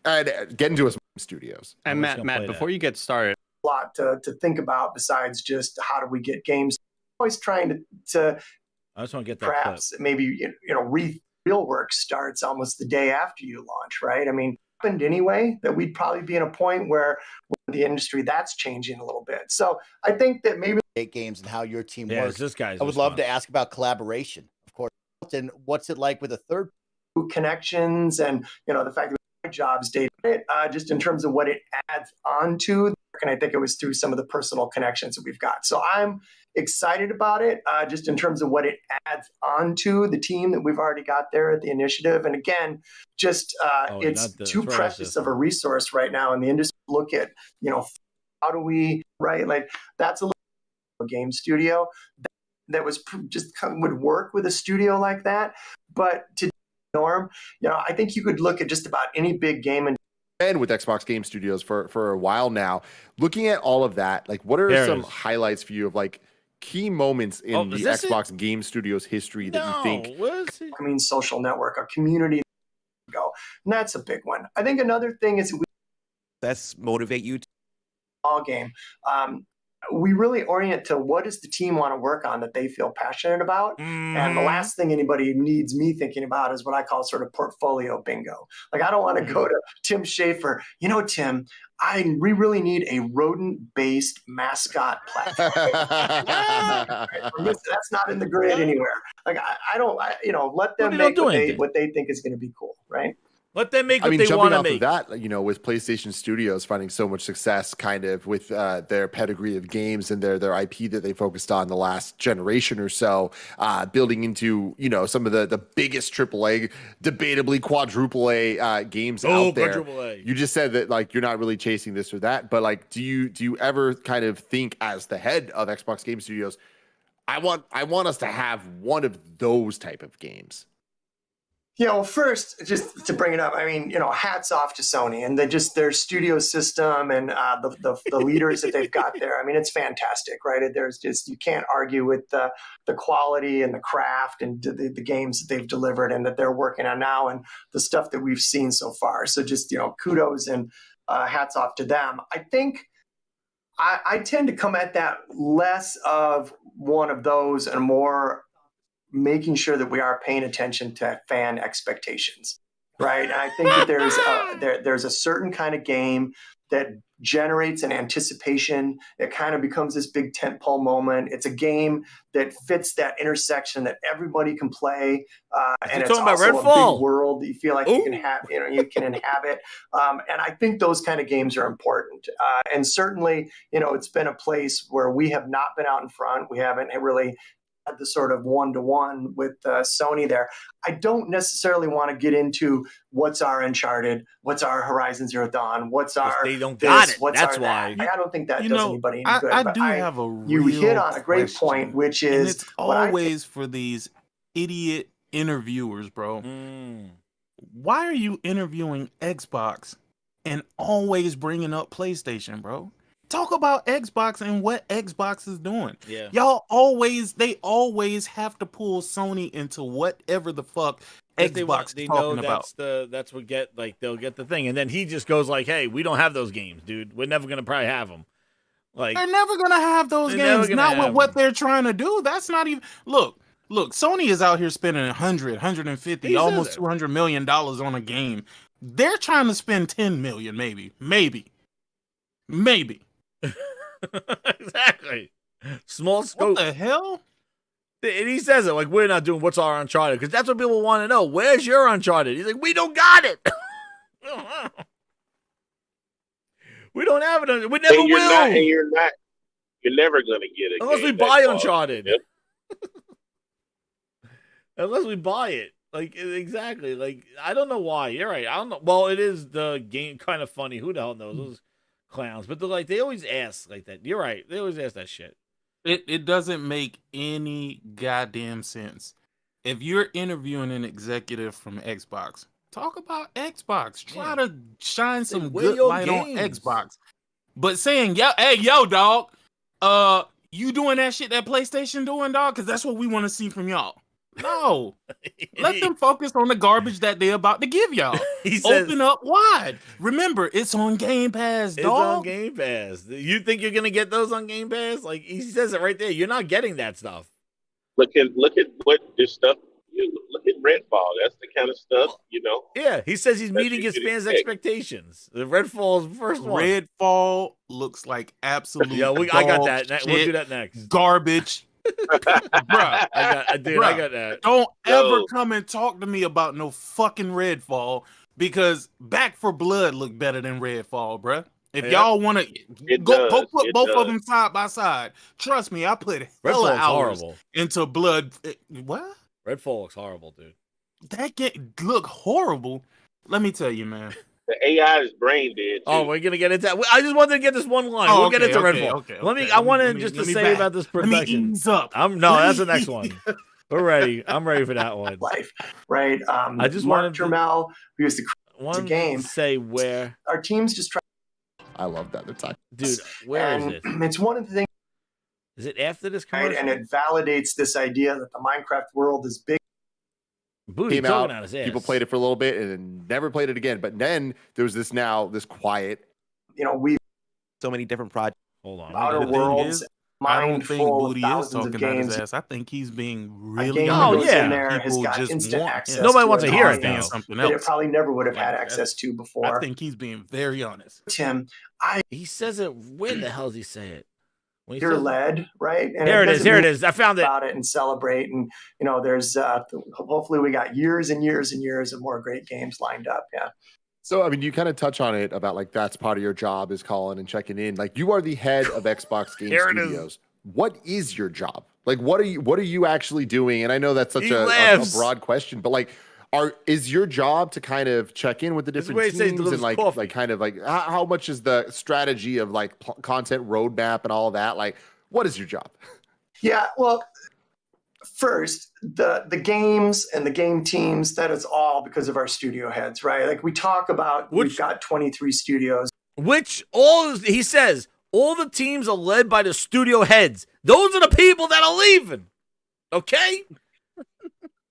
Get into his studios. And Matt, before you get started... A lot to think about besides just how do we get games. Always trying to I just want to get that perhaps clip. Maybe real work starts almost the day after you launch, right? I mean, happened anyway that we'd probably be in a point where the industry that's changing a little bit. So I think that maybe games and how your team Yeah, works. it's this guy's I would love to response. ask about collaboration, of course. And what's it like with a third? connections and the fact that my job's data, just in terms of what it adds onto and I think it was through some of the personal connections that we've got. So I'm excited about it, just in terms of what it adds onto the team that we've already got there at the initiative. And again, just it's too precious of a resource right now in the industry. Look at, how do we, right? Like that's a little game studio that was just would work with a studio like that. But to Norm, I think you could look at just about any big game and with Xbox Game Studios for a while now. Looking at all of that, like what are some highlights for you of like key moments in the Xbox Game Studios history that you think? I mean, social network, a community go, and that's a big one. I think another thing is that's motivate you to all game. We really orient to what does the team want to work on that they feel passionate about. And the last thing anybody needs me thinking about is what I call sort of portfolio bingo. Like I don't want to go to Tim Schafer, Tim, we really need a rodent-based mascot platform. That's not in the grid anywhere. Like let them make what they think is going to be cool, right? Let them make what they want to make. Of that, with PlayStation Studios finding so much success kind of with their pedigree of games and their IP that they focused on the last generation or so, building into, some of the biggest AAA, debatably quadruple A games out there. Quadruple-A. You just said that like you're not really chasing this or that, but like do you ever kind of think as the head of Xbox Game Studios, I want us to have one of those type of games? Well, first, just to bring it up, I mean, hats off to Sony and their studio system and the leaders that they've got there. I mean, it's fantastic, right? There's just, you can't argue with the quality and the craft and the games that they've delivered and that they're working on now and the stuff that we've seen so far. So just, kudos and hats off to them. I think I tend to come at that less of one of those and more making sure that we are paying attention to fan expectations, right? And I think that there's a certain kind of game that generates an anticipation. It kind of becomes this big tentpole moment. It's a game that fits that intersection that everybody can play, and it's also Redfall? a big world that you feel like you can have, you can inhabit. And I think those kind of games are important. And certainly, it's been a place where we have not been out in front. We haven't really had the sort of one-to-one with Sony there. I don't necessarily want to get into what's our Uncharted, what's our Horizon Zero Dawn, what's our they don't got it. What's That's our why. that. I don't think that does anybody any good. I but do have a real you hit on a great question, point, which is and it's always for these idiot interviewers, bro. Why are you interviewing Xbox and always bringing up PlayStation, bro? Talk about Xbox and what Xbox is doing. Yeah. They always have to pull Sony into whatever the fuck Xbox they talking know about. That's what they'll get the thing. And then he just goes like, hey, we don't have those games, dude. We're never going to probably have them. Like, they're never going to have those games. Not with what they're trying to do. That's not even... Look, Sony is out here spending 100, 150, almost $200 million on a game. They're trying to spend 10 million, maybe. Exactly. Small scope. What the hell? And he says it like, we're not doing what's our Uncharted, because that's what people want to know. Where's your Uncharted? He's like, we don't got it. We don't have it. We never will. You're never gonna get it unless we buy Uncharted. Yep. Unless we buy it. Like, exactly. Like, I don't know why. You're right. I don't know. Well, it is the game kind of funny. Who the hell knows? Those clowns. But they always ask like that. You're right. They always ask that shit. It doesn't make any goddamn sense. If you're interviewing an executive from Xbox, talk about Xbox. Try to shine some good light on Xbox. But saying, yo, dog, you doing that shit that PlayStation doing, dog? Because that's what we want to see from y'all. No. Let them focus on the garbage that they're about to give y'all. Open up wide. Remember, it's on Game Pass, dog. It's on Game Pass. You think you're going to get those on Game Pass? Like, he says it right there. You're not getting that stuff. Look at what this stuff. Look at Redfall. That's the kind of stuff, Yeah, he says he's meeting his fans' expectations. The Redfall's first one. Redfall looks like absolute I got that. We'll do that next. Garbage. Bruh, I got that. Don't ever come and talk to me about no fucking Redfall, because Back for Blood looked better than Redfall, bruh. If y'all want to go put both of them side by side, trust me, I put hella hours into Blood. What? Redfall looks horrible, dude. That game look horrible. Let me tell you, man. The AI's brain did. Too. Oh, we're gonna get into that. I just wanted to get this one line. We'll get into Redfall. I wanted just to say about this production. Let me ease up. That's the next one. We're ready. I'm ready for that one. Life, right? I just Mark wanted Jermel, who is the game. Say where our teams just try. I love that they're talking. Dude, where is it? It's one of the things. Is it after this commercial? Right, and it validates this idea that the Minecraft world is big. Booty Came out, out, his people played it for a little bit and then never played it again. But then there was this quiet. We so many different projects. Hold on. Outer Worlds. I don't think Booty is talking out his ass. I think he's being really honest. In there has got instant access. Nobody wants to hear it now. Something that else. it probably never would have had access to before. I think he's being very honest. Tim, he says it. Where the hell does he say it? You're led, right? And here it is. Here it is. I found it. About it and celebrate, and there's hopefully we got years and years and years of more great games lined up. Yeah. So, I mean, you kind of touch on it about that's part of your job is calling and checking in. You are the head of Xbox Game Studios. What is your job? What are you actually doing? And I know that's such a broad question, but is your job to kind of check in with the different teams and how much is the strategy of content roadmap and all of that? What is your job? Yeah, well, first, the games and the game teams, that is all because of our studio heads, right? We talk about, we've got 23 studios. He says, all the teams are led by the studio heads. Those are the people that are leaving. Okay?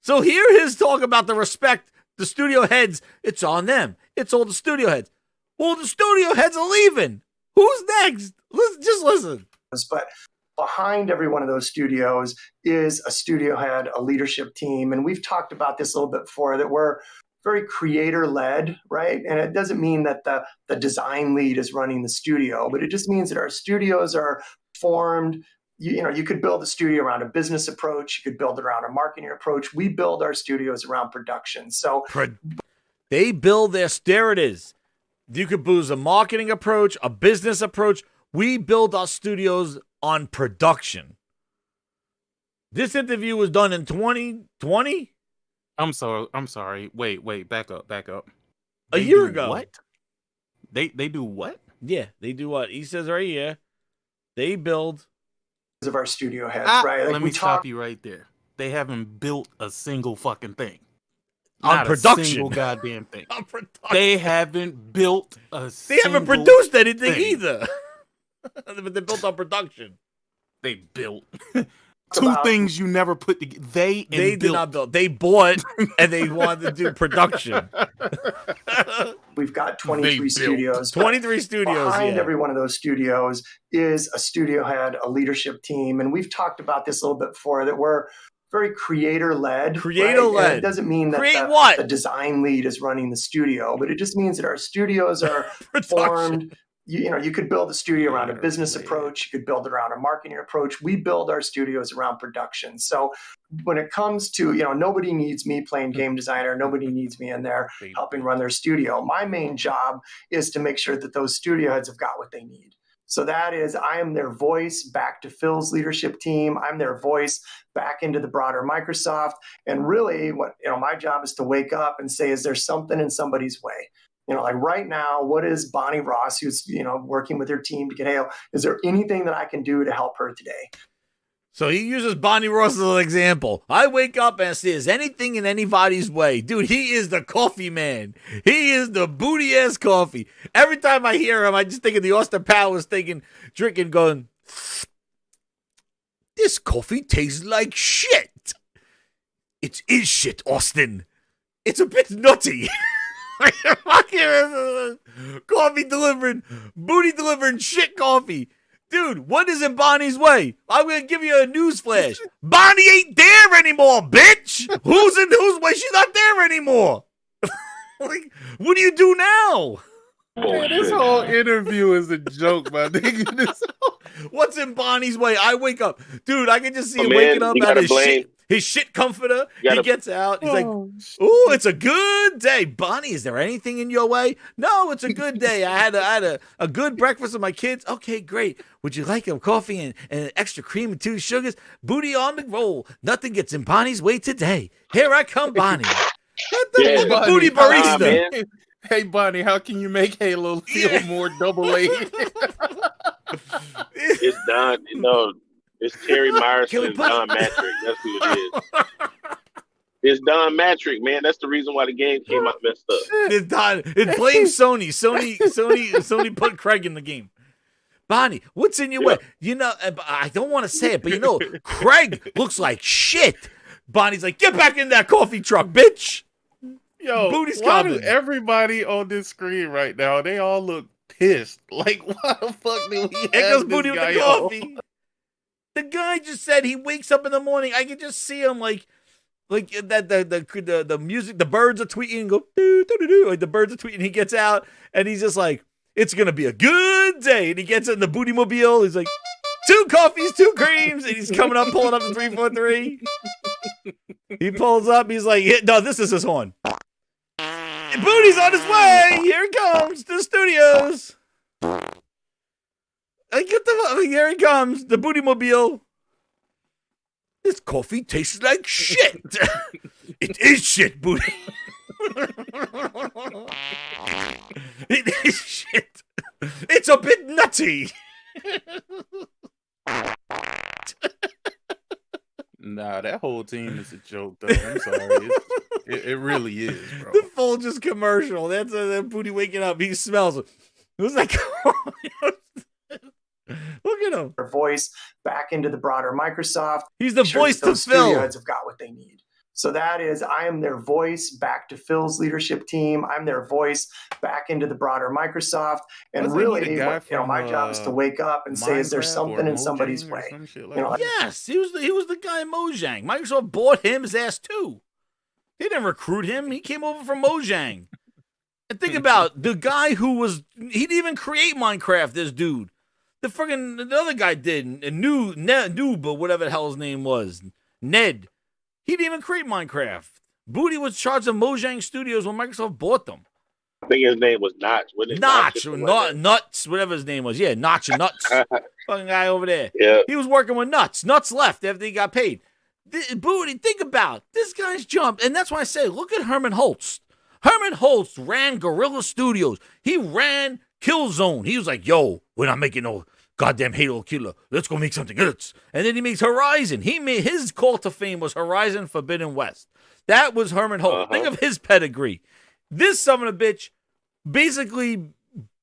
So hear his talk about the respect, the studio heads. It's on them. It's all the studio heads. Well, the studio heads are leaving. Who's next? Just listen. But behind every one of those studios is a studio head, a leadership team. And we've talked about this a little bit before, that we're very creator-led, right? And it doesn't mean that the design lead is running the studio, but it just means that our studios are formed. You could build a studio around a business approach. You could build it around a marketing approach. We build our studios around production. So they build there it is. You could use a marketing approach, a business approach. We build our studios on production. This interview was done in 2020. I'm sorry. Wait. Back up. A year ago. What? They do what? Yeah, they do what? He says right here. They build of our studio heads, right? Let me stop you right there. They haven't built a single fucking thing. On production. A single goddamn thing. They haven't built They haven't produced anything either. But they built on production. They built two things you never put together. They did not build. They bought and they wanted to do production. We've got 23 studios. 23 studios. Behind every one of those studios is a studio head, a leadership team. And we've talked about this a little bit before, that we're very creator-led. Creator-led. Right? It doesn't mean that the design lead is running the studio, but it just means that our studios are formed. You could build a studio around a business approach. You could build it around a marketing approach. We build our studios around production. So when it comes to, nobody needs me playing game designer. Nobody needs me in there helping run their studio. My main job is to make sure that those studio heads have got what they need. So that is, I am their voice back to Phil's leadership team. I'm their voice back into the broader Microsoft. And really my job is to wake up and say, is there something in somebody's way? Right now, what is Bonnie Ross, who's, working with her team to get Halo? Is there anything that I can do to help her today? So he uses Bonnie Ross as an example. I wake up and say, is anything in anybody's way? Dude, he is the coffee man. He is the booty-ass coffee. Every time I hear him, I just think of the Austin Powers drinking, going, this coffee tastes like shit. It is shit, Austin. It's a bit nutty. Coffee delivering, booty delivering shit coffee. Dude, what is in Bonnie's way? I'm going to give you a news flash. Bonnie ain't there anymore, bitch. Who's in whose way? She's not there anymore. What do you do now? Man, this whole interview is a joke, my nigga. What's in Bonnie's way? I wake up. Dude, I can just see him waking up out of shit. his shit comforter. gotta- He gets out. He's like, "Ooh, it's a good day, Bonnie. Is there anything in your way? No, it's a good day. I had a good breakfast with my kids. Okay, great. Would you like a coffee and extra cream and 2 sugars? Booty on the roll. Nothing gets in Bonnie's way today. Here I come, Bonnie. Yeah, The booty barista. man. Hey, Bonnie, how can you make Halo feel more double A? It's Don. No, it's Terry Myerson and Don Matrick. That's who it is. It's Don Matrick, man. That's the reason why the game came out messed up. It's Don. It blames Sony. Sony put Craig in the game. Bonnie, what's in your way? You know, I don't want to say it, but you know, Craig looks like shit. Bonnie's like, get back in that coffee truck, bitch. Yo, Booty's why coming. do everybody on this screen right now, they all look pissed? Like, why the fuck do we It have goes Booty this with guy the on? coffee. The guy just said he wakes up in the morning. I can just see him like that the music, the birds are tweeting and go doo, doo, doo, doo. Like the birds are tweeting. He gets out and he's just like, it's gonna be a good day. And he gets in the booty mobile. He's like, 2 coffees, 2 creams, and he's coming up, pulling up the 343. He pulls up. He's like, no, this is his horn. Booty's on his way. Here he comes to the studios. Here he comes, the booty mobile. This coffee tastes like shit. It is shit, Booty. It is shit. It's a bit nutty. Nah, that whole team is a joke, though. I'm sorry. It really is, bro. The Folgers commercial. That's that Booty waking up. He smells it. Who's that? Look at him. Their voice back into the broader Microsoft. He's the voice to those Phil. studio heads have got what they need. So that is, I am their voice back to Phil's leadership team. I'm their voice back into the broader Microsoft. And Wasn't he really, the guy you know, my job is to wake up and say, is there Minecraft something or in somebody's Mojang or way? some shit You know, like that? Yes, he was the guy in Mojang. Microsoft bought him his ass too. They didn't recruit him. He came over from Mojang. And think about the guy he didn't even create Minecraft, this dude. The other guy did, and Noob or whatever the hell his name was. Ned. He didn't even create Minecraft. Booty was charged of Mojang Studios when Microsoft bought them. I think his name was Notch. Wasn't it? Notch, or Nuts, whatever his name was. Yeah, Notch and Nuts. Fucking guy over there. Yeah. He was working with Nuts. Nuts left after he got paid. Booty, think about this guy's jump. And that's why I say, look at Herman Holtz. Herman Holtz ran Guerrilla Studios. He ran Killzone. He was like, yo, we're not making no goddamn Halo killer. Let's go make something else. And then he makes Horizon. His call to fame was Horizon Forbidden West. That was Herman Holtz. Think of his pedigree. This son of a bitch basically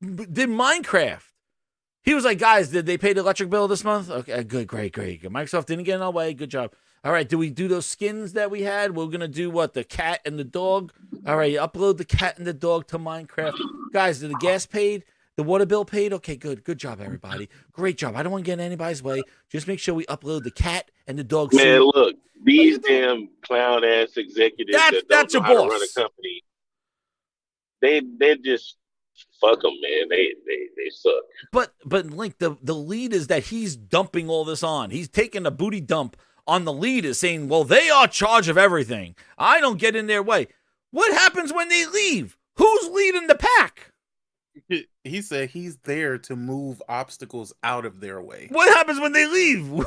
did Minecraft. He was like, guys, did they pay the electric bill this month? Okay, good, great. Microsoft didn't get in our way. Good job. All right, do we do those skins that we had? We're going to do what? The cat and the dog? All right, upload the cat and the dog to Minecraft. Guys, did the gas paid? The water bill paid? Okay, good. Good job, everybody. Great job. I don't want to get in anybody's way. Just make sure we upload the cat and the dog. Man, look, these damn clown ass executives that don't know how to run a company, they just fuck them, man. They suck. But Link, the lead is that he's dumping all this on. He's taking a booty dump on the lead, is saying, well, they are in charge of everything. I don't get in their way. What happens when they leave? Who's leading the pack? He said he's there to move obstacles out of their way. What happens when they leave?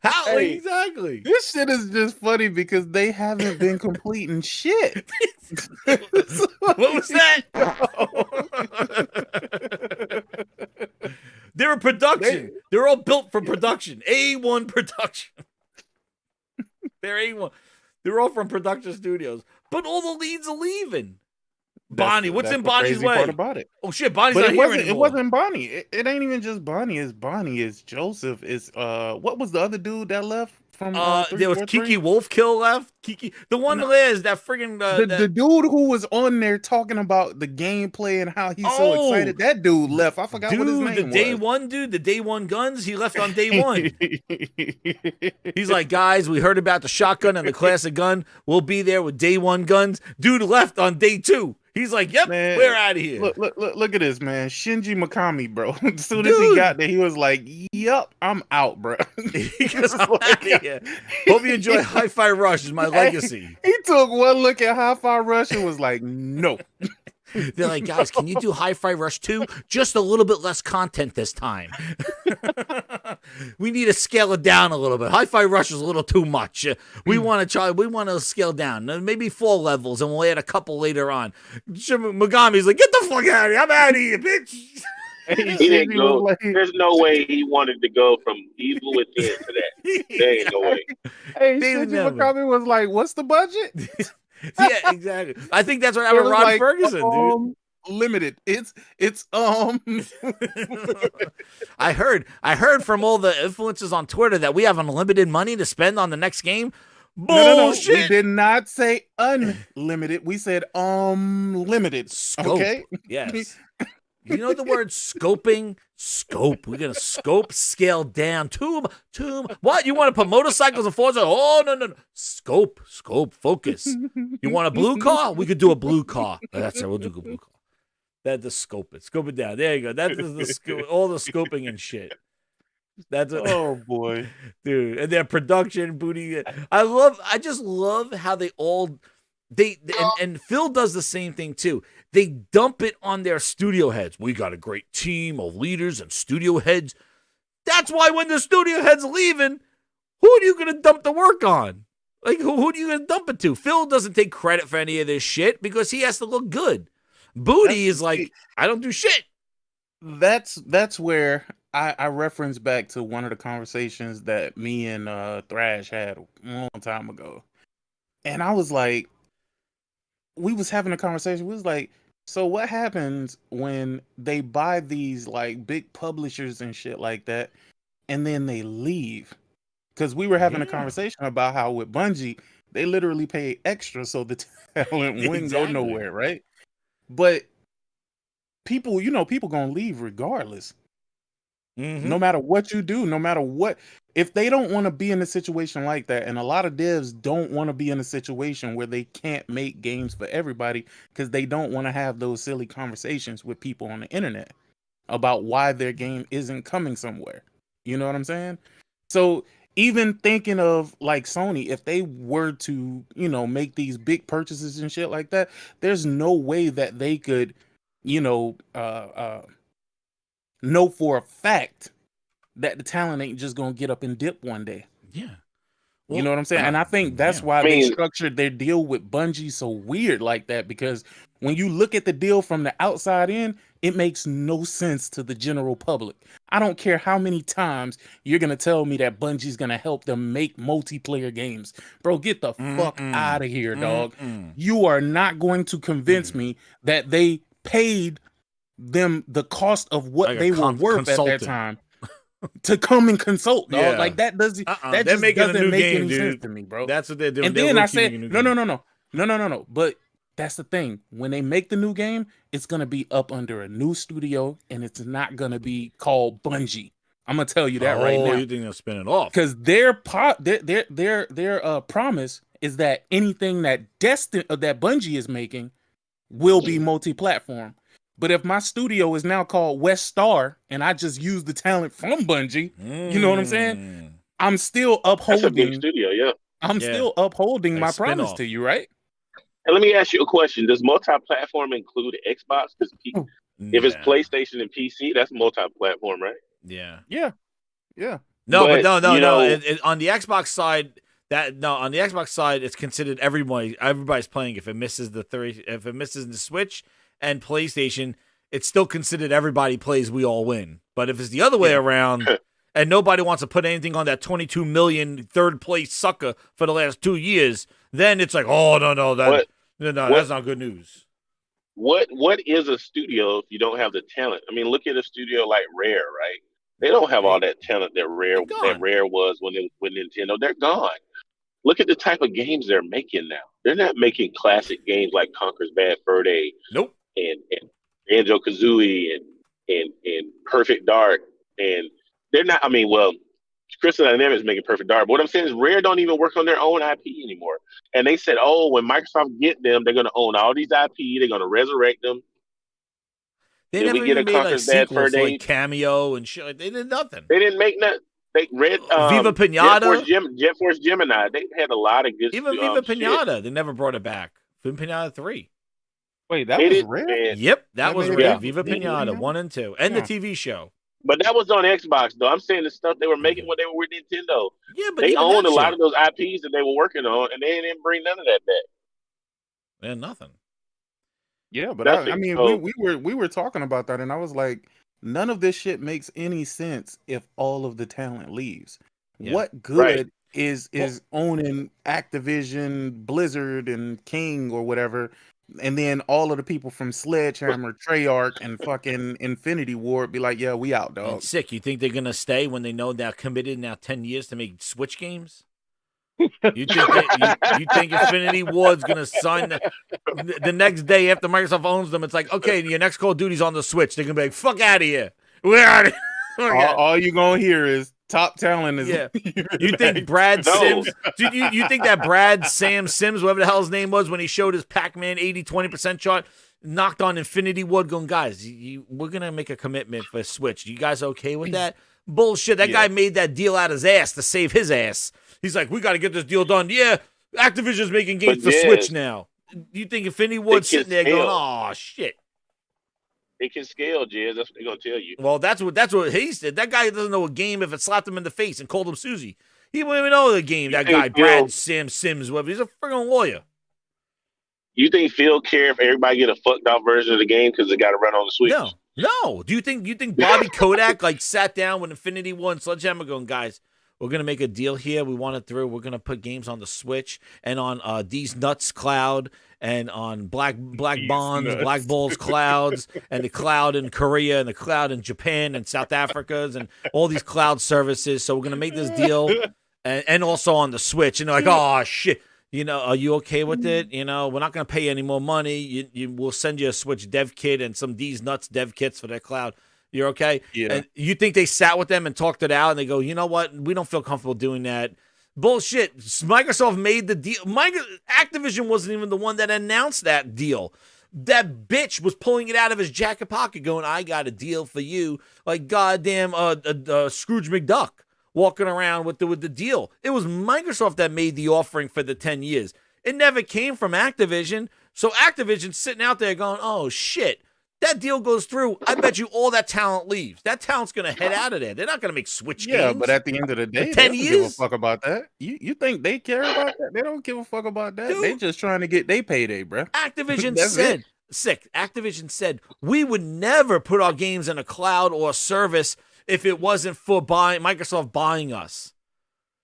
How exactly? This shit is just funny because they haven't been completing shit. What was that? They're a production. They're all built for production. A1 production. They're A1. They're all from production studios. But all the leads are leaving. Bonnie, what's in Bonnie's way? Part about it. Oh shit, Bonnie's but not it here wasn't, anymore. It wasn't Bonnie. It ain't even just Bonnie. It's Bonnie. It's Joseph. It's what was the other dude that left from? There was Kiki Wolfkill left. Kiki, the one that is that friggin' the dude who was on there talking about the gameplay and how he's so excited. That dude left. I forgot what his name was. The day one dude, the day one guns. He left on day one. He's like, guys, we heard about the shotgun and the classic gun. We'll be there with day one guns. Dude left on day two. He's like, "Yep, Man, we're out of here." Look at this, man. Shinji Mikami, bro. As soon as he got there, he was like, "Yep, I'm out, bro." Because I'm out of here. Hope you enjoy Hi-Fi Rush is my legacy. He took one look at Hi-Fi Rush and was like, "No." They're like, "Guys, can you do Hi-Fi Rush 2? Just a little bit less content this time. We need to scale it down a little bit. Hi-Fi Rush is a little too much. We want to scale down. Maybe 4 levels, and we'll add a couple later on." Megami's like, "Get the fuck out of here. I'm out of here, bitch." He didn't go. There's no way he wanted to go from Evil Within to that. There ain't no way. Hey, Shinji Mikami was like, "What's the budget?" Yeah, exactly. I think that's what happened with Ron Ferguson, dude. Limited. It's I heard from all the influencers on Twitter that we have unlimited money to spend on the next game. Bullshit. No. We did not say unlimited. We said limited. Scope. Okay. Yes. You know the word scoping? Scope. We're gonna scope, scale down. Tube. What? You want to put motorcycles and Forza? Oh no. Scope. Focus. You want a blue car? We could do a blue car. That's it. We'll do a blue car. That's the scope it. Scope it down. There you go. That's all the scoping and shit. Oh boy, dude. And their production booty. I just love how they all. And Phil does the same thing too. They dump it on their studio heads. We got a great team of leaders and studio heads. That's why when the studio head's leaving, who are you going to dump the work on? Like, who are you going to dump it to? Phil doesn't take credit for any of this shit because he has to look good. Booty is like, I don't do shit. That's where I reference back to one of the conversations that me and Thrash had a long time ago. And I was like, we was having a conversation. We was like, so what happens when they buy these like big publishers and shit like that, and then they leave? Because we were having a conversation about how with Bungie, they literally pay extra so the talent wouldn't go nowhere, right? But people gonna leave regardless. No matter what you do, no matter what, if they don't want to be in a situation like that, and a lot of devs don't want to be in a situation where they can't make games for everybody because they don't want to have those silly conversations with people on the internet about why their game isn't coming somewhere. You know what I'm saying? So even thinking of like Sony, if they were to, make these big purchases and shit like that, there's no way that they could, know for a fact that the talent ain't just gonna get up and dip one day. Yeah. Well, you know what I'm saying? And I think that's why they structured their deal with Bungie so weird like that, because when you look at the deal from the outside in, it makes no sense to the general public. I don't care how many times you're gonna tell me that Bungie's gonna help them make multiplayer games. Bro, get the fuck out of here, dog. You are not going to convince me that they paid them the cost of what like they were worth at that time to come and consult, dog. Yeah. Like that doesn't that they're just making doesn't a new make game, any dude. sense to me, bro. That's what they're doing. And then I said, no. But that's the thing. When they make the new game, it's gonna be up under a new studio, and it's not gonna be called Bungie. I'm gonna tell you that right now. You think they'll spin it off? Because their promise is that anything that that Bungie is making will be multi-platform. But if my studio is now called West Star and I just use the talent from Bungie, you know what I'm saying? I'm still upholding. That's a big studio, yeah. I'm still upholding my promise to you, right? And let me ask you a question: does multi-platform include Xbox? Because if it's PlayStation and PC, that's multi-platform, right? Yeah. No, but no. On the Xbox side, it's considered everybody's playing. If it misses if it misses the Switch and PlayStation, it's still considered everybody plays, we all win. But if it's the other way around and nobody wants to put anything on that 22 million third place sucker for the last 2 years, then it's like, oh no, that's not good news. What is a studio if you don't have the talent? I mean, look at a studio like Rare, right? They don't have all that talent that Rare was when it was with Nintendo. They're gone. Look at the type of games they're making now. They're not making classic games like Conker's Bad Fur Day. Nope. And Banjo-Kazooie and Perfect Dark. And they're not, Crystal Dynamics making Perfect Dark. But what I'm saying is Rare don't even work on their own IP anymore. And they said, oh, when Microsoft get them, they're going to own all these IP. They're going to resurrect them. They Did never we get even a made like Conquer's Bad Fur sequels to, Day? like Cameo and shit. Like, they did nothing. They didn't make nothing. They read Viva Pinata, Jet Force Gemini. They had a lot of good. Even Viva shit. Pinata, they never brought it back. Viva Pinata 3. Wait, that was Rare? Yep, that was made Rare. it? Viva Pinata 1 and 2, and the TV show. But that was on Xbox, though. I'm saying the stuff they were making when they were with Nintendo. Yeah, but they even owned that a lot shit. of those IPs that they were working on, and they didn't bring none of that back. And nothing. Yeah, but Nothing. I mean, So- we were talking about that, and I was like, none of this shit makes any sense if all of the talent leaves. Yeah. What good Right. is owning Activision, Blizzard, and King or whatever, and then all of the people from Sledgehammer, Treyarch, and fucking Infinity Ward be like, yeah, we out, dog. And sick. You think they're gonna stay when they know they're committed now 10 years to make Switch games? You think Infinity Ward's gonna sign the next day after Microsoft owns them? It's like, okay, your next Call of Duty's on the Switch. They're gonna be like, fuck out of here. We're out of here. All you gonna hear is top talent is. Yeah. You think Brad Sims? You think that Sam Sims, whatever the hell his name was, when he showed his Pac-Man 80-20% chart, knocked on Infinity Ward, going, guys, we're gonna make a commitment for Switch. You guys okay with that? Bullshit. That guy made that deal out his ass to save his ass. He's like, we got to get this deal done. Yeah, Activision's making games for Switch now. You think Infinity Ward's sitting there going, oh shit? It can scale, Jizz. That's what they're gonna tell you. Well, that's what he said. That guy doesn't know a game if it slapped him in the face and called him Susie. He wouldn't even know the game. That guy, Brad Sims, whatever. He's a freaking lawyer. You think Phil care if everybody get a fucked out version of the game because it got to run on the Switch? No. Do you think Bobby Kodak like sat down with Infinity War and Sledgehammer going, guys, we're gonna make a deal here. We want it through. We're gonna put games on the Switch and on These Nuts Cloud and on Black Bonds, Black Balls Clouds, and the cloud in Korea and the cloud in Japan and South Africa's and all these cloud services. So we're gonna make this deal and also on the Switch. And they're like, oh shit. Are you okay with it? We're not going to pay you any more money. We'll send you a Switch dev kit and some These Nuts dev kits for their cloud. You're okay? Yeah. And you think they sat with them and talked it out and they go, you know what? We don't feel comfortable doing that. Bullshit. Microsoft made the deal. Activision wasn't even the one that announced that deal. That bitch was pulling it out of his jacket pocket going, I got a deal for you. Like goddamn Scrooge McDuck. Walking around with the deal. It was Microsoft that made the offering for the 10 years. It never came from Activision. So Activision's sitting out there going, oh, shit. That deal goes through. I bet you all that talent leaves. That talent's going to head out of there. They're not going to make Switch games. Yeah, but at the end of the day, For 10 they don't years? give a fuck about that. You think they care about that? They don't give a fuck about that. They just trying to get their payday, bro. Activision That's said, it. Activision said, we would never put our games in a cloud or a service if it wasn't for Microsoft buying us.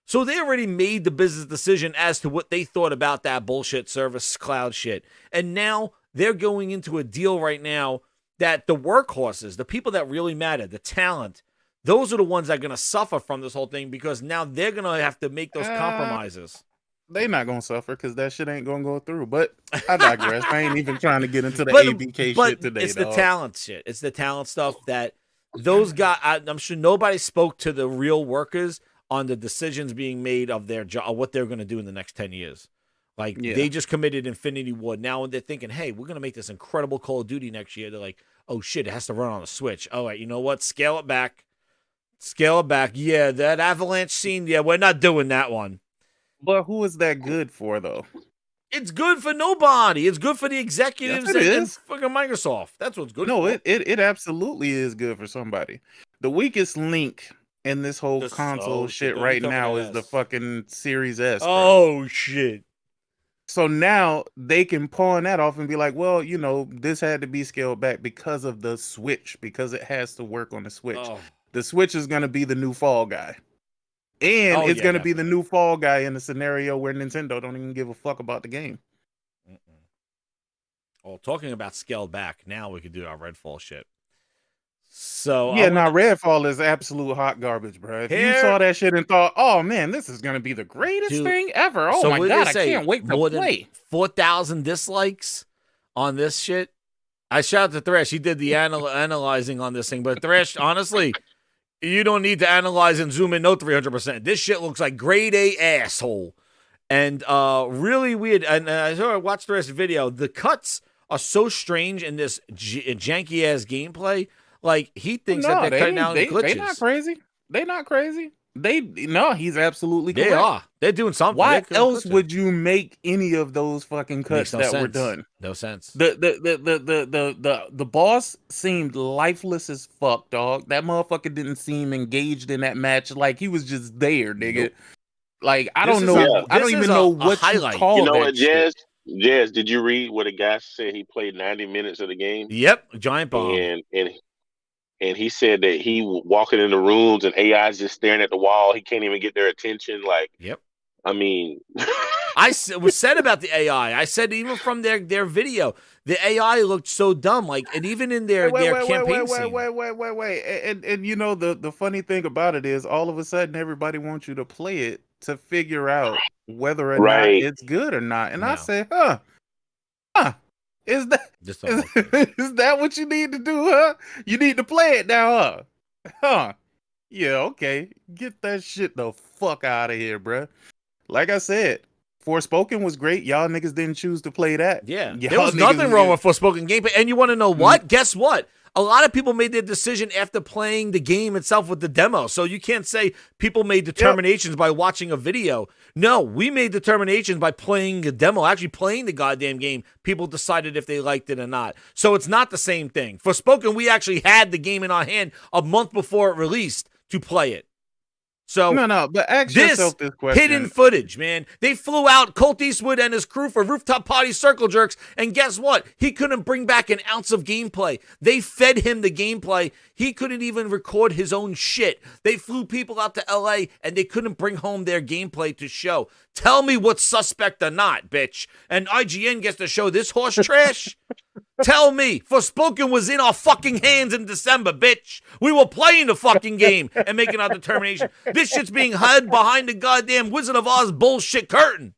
So they already made the business decision as to what they thought about that bullshit service cloud shit. And now they're going into a deal right now that the workhorses, the people that really matter, the talent, those are the ones that are going to suffer from this whole thing because now they're going to have to make those compromises. They not going to suffer because that shit ain't going to go through. But I digress. I ain't even trying to get into the ABK shit today, it's dog. the talent shit. It's the talent stuff that those guys, I'm sure nobody spoke to the real workers on the decisions being made of their job, what they're going to do in the next 10 years. Like, they just committed Infinity Ward. Now they're thinking, hey, we're going to make this incredible Call of Duty next year. They're like, oh, shit, it has to run on the Switch. All right, you know what? Scale it back. Yeah, that Avalanche scene, yeah, we're not doing that one. But who is that good for, though? It's good for nobody. It's good for the executives and fucking Microsoft. That's what's good for. It absolutely is good for somebody. The weakest link in this whole console shit right now is the fucking Series S. Oh, shit. So now they can pawn that off and be like, well, this had to be scaled back because of the Switch, because it has to work on the Switch. Oh. The Switch is going to be the new Fall Guy. And it's going to be the new Fall Guy in a scenario where Nintendo don't even give a fuck about the game. Well, talking about scaled back, now we could do our Redfall shit. So Redfall is absolute hot garbage, bro. If you saw that shit and thought, oh man, this is going to be the greatest thing ever. Oh so my God, I can't wait to more play. Than 4,000 dislikes on this shit. I shout out to Thresh. He did the analyzing on this thing. But Thresh, honestly, You don't need to analyze and zoom in no 300%. This shit looks like grade A asshole. And really weird. And I watched the rest of the video. The cuts are so strange in this janky ass gameplay. Like he thinks that they're cutting out glitches. They not crazy. They not crazy. He's absolutely correct. They are. They're doing something. Why else would you make any of those fucking cuts were done? No sense. The boss seemed lifeless as fuck, dog. That motherfucker didn't seem engaged in that match. Like he was just there, nigga. Nope. Like I don't know. I don't even know what highlight. You call You know that what, Jazz? Jazz, did you read what a guy said? He played 90 minutes of the game. Yep, giant bomb. And he said that he walking in the rooms and AI's just staring at the wall. He can't even get their attention. Like, yep. I mean, I was said about the AI. I said even from their video, the AI looked so dumb. Like, and even in their campaign scene. Wait. And you know the funny thing about it is, all of a sudden everybody wants you to play it to figure out whether or not it's good or not. And I say, is that what you need to do, huh? You need to play it now, huh? Yeah, okay. Get that shit the fuck out of here, bruh. Like I said, Forspoken was great. Y'all niggas didn't choose to play that. Yeah. There was nothing wrong with Forspoken gameplay. And you want to know what? Guess what? A lot of people made their decision after playing the game itself with the demo. So you can't say people made determinations by watching a video. No, we made determinations by playing the demo, actually playing the goddamn game. People decided if they liked it or not. So it's not the same thing. Forspoken, we actually had the game in our hand a month before it released to play it. So no, but ask yourself this question. Hidden footage, man. They flew out Colt Eastwood and his crew for rooftop party circle jerks, and guess what? He couldn't bring back an ounce of gameplay. They fed him the gameplay. He couldn't even record his own shit. They flew people out to LA, and they couldn't bring home their gameplay to show. Tell me what's suspect or not, bitch. And IGN gets to show this horse trash? Tell me, Forspoken was in our fucking hands in December, bitch. We were playing the fucking game and making our determination. This shit's being hid behind the goddamn Wizard of Oz bullshit curtain.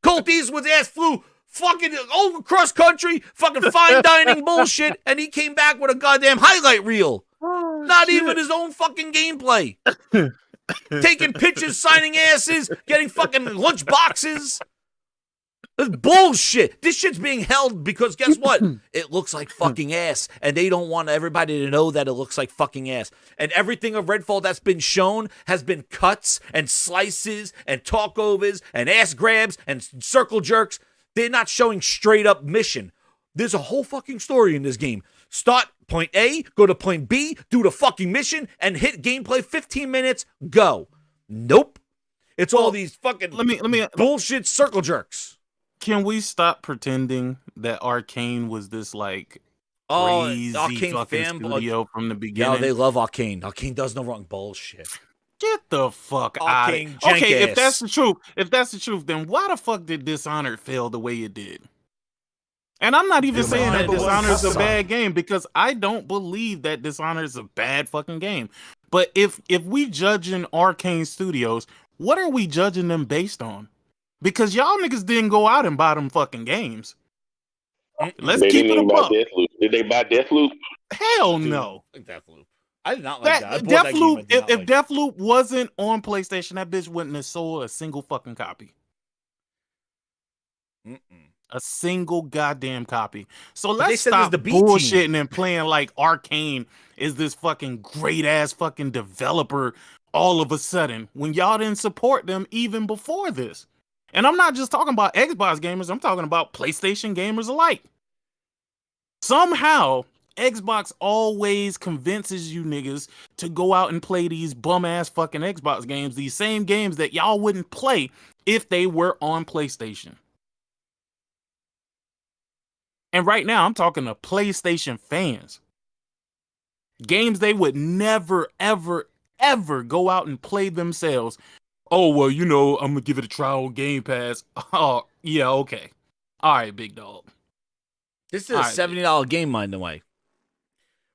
Colt Eastwood's ass flew fucking over cross country, fucking fine dining bullshit, and he came back with a goddamn highlight reel. Not even his own fucking gameplay. Taking pictures, signing asses, getting fucking lunch boxes. It's bullshit. This shit's being held because guess what? It looks like fucking ass. And they don't want everybody to know that it looks like fucking ass. And everything of Redfall that's been shown has been cuts and slices and talkovers and ass grabs and circle jerks. They're not showing straight up mission. There's a whole fucking story in this game. Start point A, go to point B, do the fucking mission, and hit gameplay 15 minutes, go. Nope. It's all these fucking bullshit circle jerks. Can we stop pretending that Arcane was this like crazy Arcane fucking studio from the beginning? Yeah, they love Arcane. Arcane does no wrong bullshit. Get the fuck out of here. Okay, if that's the truth, then why the fuck did Dishonored fail the way it did? And I'm not even saying that Dishonored is a bad game, because I don't believe that Dishonored is a bad fucking game. But if we judging Arcane Studios, what are we judging them based on? Because y'all niggas didn't go out and buy them fucking games. Let's keep it above. Did they buy Deathloop? Hell no. Deathloop. I did not like that. Deathloop, if Deathloop wasn't on PlayStation, that bitch wouldn't have sold a single fucking copy. A single goddamn copy. So let's stop bullshitting and playing like Arcane is this fucking great ass fucking developer all of a sudden when y'all didn't support them even before this. And I'm not just talking about Xbox gamers, I'm talking about PlayStation gamers alike. Somehow, Xbox always convinces you niggas to go out and play these bum-ass fucking Xbox games, these same games that y'all wouldn't play if they were on PlayStation. And right now, I'm talking to PlayStation fans. Games they would never, ever, ever go out and play themselves. Oh, well, you know, I'm going to give it a try on Game Pass. Oh, yeah, okay. All right, big dog. This is a $70 game, mind the way.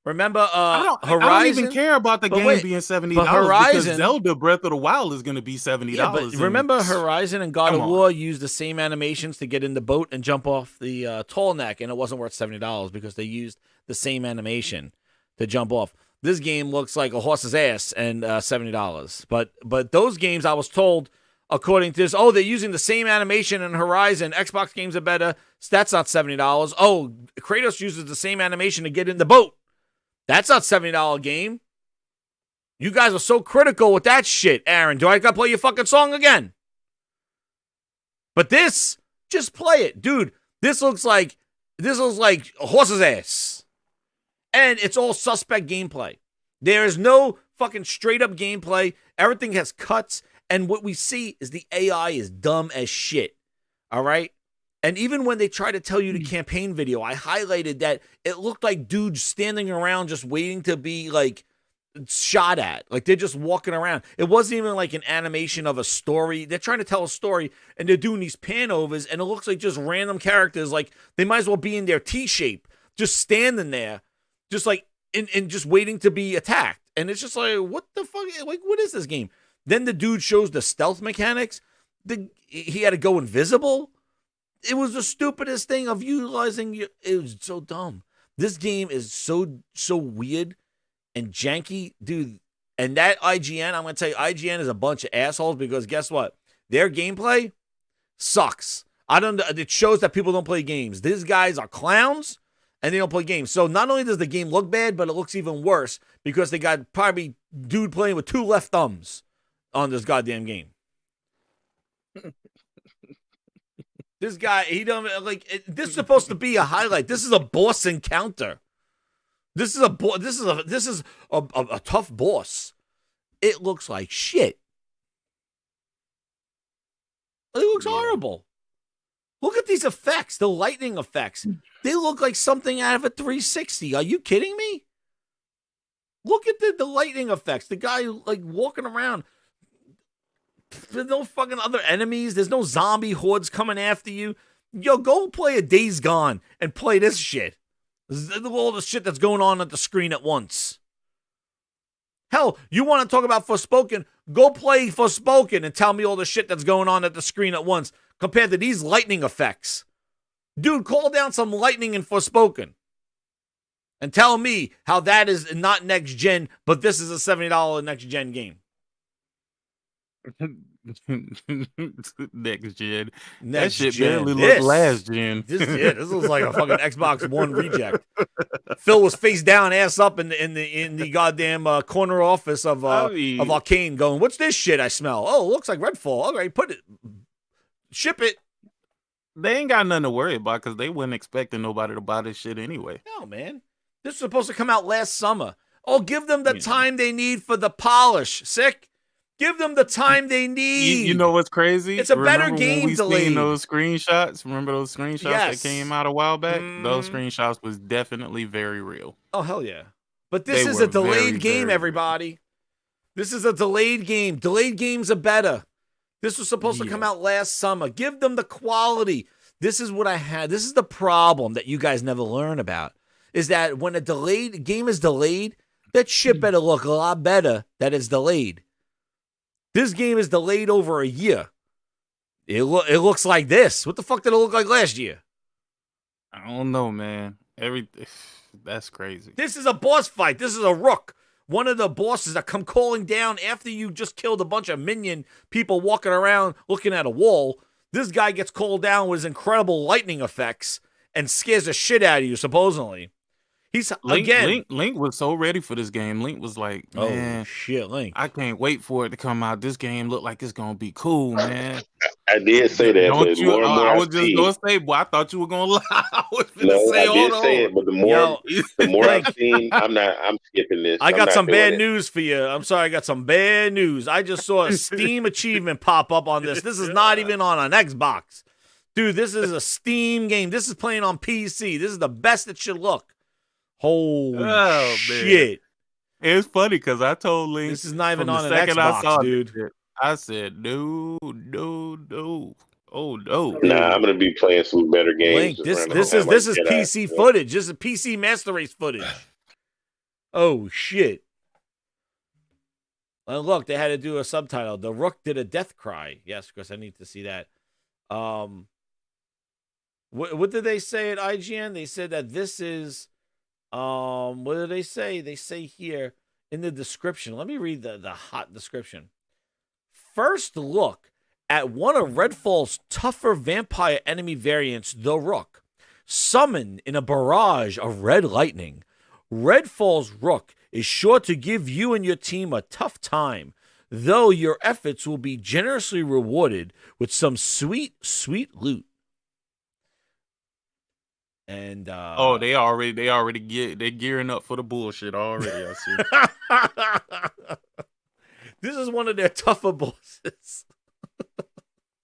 Remember, Horizon? I don't even care about the game being $70 because Zelda Breath of the Wild is going to be $70. Yeah, but remember Horizon and God of War used the same animations to get in the boat and jump off the tall neck, and it wasn't worth $70 because they used the same animation to jump off. This game looks like a horse's ass and $70. But those games, I was told, according to this, they're using the same animation in Horizon. Xbox games are better. That's not $70. Oh, Kratos uses the same animation to get in the boat. That's not $70 game. You guys are so critical with that shit, Aaron. Do I gotta play your fucking song again? But this, just play it. Dude, this looks like a horse's ass. And it's all suspect gameplay. There is no fucking straight up gameplay. Everything has cuts. And what we see is the AI is dumb as shit. All right? And even when they try to tell you the campaign video, I highlighted that it looked like dudes standing around just waiting to be like shot at. Like they're just walking around. It wasn't even like an animation of a story. They're trying to tell a story and they're doing these pan overs and it looks like just random characters. Like they might as well be in their T shape, just standing there. Just like in just waiting to be attacked. And it's just like, what the fuck? Like, what is this game? Then the dude shows the stealth mechanics. He had to go invisible. It was the stupidest thing of utilizing. It was so dumb. This game is so weird and janky, dude. And that IGN, I'm going to tell you, IGN is a bunch of assholes because guess what? Their gameplay sucks. It shows that people don't play games. These guys are clowns. And they don't play games. So not only does the game look bad, but it looks even worse because they got probably dude playing with 2 left thumbs on this goddamn game. This guy, he don't like. This is supposed to be a highlight. This is a boss encounter. This is a tough boss. It looks like shit. It looks horrible. Look at these effects, the lightning effects. They look like something out of a 360. Are you kidding me? Look at the lightning effects. The guy like walking around. There's no fucking other enemies. There's no zombie hordes coming after you. Yo, go play a Days Gone and play this shit. All the shit that's going on at the screen at once. Hell, you want to talk about Forspoken? Go play Forspoken and tell me all the shit that's going on at the screen at once compared to these lightning effects. Dude, call down some lightning in Forspoken and tell me how that is not next gen, but this is a $70 next gen game. Next gen. That Next shit gen. barely looked last gen. This looks like a fucking Xbox One reject. Phil was face down, ass up in the goddamn corner office of Arcane, going, "What's this shit I smell? Oh, it looks like Redfall. All right, ship it." They ain't got nothing to worry about because they wasn't expecting nobody to buy this shit anyway. No, man. This was supposed to come out last summer. Oh, give them the time they need for the polish. Sick. Give them the time they need. You know what's crazy? It's a better game we delayed. Seen those screenshots? Remember those screenshots Yes. that came out a while back? Those screenshots was definitely very real. Oh, hell yeah. But this is a delayed game, everybody. This is a delayed game. Delayed games are better. This was supposed to come out last summer. Give them the quality. This is what I had. This is the problem that you guys never learn about, is that when a game is delayed, that shit better look a lot better that it's delayed. This game is delayed over a year. It looks like this. What the fuck did it look like last year? I don't know, man. That's crazy. This is a boss fight. This is a Rook. One of the bosses that come calling down after you just killed a bunch of minion people walking around looking at a wall. This guy gets called down with his incredible lightning effects and scares the shit out of you, supposedly. Link was so ready for this game. Link was like, man, oh shit, Link. I can't wait for it to come out. This game look like it's gonna be cool, man. I did say that. Don't you? I was just gonna say, boy, I thought you were gonna lie. I was no, say, I did say it, but the more I've seen, I'm skipping this. I got some bad news for you. I'm sorry, I got some bad news. I just saw a Steam achievement pop up on this. This is not even on an Xbox. Dude, this is a Steam game. This is playing on PC. This is the best it should look. Holy shit. Man. It's funny because I told Link this is not even on an Xbox, dude. I said, no. Oh no. Nah, I'm gonna be playing some better games. Link, this is PC footage. This is PC Master Race footage. Oh shit. And look, they had to do a subtitle. The Rook did a death cry. Yes, because I need to see that. What did they say at IGN? They said that this is What do they say? They say here in the description. Let me read the hot description. First look at one of Redfall's tougher vampire enemy variants, the Rook. Summoned in a barrage of red lightning, Redfall's Rook is sure to give you and your team a tough time, though your efforts will be generously rewarded with some sweet, sweet loot. And they're gearing up for the bullshit already. I see. This is one of their tougher bosses.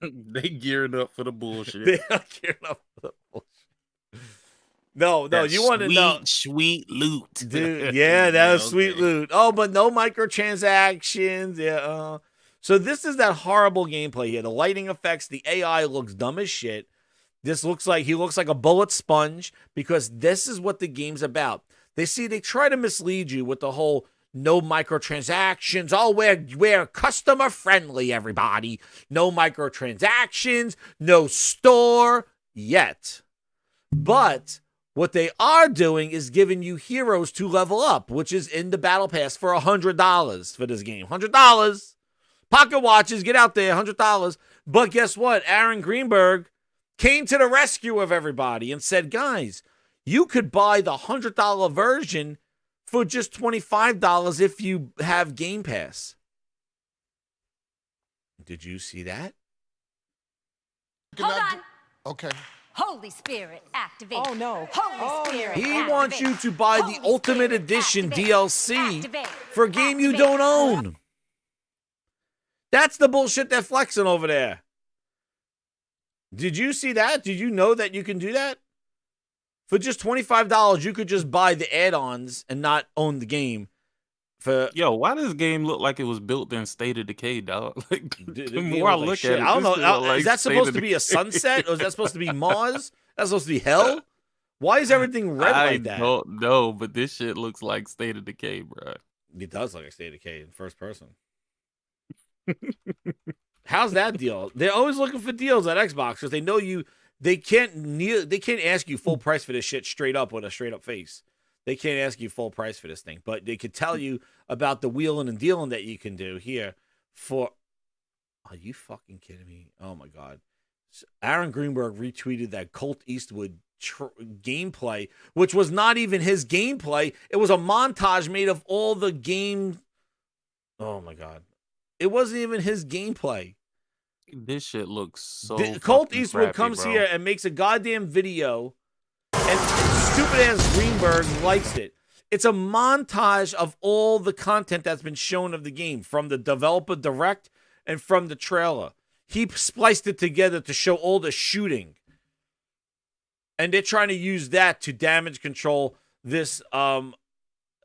They gearing up for the bullshit. They are gearing up for the bullshit. No, you want to know sweet loot, dude? Yeah, that was sweet loot. Oh, but no microtransactions. Yeah. So this is that horrible gameplay here. The lighting effects, the AI looks dumb as shit. He looks like a bullet sponge because this is what the game's about. They try to mislead you with the whole no microtransactions. Oh, we're customer friendly, everybody. No microtransactions, no store yet. But what they are doing is giving you heroes to level up, which is in the battle pass for $100 for this game. $100. Pocket watches, get out there, $100. But guess what? Aaron Greenberg came to the rescue of everybody and said, guys, you could buy the $100 version for just $25 if you have Game Pass. Did you see that? Hold on. Okay. Holy Spirit, activate. Oh no. Holy Spirit. He activate. wants you to buy the Ultimate Edition activate. DLC Activate. for a game you don't own. That's the bullshit they're flexing over there. Did you see that? Did you know that you can do that? For just $25, you could just buy the add-ons and not own the game. Why does this game look like it was built in State of Decay, dog? Like, the more I look at it, I don't know. Is that supposed to be a sunset, or is that supposed to be Mars? That's supposed to be hell? Why is everything red like that? I don't know, but this shit looks like State of Decay, bro. It does look like State of Decay in first person. How's that deal? They're always looking for deals at Xbox because they know they can't ask you full price for this shit straight up with a straight up face. They can't ask you full price for this thing, but they could tell you about the wheeling and dealing that you can do here for. Are you fucking kidding me? Oh my God. Aaron Greenberg retweeted that Colt Eastwood gameplay, which was not even his gameplay. It was a montage made of all the game. Oh my God. It wasn't even his gameplay. This shit looks so. Colt Eastwood crappy, comes bro. here and makes a goddamn video, and stupid ass Greenberg likes it. It's a montage of all the content that's been shown of the game from the developer direct and from the trailer. He spliced it together to show all the shooting, and they're trying to use that to damage control this goddamn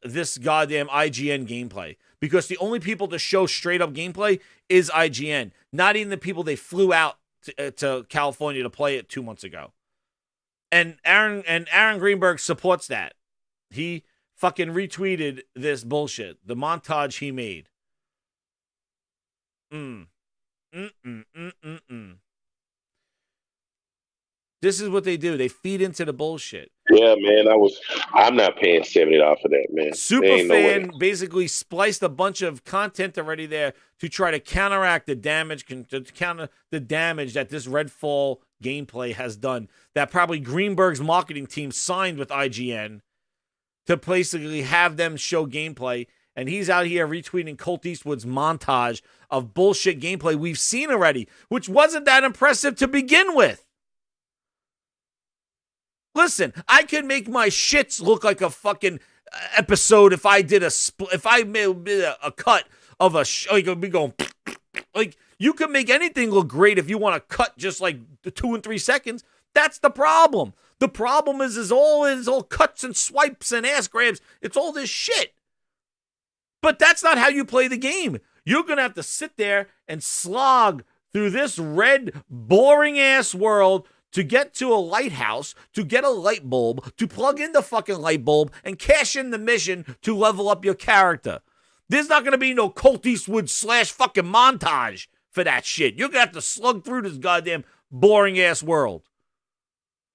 IGN gameplay. Because the only people to show straight up gameplay is IGN. Not even the people they flew out to California to play it 2 months ago. And Aaron Greenberg supports that. He fucking retweeted this bullshit. The montage he made. This is what they do. They feed into the bullshit. Yeah, man. I'm not paying $70 for that, man. Superfan basically spliced a bunch of content already there to try to counteract the damage, to counter the damage that this Redfall gameplay has done. That probably Greenberg's marketing team signed with IGN to basically have them show gameplay. And he's out here retweeting Colt Eastwood's montage of bullshit gameplay we've seen already, which wasn't that impressive to begin with. Listen, I could make my shits look like a fucking episode if I did if I made a cut of a like be going like you can make anything look great if you want to cut just like 2 and 3 seconds. That's the problem. The problem is all cuts and swipes and ass grabs. It's all this shit. But that's not how you play the game. You're gonna have to sit there and slog through this red, boring ass world to get to a lighthouse, to get a light bulb, to plug in the fucking light bulb, and cash in the mission to level up your character. There's not going to be no Colt Eastwood / fucking montage for that shit. You're going to have to slug through this goddamn boring-ass world.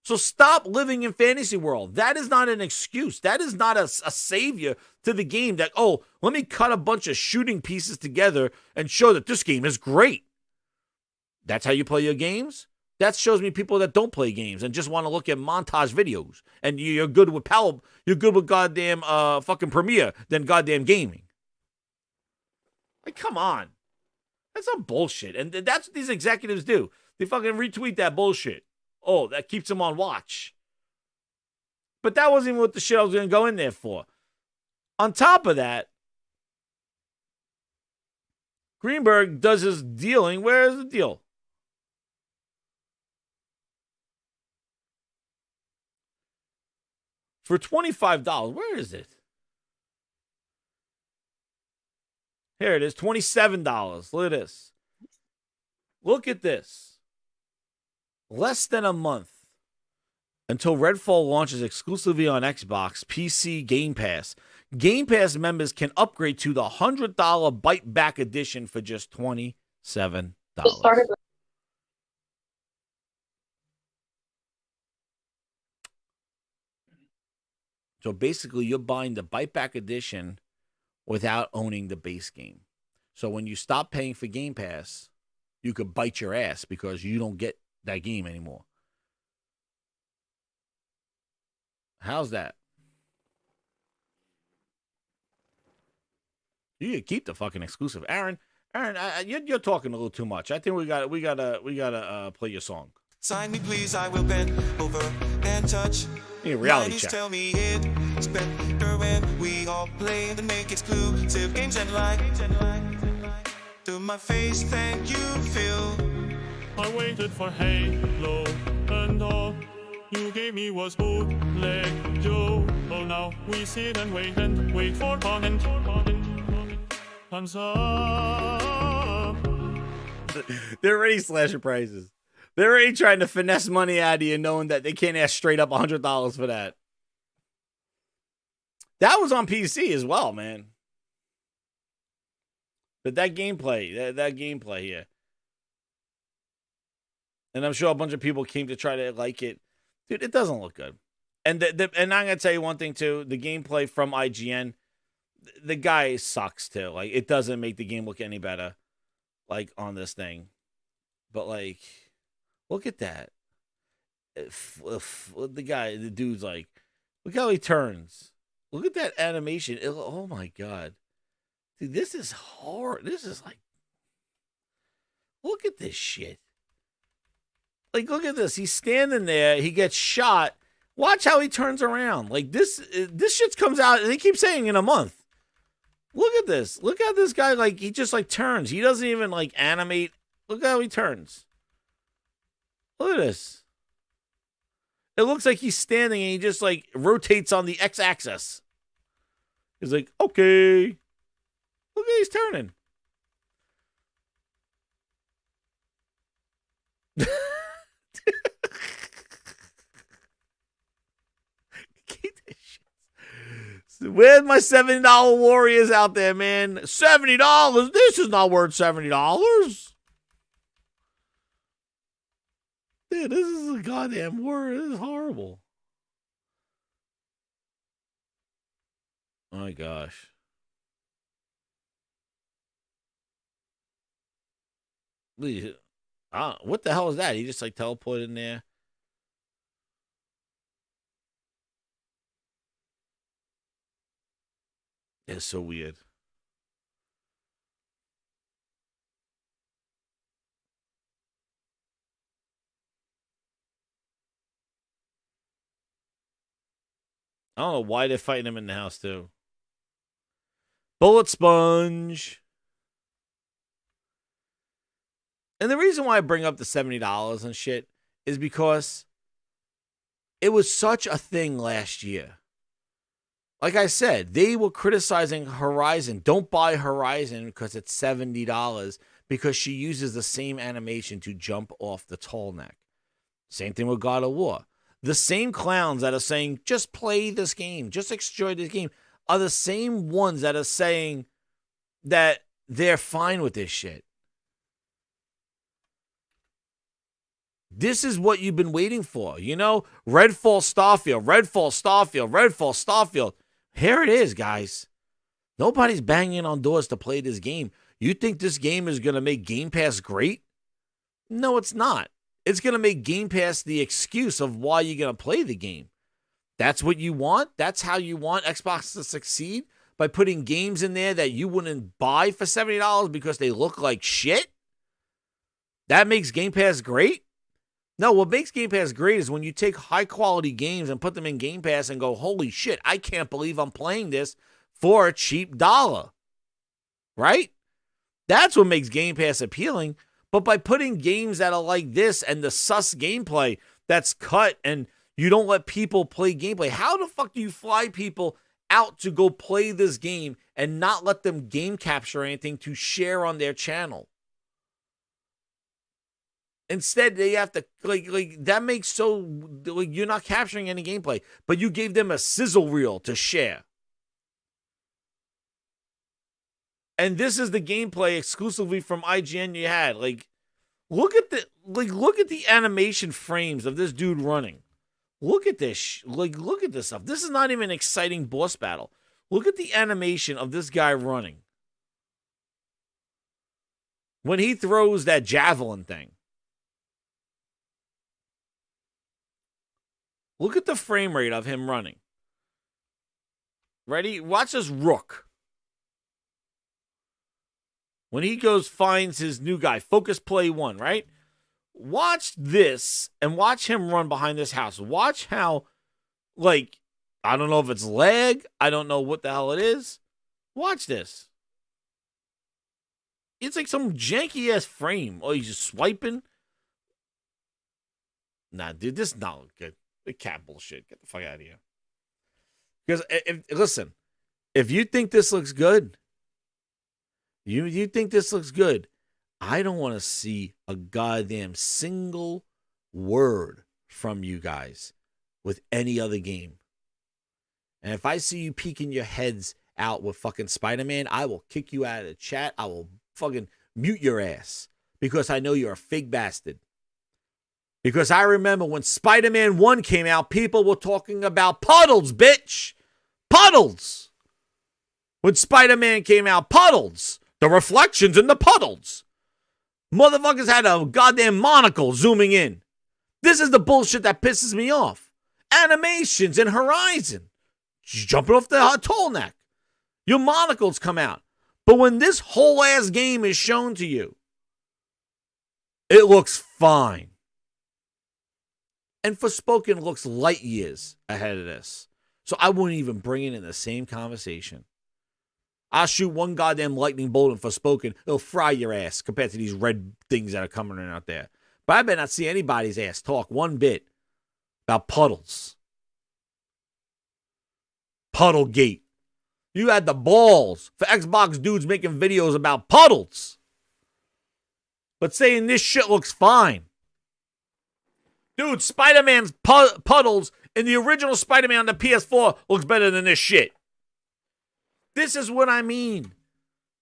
So stop living in fantasy world. That is not an excuse. That is not a savior to the game that, oh, let me cut a bunch of shooting pieces together and show that this game is great. That's how you play your games? That shows me people that don't play games and just want to look at montage videos. And you're good with you're good with goddamn fucking Premiere than goddamn gaming. Like, come on. That's some bullshit. And that's what these executives do. They fucking retweet that bullshit. Oh, that keeps them on watch. But that wasn't even what the shit I was going to go in there for. On top of that, Greenberg does his dealing. Where is the deal? For $25. Where is it? Here it is, $27. Look at this. Look at this. Less than a month until Redfall launches exclusively on Xbox, PC, Game Pass. Game Pass members can upgrade to the $100 Bite Back Edition for just $27. So basically, you're buying the Bite Back Edition without owning the base game. So when you stop paying for Game Pass, you could bite your ass because you don't get that game anymore. How's that? You could keep the fucking exclusive, Aaron. You're talking a little too much. I think we gotta play your song. Sign me, please. I will bend over and touch. Reality Ladies check. Tell me it's better when we all play and make exclusive games and like. To my face, thank you, Phil. I waited for Halo, and all you gave me was bootleg Joe. Oh, now we sit and wait for content. Thumbs up. They're already slashing prices. They're already trying to finesse money out of you, knowing that they can't ask straight up $100 for that. That was on PC as well, man. But that gameplay, that gameplay here. And I'm sure a bunch of people came to try to like it. Dude, it doesn't look good. And and I'm going to tell you one thing, too. The gameplay from IGN, the guy sucks, too. Like, it doesn't make the game look any better, like, on this thing. But, like, look at that. The dude's like, look how he turns. Look at that animation. Oh, my God. Dude, this is hard. This is like, look at this shit. Like, look at this. He's standing there. He gets shot. Watch how he turns around. Like, this shit comes out, and they keep saying in a month. Look at this. Look how this guy, like, he just, like, turns. He doesn't even, like, animate. Look how he turns. Look at this. It looks like he's standing, and he just, like, rotates on the X-axis. He's like, okay. Look at he's turning. Where's my $70 warriors out there, man? $70? This is not worth $70. Dude, this is a goddamn war. This is horrible. Oh my gosh. What the hell is that? He just like teleported in there. It's so weird. I don't know why they're fighting him in the house too. Bullet sponge. And the reason why I bring up the $70 and shit is because it was such a thing last year. Like I said, they were criticizing Horizon. Don't buy Horizon because it's $70 because she uses the same animation to jump off the tall neck. Same thing with God of War. The same clowns that are saying, just play this game, just enjoy this game, are the same ones that are saying that they're fine with this shit. This is what you've been waiting for. You know, Redfall, Starfield, Redfall, Starfield, Redfall, Starfield. Here it is, guys. Nobody's banging on doors to play this game. You think this game is going to make Game Pass great? No, it's not. It's going to make Game Pass the excuse of why you're going to play the game. That's what you want? That's how you want Xbox to succeed? By putting games in there that you wouldn't buy for $70 because they look like shit? That makes Game Pass great? No, what makes Game Pass great is when you take high-quality games and put them in Game Pass and go, holy shit, I can't believe I'm playing this for a cheap dollar. Right? That's what makes Game Pass appealing. But by putting games that are like this and the sus gameplay that's cut and you don't let people play gameplay, how the fuck do you fly people out to go play this game and not let them game capture anything to share on their channel? Instead, they have to, like that makes so, like, you're not capturing any gameplay, but you gave them a sizzle reel to share. And this is the gameplay exclusively from IGN you had. Like, look at the animation frames of this dude running. Look at this. Look at this stuff. This is not even an exciting boss battle. Look at the animation of this guy running. When he throws that javelin thing. Look at the frame rate of him running. Ready? Watch this Rook. When he finds his new guy, Focus Play 1, right? Watch this and watch him run behind this house. Watch how, like, I don't know if it's lag. I don't know what the hell it is. Watch this. It's like some janky-ass frame. Oh, he's just swiping. Nah, dude, this is not good. The cat bullshit. Get the fuck out of here. Because, listen, if you think this looks good, you think this looks good, I don't want to see a goddamn single word from you guys with any other game. And if I see you peeking your heads out with fucking Spider-Man, I will kick you out of the chat. I will fucking mute your ass because I know you're a fake bastard. Because I remember when Spider-Man 1 came out, people were talking about puddles, bitch. Puddles. When Spider-Man came out, puddles. The reflections in the puddles. Motherfuckers had a goddamn monocle zooming in. This is the bullshit that pisses me off. Animations in Horizon. Jumping off the tall neck. Your monocles come out. But when this whole ass game is shown to you, it looks fine. And Forspoken looks light years ahead of this. So I wouldn't even bring it in the same conversation. I'll shoot one goddamn lightning bolt in Forspoken. It'll fry your ass compared to these red things that are coming in out there. But I better not see anybody's ass talk one bit about puddles. Puddlegate. You had the balls for Xbox dudes making videos about puddles. But saying this shit looks fine. Dude, Spider-Man's puddles in the original Spider-Man on the PS4 looks better than this shit. This is what I mean.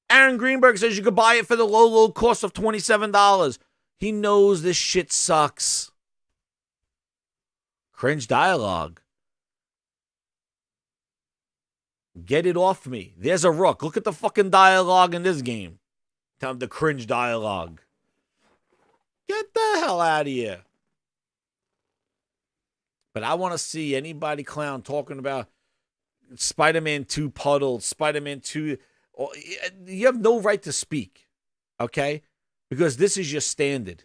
Aaron Greenberg says you could buy it for the low cost of $27. He knows this shit sucks. Cringe dialogue. Get it off me. There's a Rook. Look at the fucking dialogue in this game. Tell him the cringe dialogue. Get the hell out of here. But I want to see anybody clown talking about Spider-Man 2 puddles, Spider-Man 2. You have no right to speak, okay? Because this is your standard.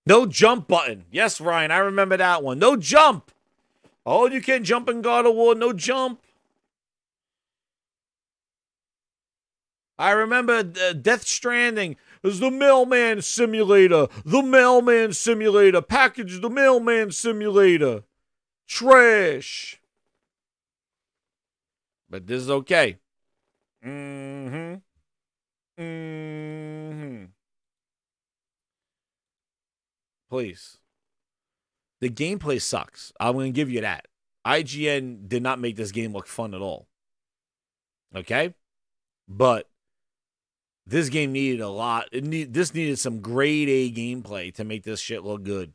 No jump button. Yes, Ryan, I remember that one. No jump. Oh, you can't jump in God of War. No jump. I remember Death Stranding. It was the mailman simulator. The mailman simulator. Package the mailman simulator. Trash. But this is okay. Please. The gameplay sucks. I'm going to give you that. IGN did not make this game look fun at all. Okay? But This game needed a lot. This needed some grade A gameplay to make this shit look good.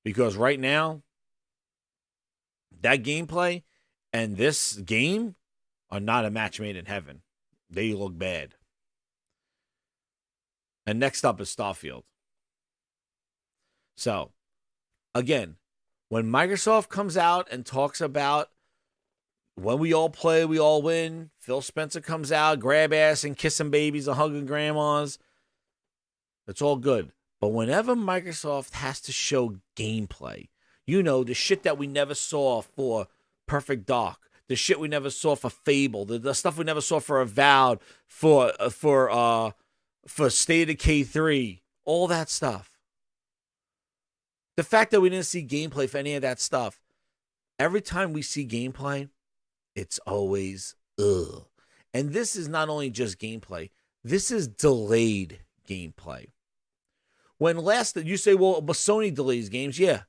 Because right now, that gameplay and this game are not a match made in heaven. They look bad. And next up is Starfield. So, again, when Microsoft comes out and talks about when we all play, we all win, Phil Spencer comes out, grab ass and kissing babies and hugging grandmas, it's all good. But whenever Microsoft has to show gameplay, the shit that we never saw for Perfect Dark, the shit we never saw for Fable, the stuff we never saw for Avowed, for State of K3, all that stuff. The fact that we didn't see gameplay for any of that stuff, every time we see gameplay, it's always ugh. And this is not only just gameplay, this is delayed gameplay. When you say, well, but Sony delays games, yeah.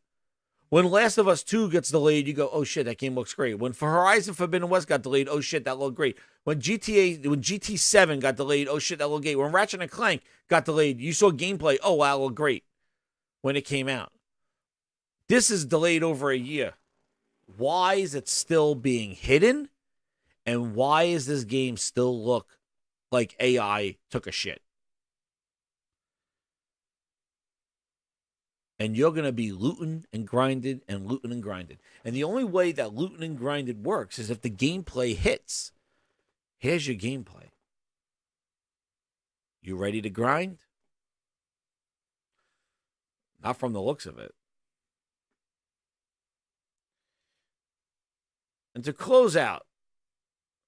When Last of Us 2 gets delayed, you go, oh shit, that game looks great. When Horizon Forbidden West got delayed, oh shit, that looked great. When GT 7 got delayed, oh shit, that looked great. When Ratchet and Clank got delayed, you saw gameplay, oh wow, it looked great when it came out. This is delayed over a year. Why is it still being hidden? And why is this game still look like AI took a shit? And you're going to be looting and grinded and looting and grinded. And the only way that looting and grinded works is if the gameplay hits. Here's your gameplay. You ready to grind? Not from the looks of it. And to close out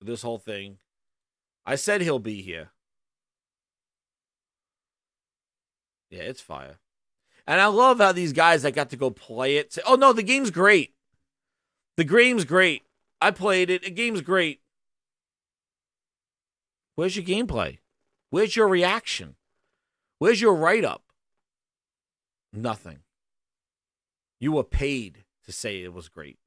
this whole thing, I said he'll be here. Yeah, it's fire. And I love how these guys that got to go play it say, oh, no, the game's great. The game's great. I played it. The game's great. Where's your gameplay? Where's your reaction? Where's your write-up? Nothing. You were paid to say it was great.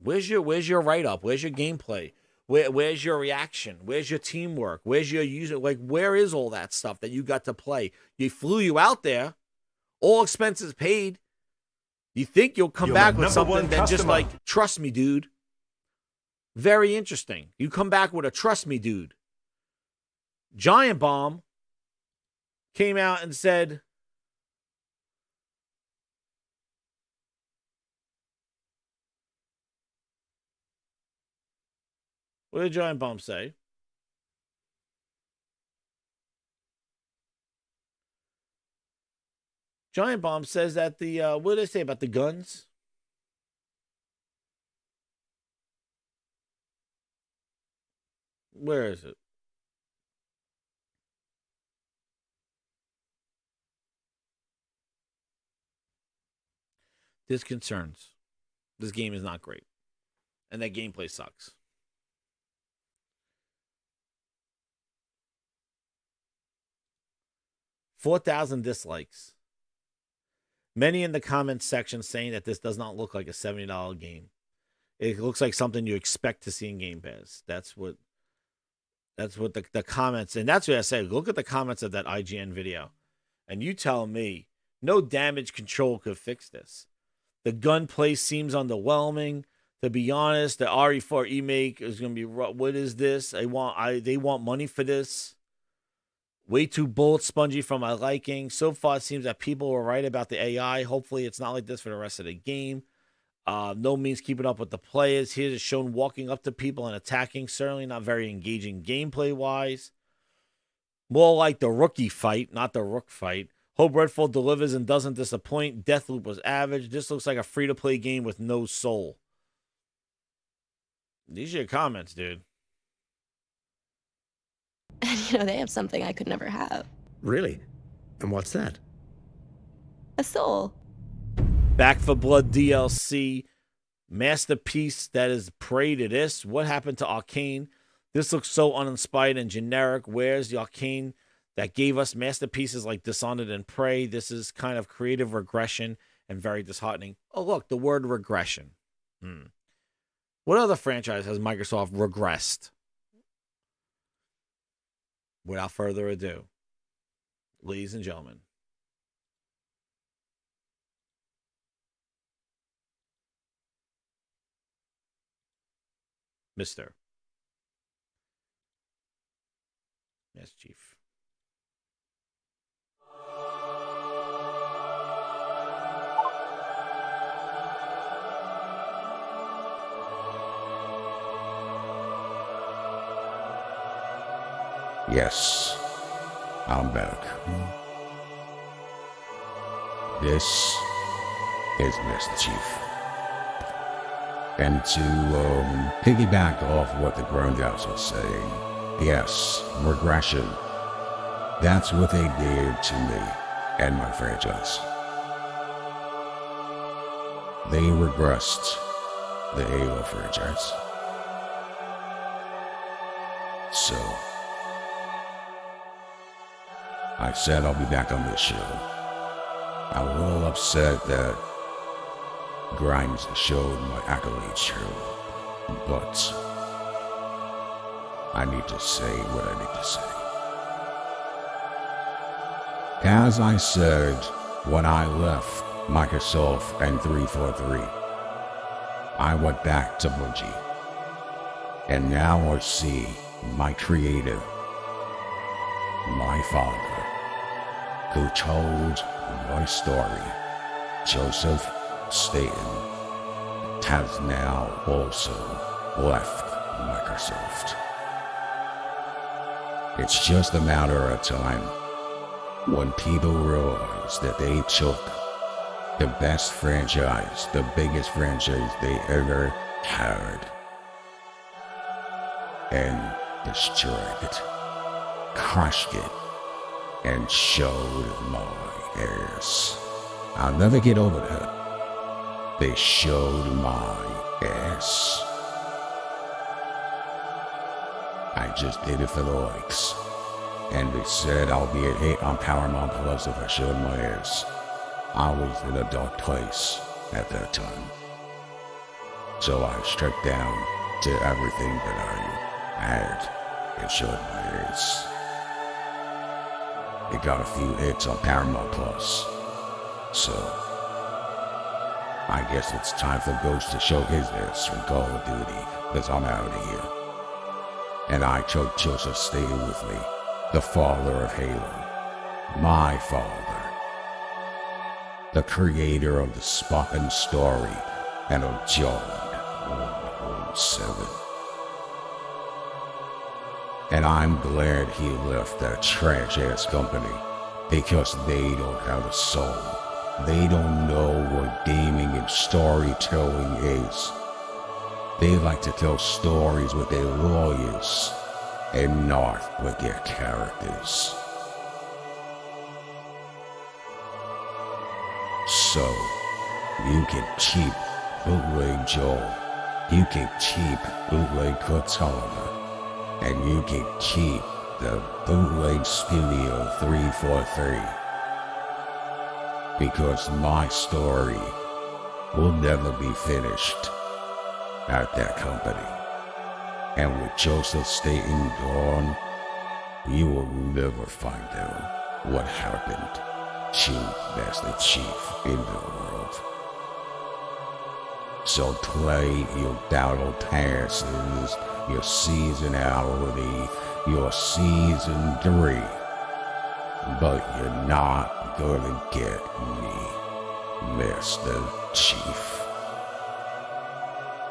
Where's your write-up? Where's your gameplay? Where's your reaction? Where's your teamwork? Where's your user? Like, where is all that stuff that you got to play? You flew you out there, all expenses paid. You think you'll come back with something that just like, trust me, dude. Very interesting. You come back with a trust me, dude. Giant Bomb came out and said, what did Giant Bomb say? Giant Bomb says that what did they say about the guns? Where is it? This concerns. This game is not great. And that gameplay sucks. $4,000 dislikes. Many in the comments section saying that this does not look like a $70 game. It looks like something you expect to see in Game Pass. That's what the comments, and that's what I say. Look at the comments of that IGN video. And you tell me, no damage control could fix this. The gunplay seems underwhelming. To be honest, the RE4 remake is going to be, what is this? They want money for this. Way too bullet spongy for my liking. So far, it seems that people were right about the AI. Hopefully, it's not like this for the rest of the game. No means keeping up with the players. Here is shown walking up to people and attacking. Certainly not very engaging gameplay-wise. More like the rookie fight, not the rook fight. Hope Redfall delivers and doesn't disappoint. Deathloop was average. This looks like a free-to-play game with no soul. These are your comments, dude. And, they have something I could never have. Really? And what's that? A soul. Back for Blood DLC. Masterpiece that is prey to this. What happened to Arcane? This looks so uninspired and generic. Where's the Arcane that gave us masterpieces like Dishonored and Prey? This is kind of creative regression and very disheartening. Oh, look, the word regression. What other franchise has Microsoft regressed? without further ado, ladies and gentlemen, Mr. Yes, Chief. Yes, I'm back. This is Mr. Chief. And to piggyback off what the Groundouts was saying, yes, regression. That's what they did to me and my franchise. They regressed the Halo franchise. So, I said I'll be back on this show. I'm a little upset that Grimes showed my accolades show, but I need to say what I need to say. As I said when I left Microsoft and 343, I went back to Bungie, and now I see my creator, my father, who told my story, Joseph Staten, has now also left Microsoft. It's just a matter of time when people realize that they took the best franchise, the biggest franchise they ever had, and destroyed it, crushed it, and showed my ass. I'll never get over that. They showed my ass. I just did it for the likes. And they said I'll be at 8 on Paramount Plus if I showed my ass. I was in a dark place at that time. So I stripped down to everything that I had and showed my ass. It got a few hits on Paramount Plus. So I guess it's time for Ghost to show his ass from Call of Duty, because I'm out of here. And I took Joseph Staten with me, the father of Halo, my father, the creator of the Spock story and of John 117. And I'm glad he left that trash-ass company, because they don't have a soul. They don't know what gaming and storytelling is. They like to tell stories with their lawyers and not with their characters. So, you can cheap bootleg Joel, you can cheap bootleg Cortana, and you can keep the bootleg Studio 343. Because my story will never be finished at that company. And with Joseph Staten gone, you will never find out what happened to Master Chief in the world. So play your battle passes, your seasonality, your season 3. But you're not gonna get me, Master Chief.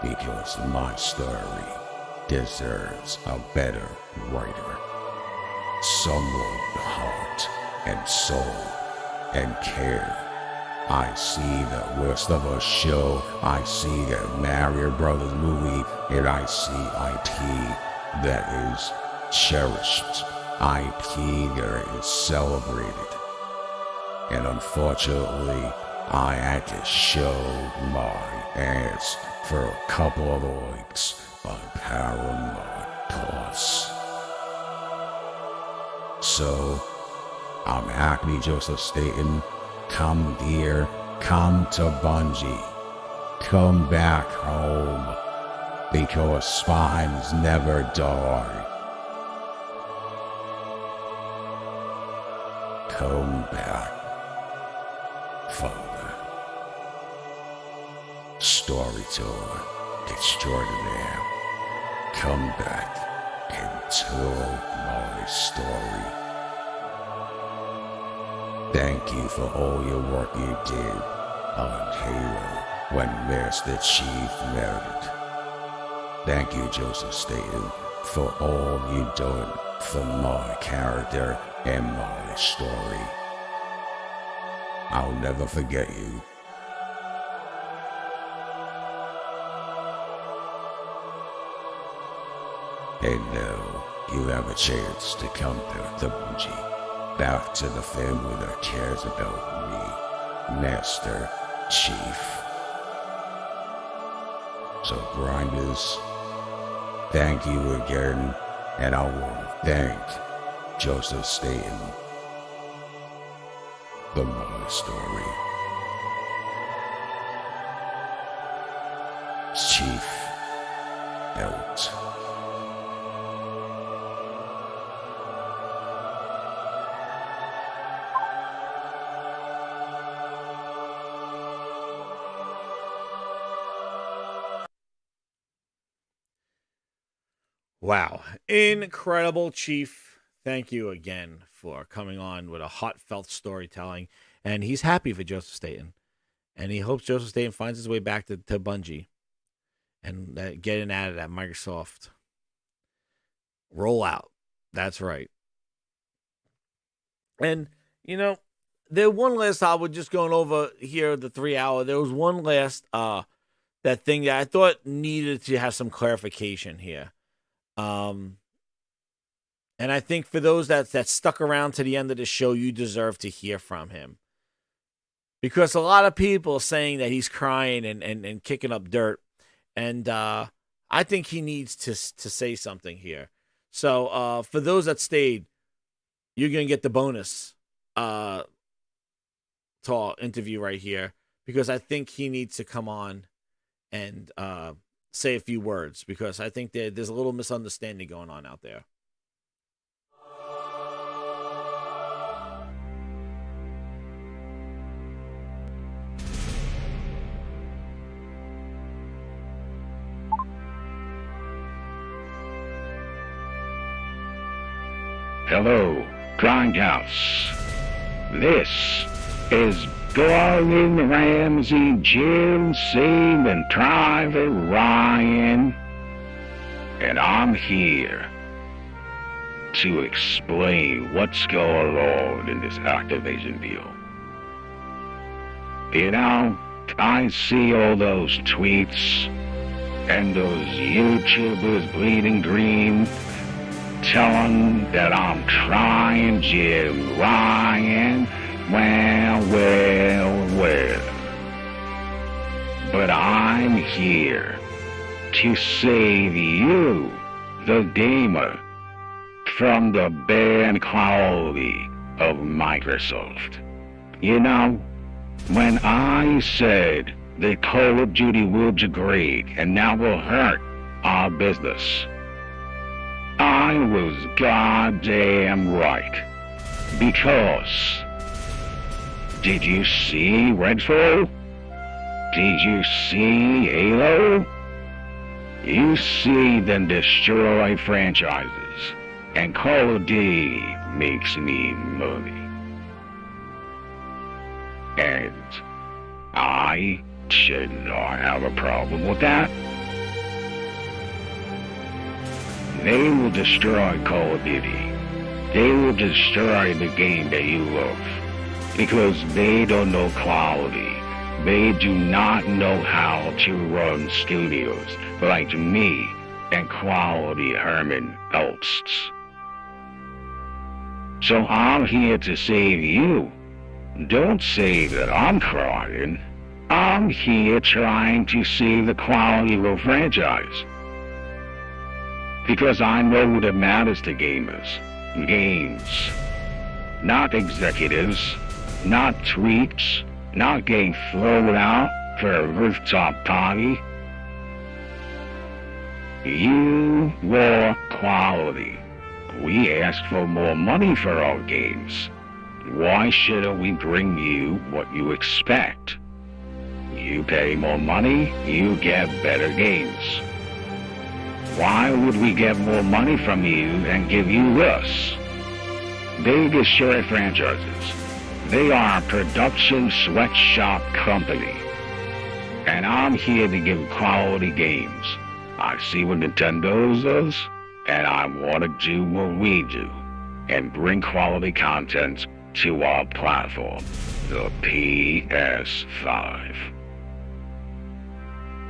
Because my story deserves a better writer. Someone with heart and soul and care. I see the Worst of Us show, I see the Mario Brothers movie, and I see IP that is cherished. IP that is celebrated. And unfortunately, I had to show my ass for a couple of weeks on Paramount Plus. So, I'm happy Joseph Staten, come here, come to Bungie, come back home, because spines never die. come back, Father. Storyteller extraordinaire, come back and tell my story. Thank you for all your work you did on Halo when Master Chief married. Thank you, Joseph Staten, for all you've done for my character and my story. I'll never forget you. And now you have a chance to come back to Bungie, back to the family that cares about me, Master Chief. So grinders, thank you again, and I want to thank Joseph Staten for my story. Chief out. Wow. Incredible, Chief. Thank you again for coming on with a heartfelt storytelling. And he's happy for Joseph Staten. And he hopes Joseph Staten finds his way back to Bungie and getting at it at Microsoft. Roll out. That's right. And, you know, there one last, I was just going over here the 3 hour. There was one last that thing that I thought needed to have some clarification here. And I think for those that stuck around to the end of the show, you deserve to hear from him. Because a lot of people are saying that he's crying and kicking up dirt. And I think he needs to say something here. So for those that stayed, you're going to get the bonus interview right here. Because I think he needs to come on and say a few words. Because I think there's a little misunderstanding going on out there. Hello, Grindhouse. This is Gordon Ramsay, Jim Seam, and Private Ryan, and I'm here to explain what's going on in this Activision deal. You know, I see all those tweets and those YouTubers bleeding green telling that I'm trying Jim Ryan. Well. But I'm here to save you, the gamer, from the bad quality of Microsoft. You know, when I said that Call of Duty will degrade and now will hurt our business, I was goddamn right. Because, did you see Redfall? Did you see Halo? You see them destroy franchises, and Call of Duty makes me money. And I should not have a problem with that. They will destroy Call of Duty. They will destroy the game that you love. Because they don't know quality. They do not know how to run studios like me and Quality Herman Elst. So I'm here to save you. Don't say that I'm crying. I'm here trying to save the quality of a franchise. Because I know what matters to gamers. Games. Not executives. Not tweets. Not getting thrown out for a rooftop party. You want quality. We asked for more money for our games. Why shouldn't we bring you what you expect? You pay more money, you get better games. Why would we get more money from you and give you this? They destroy franchises. They are a production sweatshop company. And I'm here to give quality games. I see what Nintendo does, and I want to do what we do and bring quality content to our platform, the PS5.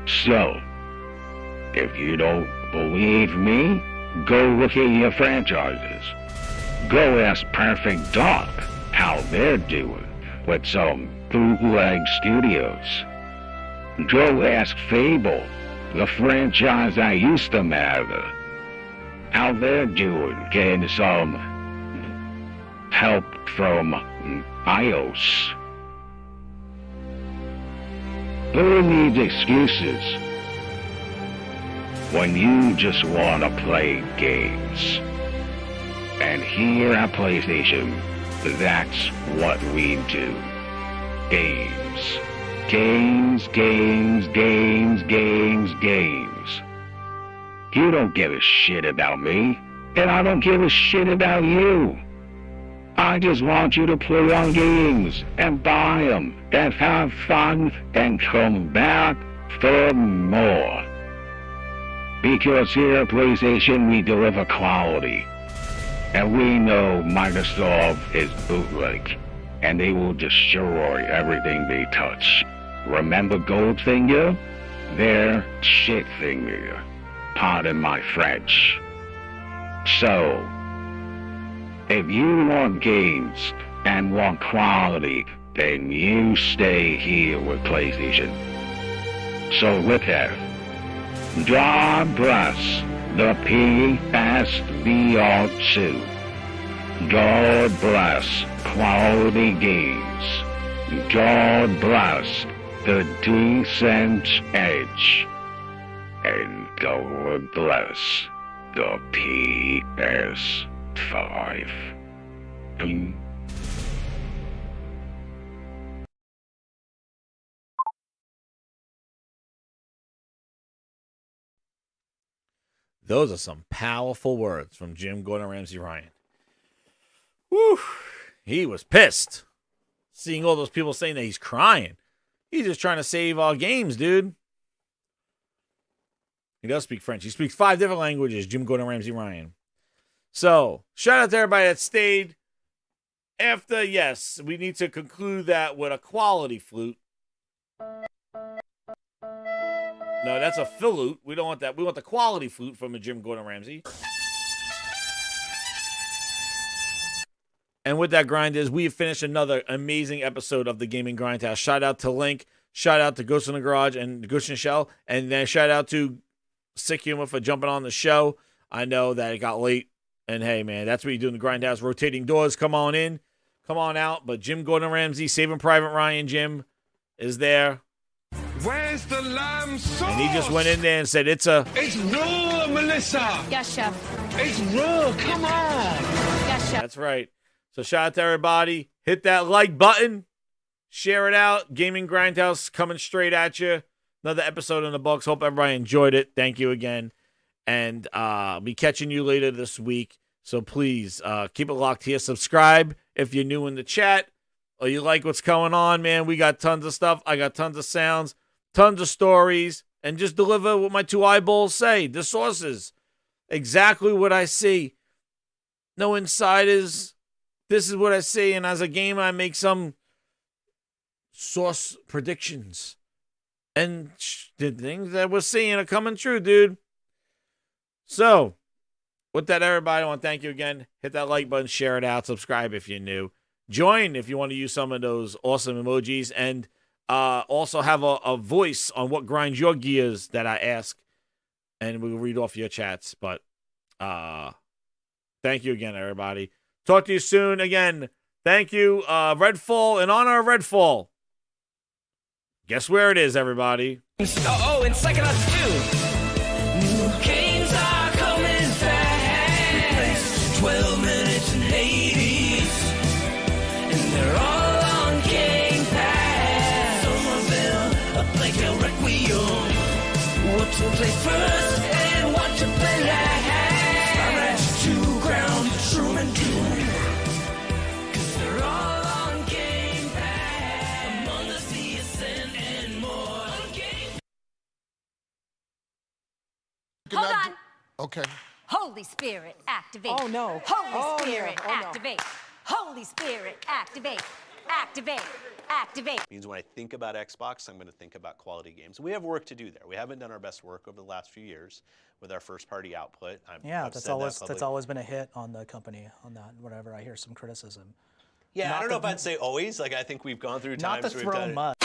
So, if you don't believe me, go look at your franchises. Go ask Perfect Dark how they're doing with some bootleg studios. Go ask Fable, the franchise I used to matter, how they're doing, getting some help from iOS. Who needs excuses when you just want to play games? And here at PlayStation, that's what we do. Games. Games, games, games, games, games. You don't give a shit about me, and I don't give a shit about you. I just want you to play our games and buy them and have fun and come back for more. Because here at PlayStation we deliver quality. And we know Microsoft is bootleg, and they will destroy everything they touch. Remember Goldfinger? They're shitfinger. Pardon my French. So, if you want games and want quality, then you stay here with PlayStation. So with that, God bless the PSVR 2. God bless quality games. God bless the decent edge. And God bless the PS5. Those are some powerful words from Jim Gordon Ramsay Ryan. Whew. He was pissed. Seeing all those people saying that he's crying. He's just trying to save our games, dude. He does speak French. He speaks 5 different languages, Jim Gordon Ramsay Ryan. So, shout out to everybody that stayed. After, yes, we need to conclude that with a quality flute. No, that's a flute. We don't want that. We want the quality flute from a Jim Gordon Ramsay. And with that, grinders, we have finished another amazing episode of the Gaming Grindhouse. Shout out to Link. Shout out to Ghost in the Garage and Ghost in the Shell. And then shout out to Sick Humor for jumping on the show. I know that it got late. And hey, man, that's what you do in the Grindhouse. Rotating doors. Come on in. Come on out. But Jim Gordon Ramsay, Saving Private Ryan Jim, is there. Where's the lamb sauce? And he just went in there and said, It's raw, Melissa. Yes, chef. It's raw. Come on. Yes, chef. That's right. So shout out to everybody. Hit that like button. Share it out. Gaming Grindhouse coming straight at you. Another episode in the books. Hope everybody enjoyed it. Thank you again. And I'll be catching you later this week. So please keep it locked here. Subscribe if you're new in the chat or you like what's going on, man. We got tons of stuff. I got tons of sounds, tons of stories, and just deliver what my 2 eyeballs say. The sources. Exactly what I see. No insiders. This is what I see. And as a gamer, I make some source predictions. And the things that we're seeing are coming true, dude. So, with that, everybody, I want to thank you again. Hit that like button, share it out, subscribe if you're new. Join if you want to use some of those awesome emojis. And also have a voice on what grinds your gears that I ask. And we'll read off your chats. But thank you again, everybody. Talk to you soon. Again, thank you. Redfall, in honor of Redfall. Guess where it is, everybody? Oh, and Psychonauts 2. New games are coming fast. 12 minutes in Hades. So play first and watch it play last. Smash to ground, Truman Doom. 'Cause they're all on Game Pass. Among Us, The Ascent, and more. Hold on. Okay. Holy Spirit, activate. Oh, no. Holy Oh, no. Spirit, Oh, no. activate. Holy Spirit, activate. Activate. Activate. Means when I think about Xbox, I'm going to think about quality games. We have work to do there. We haven't done our best work over the last few years with our first-party output. I've That's said always that that's always been a hit on the company on that. Whatever I hear some criticism. Yeah, Not I don't know the- if I'd say always. Like I think we've gone through Not times to where we've throw done mud.